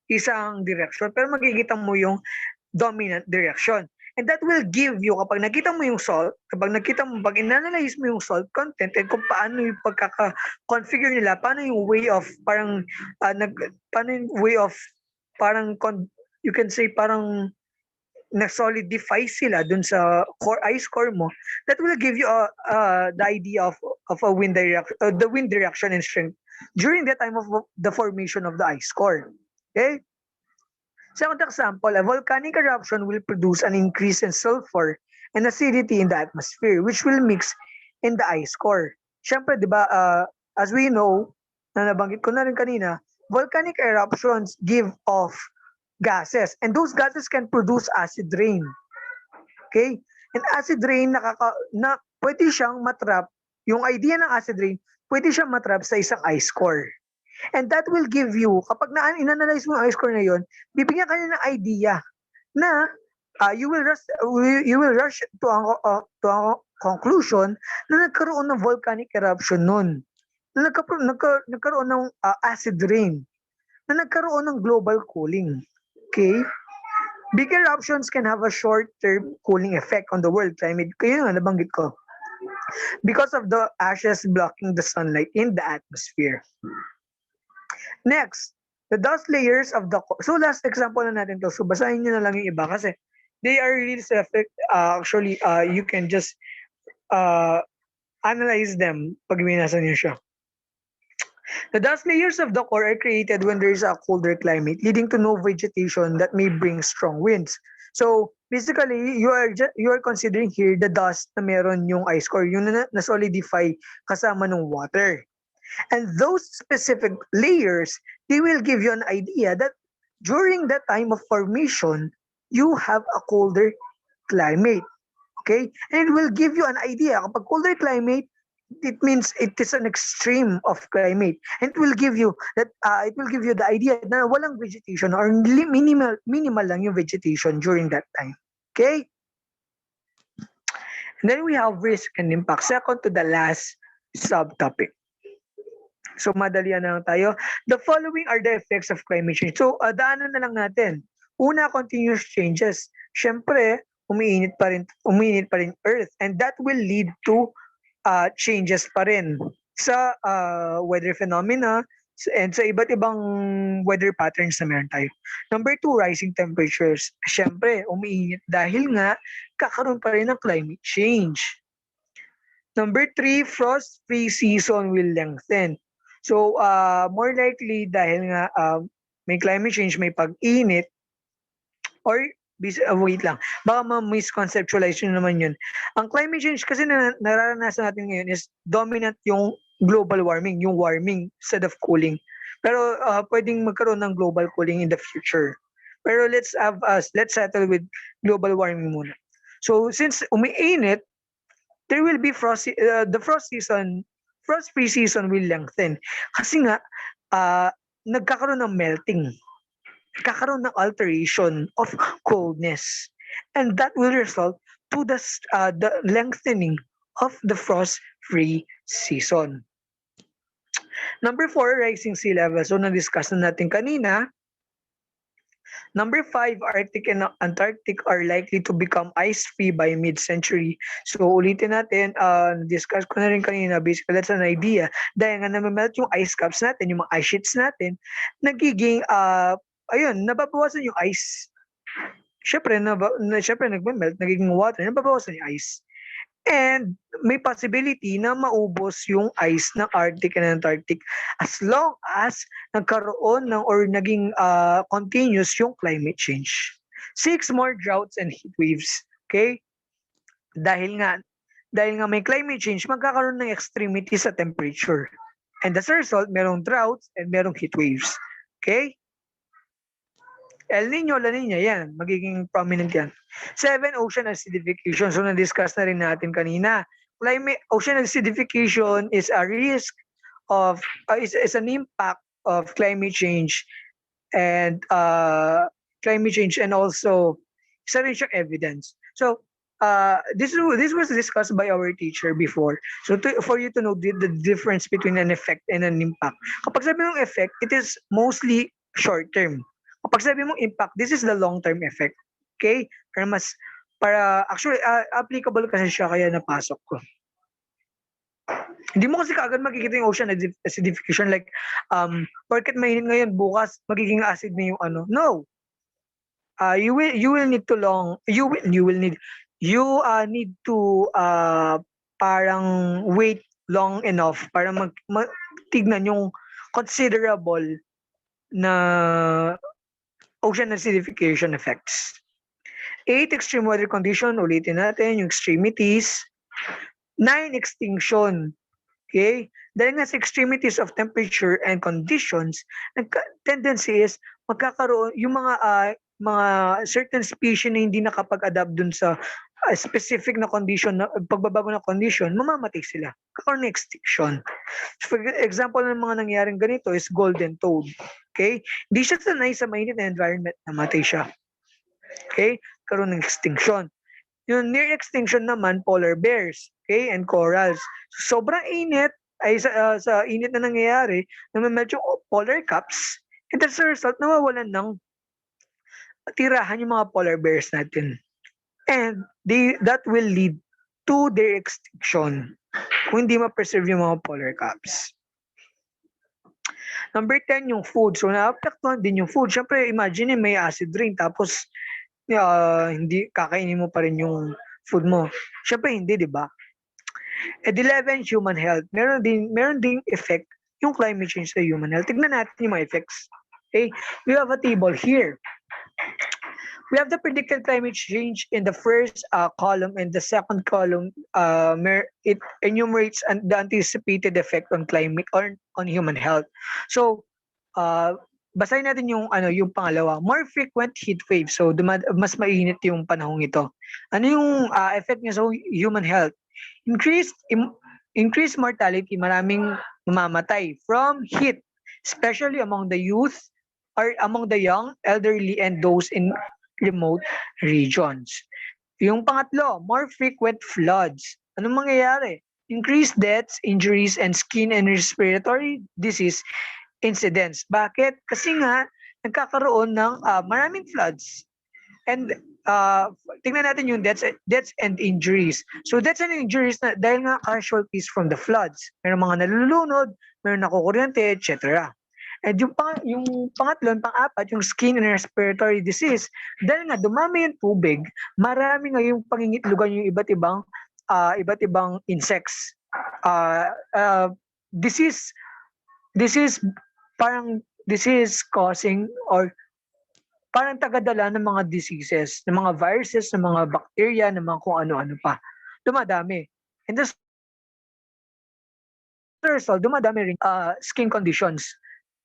isang direction, pero makikita mo yung dominant direction. And that will give you, kapag nakita mo yung salt, pag in-analyze mo yung salt content and kung paano yung pagkaka-configure nila, paano yung way of, you can say, parang na-solidify sila dun sa ice core mo, that will give you the idea of a wind direction, the wind direction and strength during the time of the formation of the ice core. Okay? Second example, a volcanic eruption will produce an increase in sulfur and acidity in the atmosphere, which will mix in the ice core. Siyempre, di ba, as we know, na nabanggit ko na rin kanina, volcanic eruptions give off gases, and those gases can produce acid rain. Okay? And acid rain, pwede siyang matrap, yung idea ng acid rain, pwede siyang matrap sa isang ice core. And that will give you, kapag in-analyze mo ang ice core na yun, bibigyan ka niya ng idea na you will rush to a conclusion na nagkaroon ng volcanic eruption nun, na nagkaroon ng acid rain, na nagkaroon ng global cooling. Okay? Big eruptions can have a short-term cooling effect on the world climate. Kaya nga, nabanggit ko. Because of the ashes blocking the sunlight in the atmosphere. Next, the dust layers of the core. So last example na natin to. So basahin nyo na lang yung iba kasi they are really self-effect. Actually, you can just analyze them pag binasa nyo siya. The dust layers of the core are created when there is a colder climate, leading to no vegetation that may bring strong winds. So basically, you are considering here the dust na meron yung ice core, yung na-solidify kasama ng water. And those specific layers, they will give you an idea that during that time of formation, you have a colder climate. Okay? And it will give you an idea. Kapag colder climate, it means it is an extreme of climate. And it will give you the idea na walang vegetation or minimal lang yung vegetation during that time. Okay? And then we have risk and impact. Second to the last subtopic. So madalian na lang tayo. The following are the effects of climate change. So daanan na lang natin. Una, continuous changes. Siyempre, umiinit pa rin Earth, and that will lead to changes pa rin sa weather phenomena and sa iba't ibang weather patterns na meron tayo. Number 2, rising temperatures. Siyempre, umiinit dahil nga kakaroon pa rin ng climate change. Number 3, frost-free season will lengthen. So, more likely dahil nga may climate change, may pag-init, or wait lang, baka ma-misconceptualize nyo naman yun. Ang climate change kasi na nararanasan natin ngayon is dominant yung global warming, yung warming instead of cooling. Pero pwedeng magkaroon ng global cooling in the future. Pero let's settle with global warming muna. So, since umiinit, there will be the frost-free season will lengthen. Kasi nga, nagkakaroon ng melting. Kakaroon ng alteration of coldness. And that will result to the lengthening of the frost-free season. Number 4, rising sea level. So, na-discuss na natin kanina. Number 5, Arctic and Antarctic are likely to become ice-free by mid-century. So ulitin natin, discuss ko na rin kanina, basically that's an idea. Dahil nga namamelt yung ice caps natin, yung mga ice sheets natin, nagiging, nababawasan yung ice. Syempre, nagmamelt, nagiging water, nababawasan yung ice. And may possibility na maubos yung ice ng Arctic and Antarctic as long as nagkaroon ng or naging continuous yung climate change. 6, more droughts and heat waves. Okay? Dahil nga may climate change, magkakaroon ng extremity sa temperature. And as a result, merong droughts and merong heat waves. Okay? El Nino, La Nina, yan. Magiging prominent yan. 7, ocean acidification. So, na-discuss na rin natin kanina. Ocean acidification is a risk of, is an impact of climate change and also isa rin siyang evidence. So, this was discussed by our teacher before. So, for you to know the difference between an effect and an impact. Kapag sabi ng effect, it is mostly short-term. Kapag sabi mong impact, this is the long-term effect. Okay? Actually, applicable kasi siya kaya napasok ko. Hindi mo kasi kaagad makikita yung ocean acidification like, porket mainit ngayon, bukas, magiging acid na yung ano. No! You need to parang wait long enough para tignan yung considerable na ocean acidification effects. 8, extreme weather condition, ulitin natin yung extremities. 9, extinction. Okay? Dahil nga sa extremities of temperature and conditions, tendency is magkakaroon yung mga certain species na hindi nakapag-adapt dun sa specific na condition, pagbabago ng condition, mamamatay sila. Kakaroon ng extinction. For example ng mga nangyaring ganito is golden toad. Okay? Hindi siya sanay sa mainit na environment, namatay siya. Okay? Karoon ng extinction. Yung near extinction naman, polar bears, okay, and corals. Sobrang init, ay sa init na nangyayari, namamelt yung polar caps, and as a result, nawawalan ng tirahan yung mga polar bears natin. And that will lead to their extinction kung hindi ma-preserve yung mga polar caps. Number 10, yung food. So, na-apektuhan din yung food. Siyempre, imagine may acid rain, tapos hindi kakainin mo pa rin yung food mo. Siyempre, hindi, di ba? At 11, human health. Meron ding effect yung climate change sa human health. Tignan natin yung mga effects. Okay? We have a table here. We have the predicted climate change in the first column, and the second column, it enumerates the anticipated effect on climate or on human health. So, basahin natin yung pangalawa. More frequent heat waves. So, mas mainit yung panahong ito. Ano yung effect niya sa human health? Increased mortality, maraming mamamatay from heat, especially among the youth, or among the young, elderly, and those in remote regions. Yung pangatlo, more frequent floods. Anong mangyayari? Increased deaths, injuries, and skin and respiratory disease incidents. Bakit? Kasi nga, nagkakaroon ng maraming floods. And tingnan natin yung deaths and injuries. So deaths and injuries na dahil nga casualties from the floods. Meron mga nalulunod, meron nakukuryente, etc. And yung pangatlo, pang-apat, yung skin and respiratory disease, dahil nga dumami yung tubig, marami nga yung pangingitlugan yung iba't ibang insects. This is causing or parang tagadala ng mga diseases, ng mga viruses, ng mga bacteria, ng mga kung ano-ano pa. Dumadami. And as a result, dumadami rin skin conditions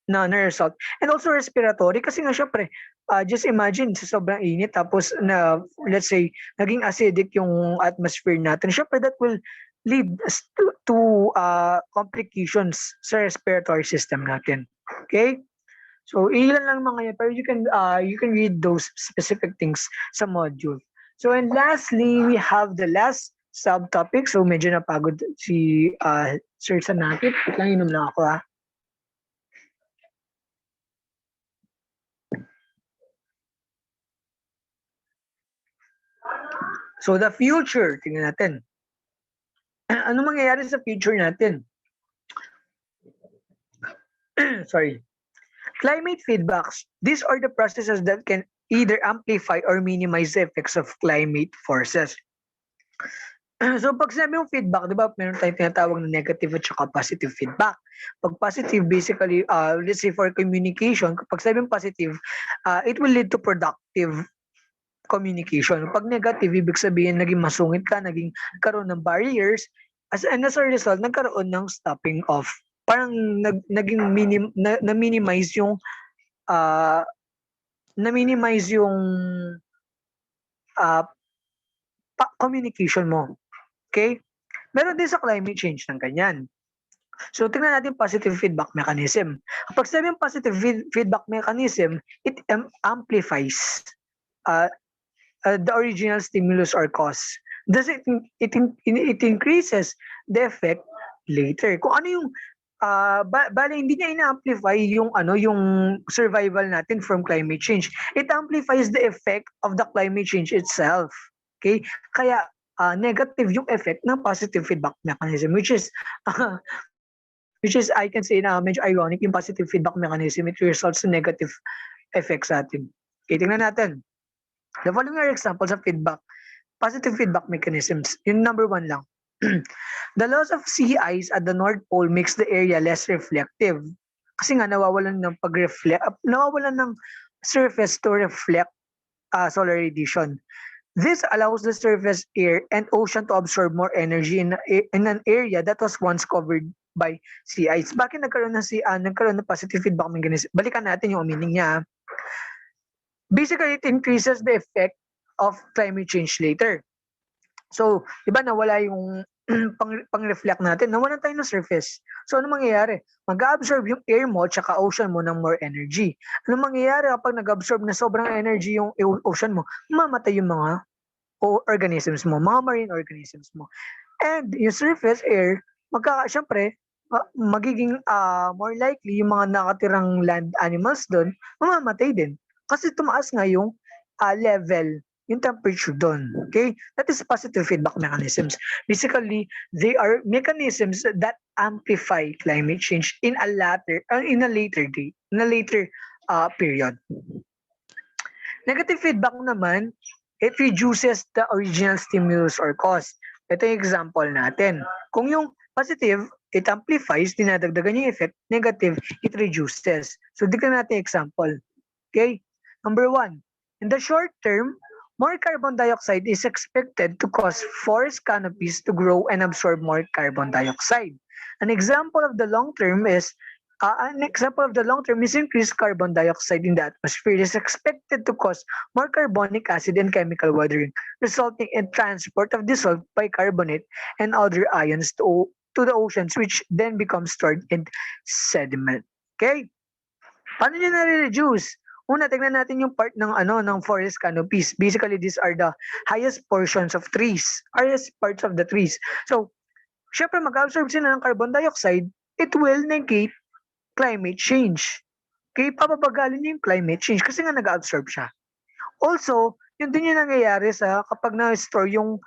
na result. And also respiratory kasi nga syempre, just imagine sa sobrang init tapos na let's say naging acidic yung atmosphere natin. Syempre that will lead to complications sa respiratory system natin. Okay? So ilan lang mga yan, pero you can read those specific things sa module. So and lastly, we have the last subtopic. So medyo napagod si Sir Sanakit. Wait lang, inom lang ako So the future, tingnan natin. Ano mangyayari sa future natin? Sorry. Climate feedbacks. These are the processes that can either amplify or minimize the effects of climate forces. So pag sinabi mong feedback, di ba, meron tayong tinatawag na negative at saka positive feedback. Pag positive, basically, let's say for communication, kapag sabi mong positive, it will lead to productive communication. Pag negative, ibig sabihin, naging masungit ka, naging karoon ng barriers, and as a result, nagkaroon ng stopping off. Parang naging na-minimize yung uh, na-minimize yung uh, communication mo. Okay? Meron din sa climate change ng ganyan. So, tingnan natin positive feedback mechanism. Kapag sabi yung positive feedback mechanism, it amplifies uh, the original stimulus or cause. Thus, it increases the effect later. Kung ano yung bale hindi niya ina-amplify yung survival natin from climate change. It amplifies the effect of the climate change itself. Okay? Kaya negative yung effect ng positive feedback mechanism, which is I can say na medyo ironic yung positive feedback mechanism. It results in negative effects sa atin. Okay, tingnan natin. The following are examples of positive feedback mechanisms. Yung number 1 lang. The loss of sea ice at the North Pole makes the area less reflective. Kasi nga nawawalan ng surface to reflect solar radiation. This allows the surface air and ocean to absorb more energy in an area that was once covered by sea ice. Bakit nagkaroon ng positive feedback mechanism? Balikan natin yung meaning niya. Basically, it increases the effect of climate change later. So, di ba nawala yung pang-reflect natin, nawalan tayo ng surface. So, ano mangyayari? Mag-absorb yung air mo at saka ocean mo ng more energy. Ano mangyayari kapag nag-absorb na sobrang energy yung ocean mo? Mamatay yung mga organisms mo, mga marine organisms mo. And yung surface air, syempre, magiging more likely yung mga nakatirang land animals doon, mamamatay din. Kasi tumaas nga yung level, yung temperature doon. Okay? That is positive feedback mechanisms. Basically, they are mechanisms that amplify climate change in a later period. Negative feedback naman, it reduces the original stimulus or cause. Ito yung example natin. Kung yung positive, it amplifies, dinadagdagan yung effect. Negative, it reduces. So, tignan natin example. Okay? Number 1, in the short term, more carbon dioxide is expected to cause forest canopies to grow and absorb more carbon dioxide. An example of the long term is increased carbon dioxide in the atmosphere is expected to cause more carbonic acid and chemical weathering, resulting in transport of dissolved bicarbonate and other ions to the oceans, which then become stored in sediment. Okay? Paano nyo na-reduce? Una, tingnan natin yung part ng forest canopies. Basically, these are the highest portions of trees, highest parts of the trees. So, syempre mag-absorb sila ng carbon dioxide, it will negate climate change. Okay, papabagalin yung climate change kasi nga nag-absorb siya. Also, yun din yung nangyayari sa kapag na-store yung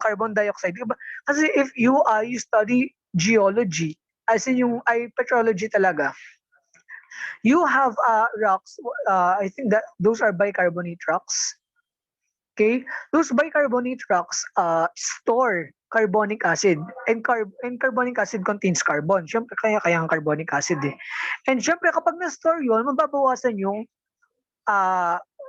carbon dioxide. Diba? Kasi if you study geology, as in yung petrology talaga, you have rocks, I think that those are bicarbonate rocks. Okay? Those bicarbonate rocks store carbonic acid, and carbonic acid contains carbon. Siyempre, kaya ang carbonic acid eh. And siyempre, kapag na-store yun, mababawasan yung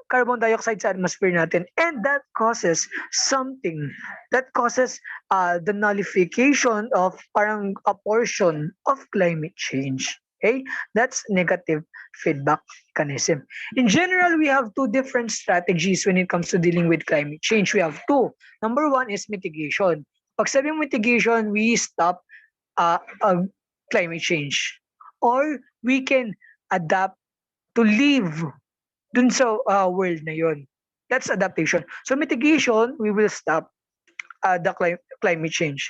carbon dioxide sa atmosphere natin. And that causes the nullification of parang a portion of climate change. Okay? That's negative feedback mechanism. In general, we have two different strategies when it comes to dealing with climate change. We have two. Number 1 is mitigation. Pag sabing mitigation, we stop climate change. Or we can adapt to live dun sa world na yun. That's adaptation. So mitigation, we will stop the climate change.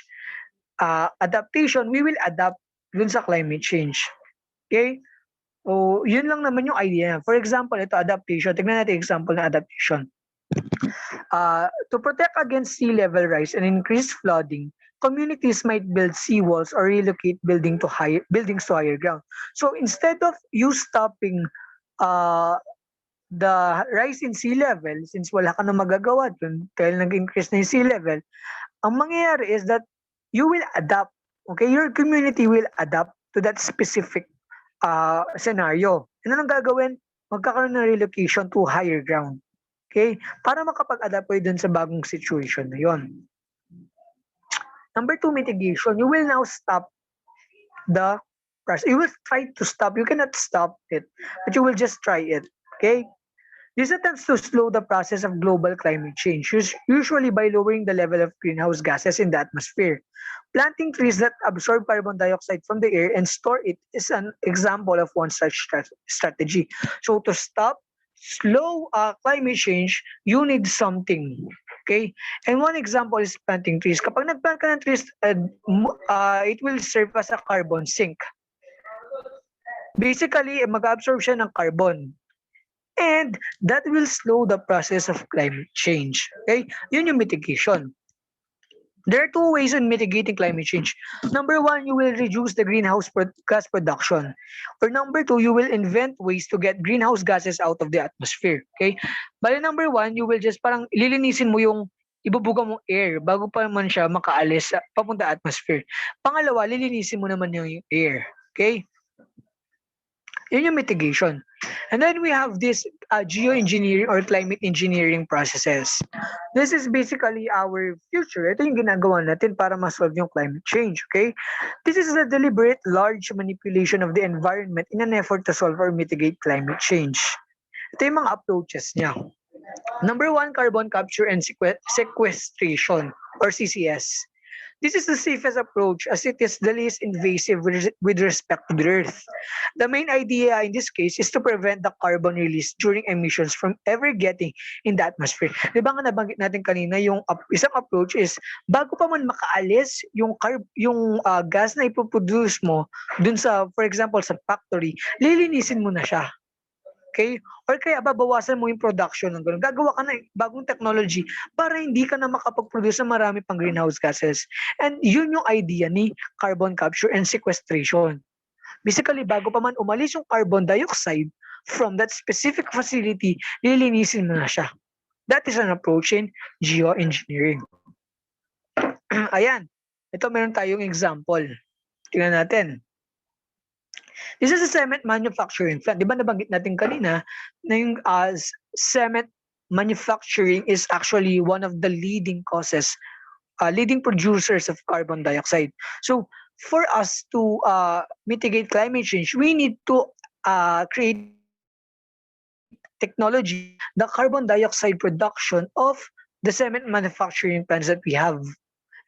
Adaptation, we will adapt dun sa climate change. Okay? So, yun lang naman yung idea. For example, ito, adaptation. Tignan natin example na adaptation. To protect against sea level rise and increased flooding, communities might build seawalls or relocate buildings to higher ground. So instead of you stopping uh, the rise in sea level, since wala ka na magagawa dun dahil nag-increase na yung sea level, ang mangyayari is that you will adapt. Okay, your community will adapt to that specific scenario. Ano nang gagawin? Magkakaroon ng relocation to higher ground. Okay? Para makapag-adapt kayo dun sa bagong situation na yon. Number 2, mitigation. You will now stop the process. You will try to stop. You cannot stop it, but you will just try it. Okay? This attempts to slow the process of global climate change, usually by lowering the level of greenhouse gases in the atmosphere. Planting trees that absorb carbon dioxide from the air and store it is an example of one such strategy. So to stop slow climate change, you need something. Okay? And one example is planting trees. Kapag nagplant ka ng trees, it will serve as a carbon sink. Basically, mag-absorb siya ng carbon. And that will slow the process of climate change. Okay? Yun yung mitigation. There are 2 ways in mitigating climate change. Number 1, you will reduce the greenhouse gas production. Or number 2, you will invent ways to get greenhouse gases out of the atmosphere. Okay? Bali number 1, you will just parang lilinisin mo yung ibubuga mong air bago pa man siya makaalis papunta atmosphere. Pangalawa, lilinisin mo naman yung air. Okay? Yun yung mitigation. And then we have this geoengineering or climate engineering processes. This is basically our future. Ito yung ginagawa natin para ma-solve yung climate change, okay? This is a deliberate large manipulation of the environment in an effort to solve or mitigate climate change. Ito yung mga approaches niya. Number 1, carbon capture and sequestration or CCS. This is the safest approach as it is the least invasive with respect to the Earth. The main idea in this case is to prevent the carbon release during emissions from ever getting in the atmosphere. Di ba nga nabanggit natin kanina, yung isang approach is bago pa man makaalis yung gas na ipoproduce mo dun sa, for example, sa factory, lilinisin mo na siya. Okay? Or kaya babawasan mo yung production ng gano'n. Gagawa ka na bagong technology para hindi ka na makapag-produce ng marami pang greenhouse gases. And yun yung idea ni carbon capture and sequestration. Basically, bago pa man umalis yung carbon dioxide from that specific facility, lilinisin mo na siya. That is an approach in geoengineering. Ayan. Ito meron tayong example. Tingnan natin. This is a cement manufacturing plant. Di ba nabanggit natin kanina na yung cement manufacturing is actually one of the leading causes, leading producers of carbon dioxide. So for us to mitigate climate change, we need to create technology, the carbon dioxide production of the cement manufacturing plants that we have.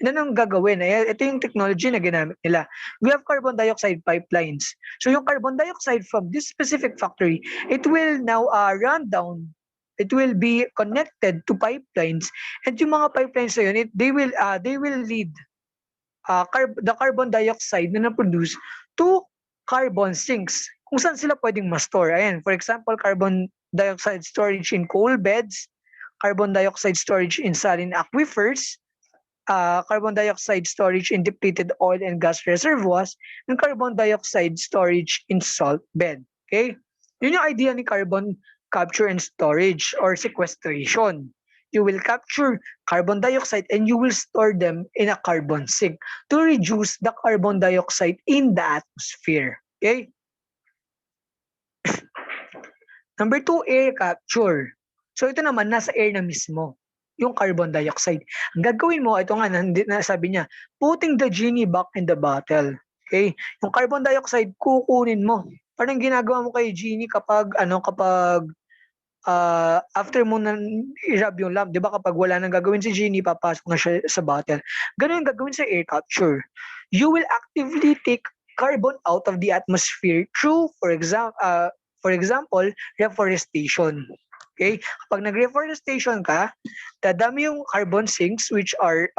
Ano nang gagawin? Ito yung technology na ginamit nila. We have carbon dioxide pipelines. So yung carbon dioxide from this specific factory, it will now run down. It will be connected to pipelines. And yung mga pipelines na yun, they will lead the carbon dioxide na na-produce to carbon sinks kung saan sila pwedeng ma-store. Ayan, for example, carbon dioxide storage in coal beds, carbon dioxide storage in saline aquifers, carbon dioxide storage in depleted oil and gas reservoirs, and carbon dioxide storage in salt bed. Okay? Yun yung idea ni carbon capture and storage or sequestration. You will capture carbon dioxide and you will store them in a carbon sink to reduce the carbon dioxide in the atmosphere. Okay? Number 2, air capture. So ito naman, nasa air na mismo yung carbon dioxide. Ang gagawin mo, ito nga, sabi niya, putting the genie back in the bottle. Okay? Yung carbon dioxide, kukunin mo. Parang ginagawa mo kay genie kapag after mo na i-rub yung lamp, di ba kapag wala nang gagawin si genie, papasok na siya sa bottle. Ganun yung gagawin sa air capture. You will actively take carbon out of the atmosphere through, for example, reforestation. Okay? Kapag nag-reforestation ka, dadami yung carbon sinks which are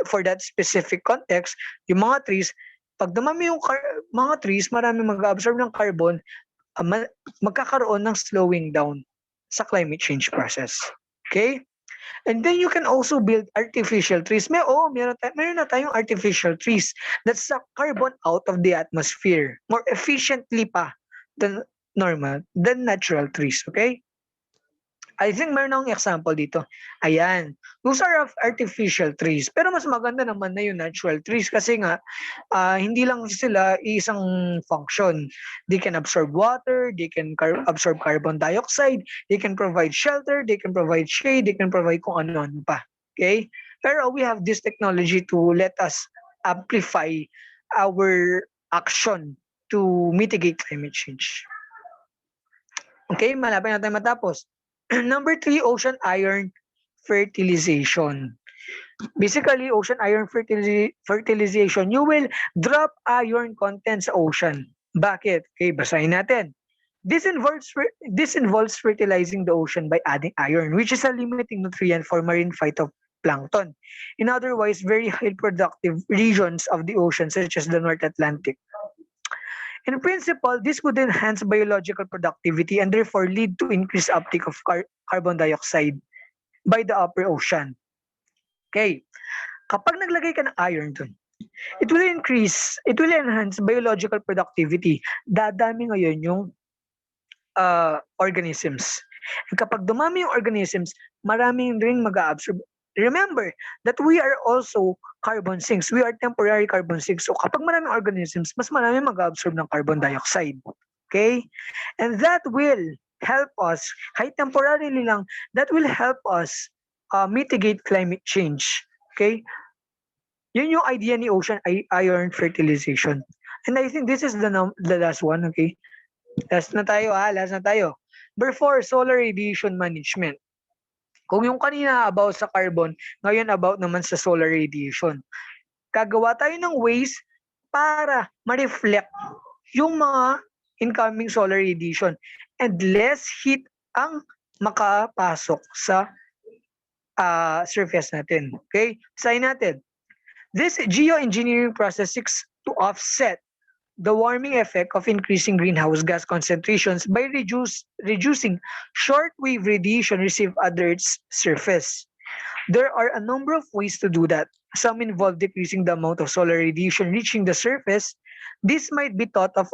for that specific context, yung mga trees, pag dumami yung mga trees, marami mag-absorb ng carbon, magkakaroon ng slowing down sa climate change process. Okay? And then you can also build artificial trees. Meron na tayong artificial trees that suck carbon out of the atmosphere more efficiently pa than than natural trees, okay? I think meron akong example dito. Ayan. Those are of artificial trees. Pero mas maganda naman na yung natural trees kasi nga, hindi lang sila isang function. They can absorb water, they can absorb carbon dioxide, they can provide shelter, they can provide shade, they can provide kung ano-ano pa. Okay? Pero we have this technology to let us amplify our action to mitigate climate change. Okay, malapit na tayo matapos. Number 3, ocean iron fertilization. Basically, ocean iron fertilization, you will drop iron content sa ocean. Bakit? Okay, basahin natin. This involves fertilizing the ocean by adding iron, which is a limiting nutrient for marine phytoplankton in otherwise very high productive regions of the ocean, such as the North Atlantic. In principle, this would enhance biological productivity and therefore lead to increased uptake of carbon dioxide by the upper ocean. Okay, kapag naglagay ka ng iron dun, it will enhance biological productivity. Dadami ngayon yung organisms. And kapag dumami yung organisms, maraming ring mag-absorb. Remember that we are also carbon sinks. We are temporary carbon sinks. So kapag maraming organisms, mas maraming mag-absorb ng carbon dioxide. Okay? And that will help us, kahit temporarily lang, that will help us mitigate climate change. Okay? Yun yung idea ni ocean iron fertilization. And I think this is the last one. Okay? Last na tayo. Number 4, solar radiation management. Kung yung kanina about sa carbon, ngayon about naman sa solar radiation. Gagawa tayo ng ways para ma-reflect yung mga incoming solar radiation and less heat ang makapasok sa surface natin. Okay? Sign natin. This geoengineering process seeks to offset the warming effect of increasing greenhouse gas concentrations by reducing shortwave radiation received at the Earth's surface. There are a number of ways to do that. Some involve decreasing the amount of solar radiation reaching the surface. This might be thought of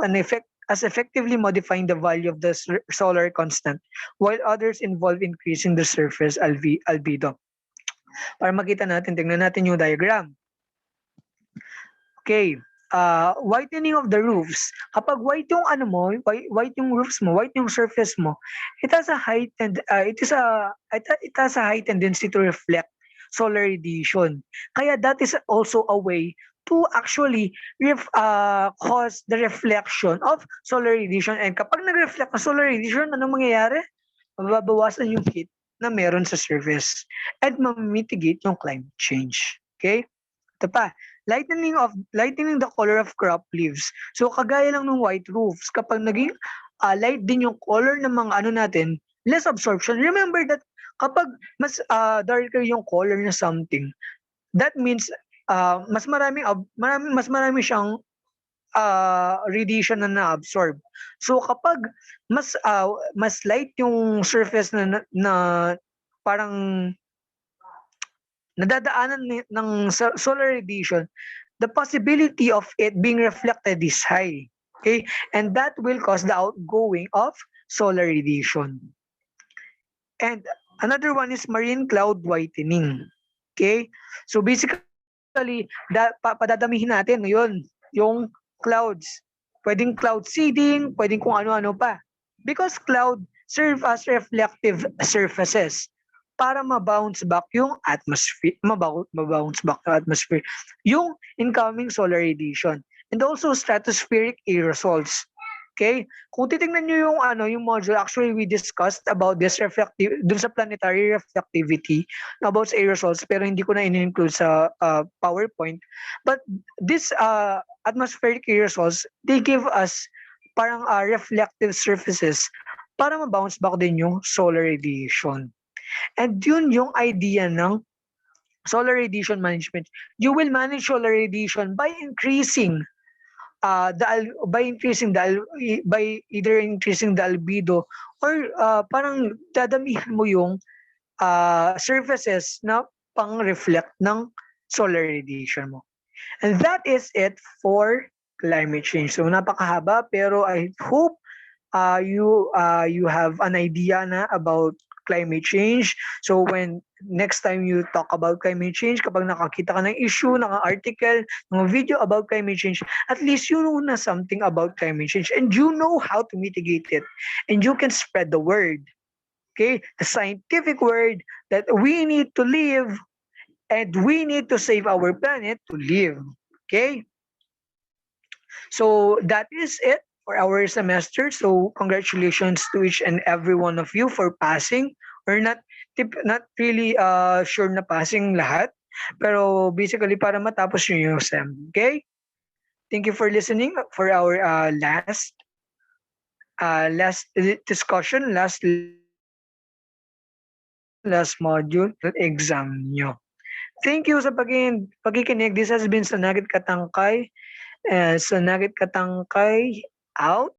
as effectively modifying the value of the solar constant, while others involve increasing the surface albedo. Para makita natin, tingnan natin yung diagram. Okay. Whitening of the roofs. Kapag white yung white yung roofs mo, white yung surface mo, it has a high tendency to reflect solar radiation. Kaya that is also a way to actually cause the reflection of solar radiation. And kapag nag-reflect ng solar radiation, anong mangyayari? Mababawasan yung heat na meron sa surface and ma-mitigate yung climate change. Okay? Ito pa, lightening the color of crop leaves. So kagaya lang ng white roofs, kapag naging light din yung color ng mga natin, less absorption. Remember that kapag mas darker yung color na something, that means mas marami siyang radiation na na-absorb. So kapag mas light yung surface na parang nadadaanan ng solar radiation, the possibility of it being reflected is high. Okay? And that will cause the outgoing of solar radiation. And another one is marine cloud whitening. Okay? So basically, padadamihin natin yun, yung clouds. Pwedeng cloud seeding, pwedeng kung ano-ano pa. Because cloud serve as reflective surfaces para ma-bounce back yung atmosphere, ma-bounce back yung atmosphere, yung incoming solar radiation, and also stratospheric aerosols. Okay? Kung titingnan nyo yung module, actually we discussed about this dun sa planetary reflectivity about aerosols, pero hindi ko na in-include sa PowerPoint. But this atmospheric aerosols, they give us parang reflective surfaces para ma-bounce back din yung solar radiation. And yun yung idea ng solar radiation management. You will manage solar radiation by increasing by either increasing the albedo or parang dadamihan mo yung surfaces na pang-reflect ng solar radiation mo. And that is it for climate change. So napakahaba, pero I hope you have an idea na about climate change. So when next time you talk about climate change, kapag nakakita ka ng issue, ng article, ng video about climate change, at least you know na something about climate change and you know how to mitigate it. And you can spread the word. Okay? The scientific word that we need to live and we need to save our planet to live. Okay? So that is it for our semester. So congratulations to each and every one of you for passing. Or not really sure na passing lahat. Pero basically para matapos nyo yung SEM. Okay? Thank you for listening for our last discussion, last module, exam nyo. Thank you sa pakikinig. This has been Sanagit Katangkay. Sanagit Katangkay out.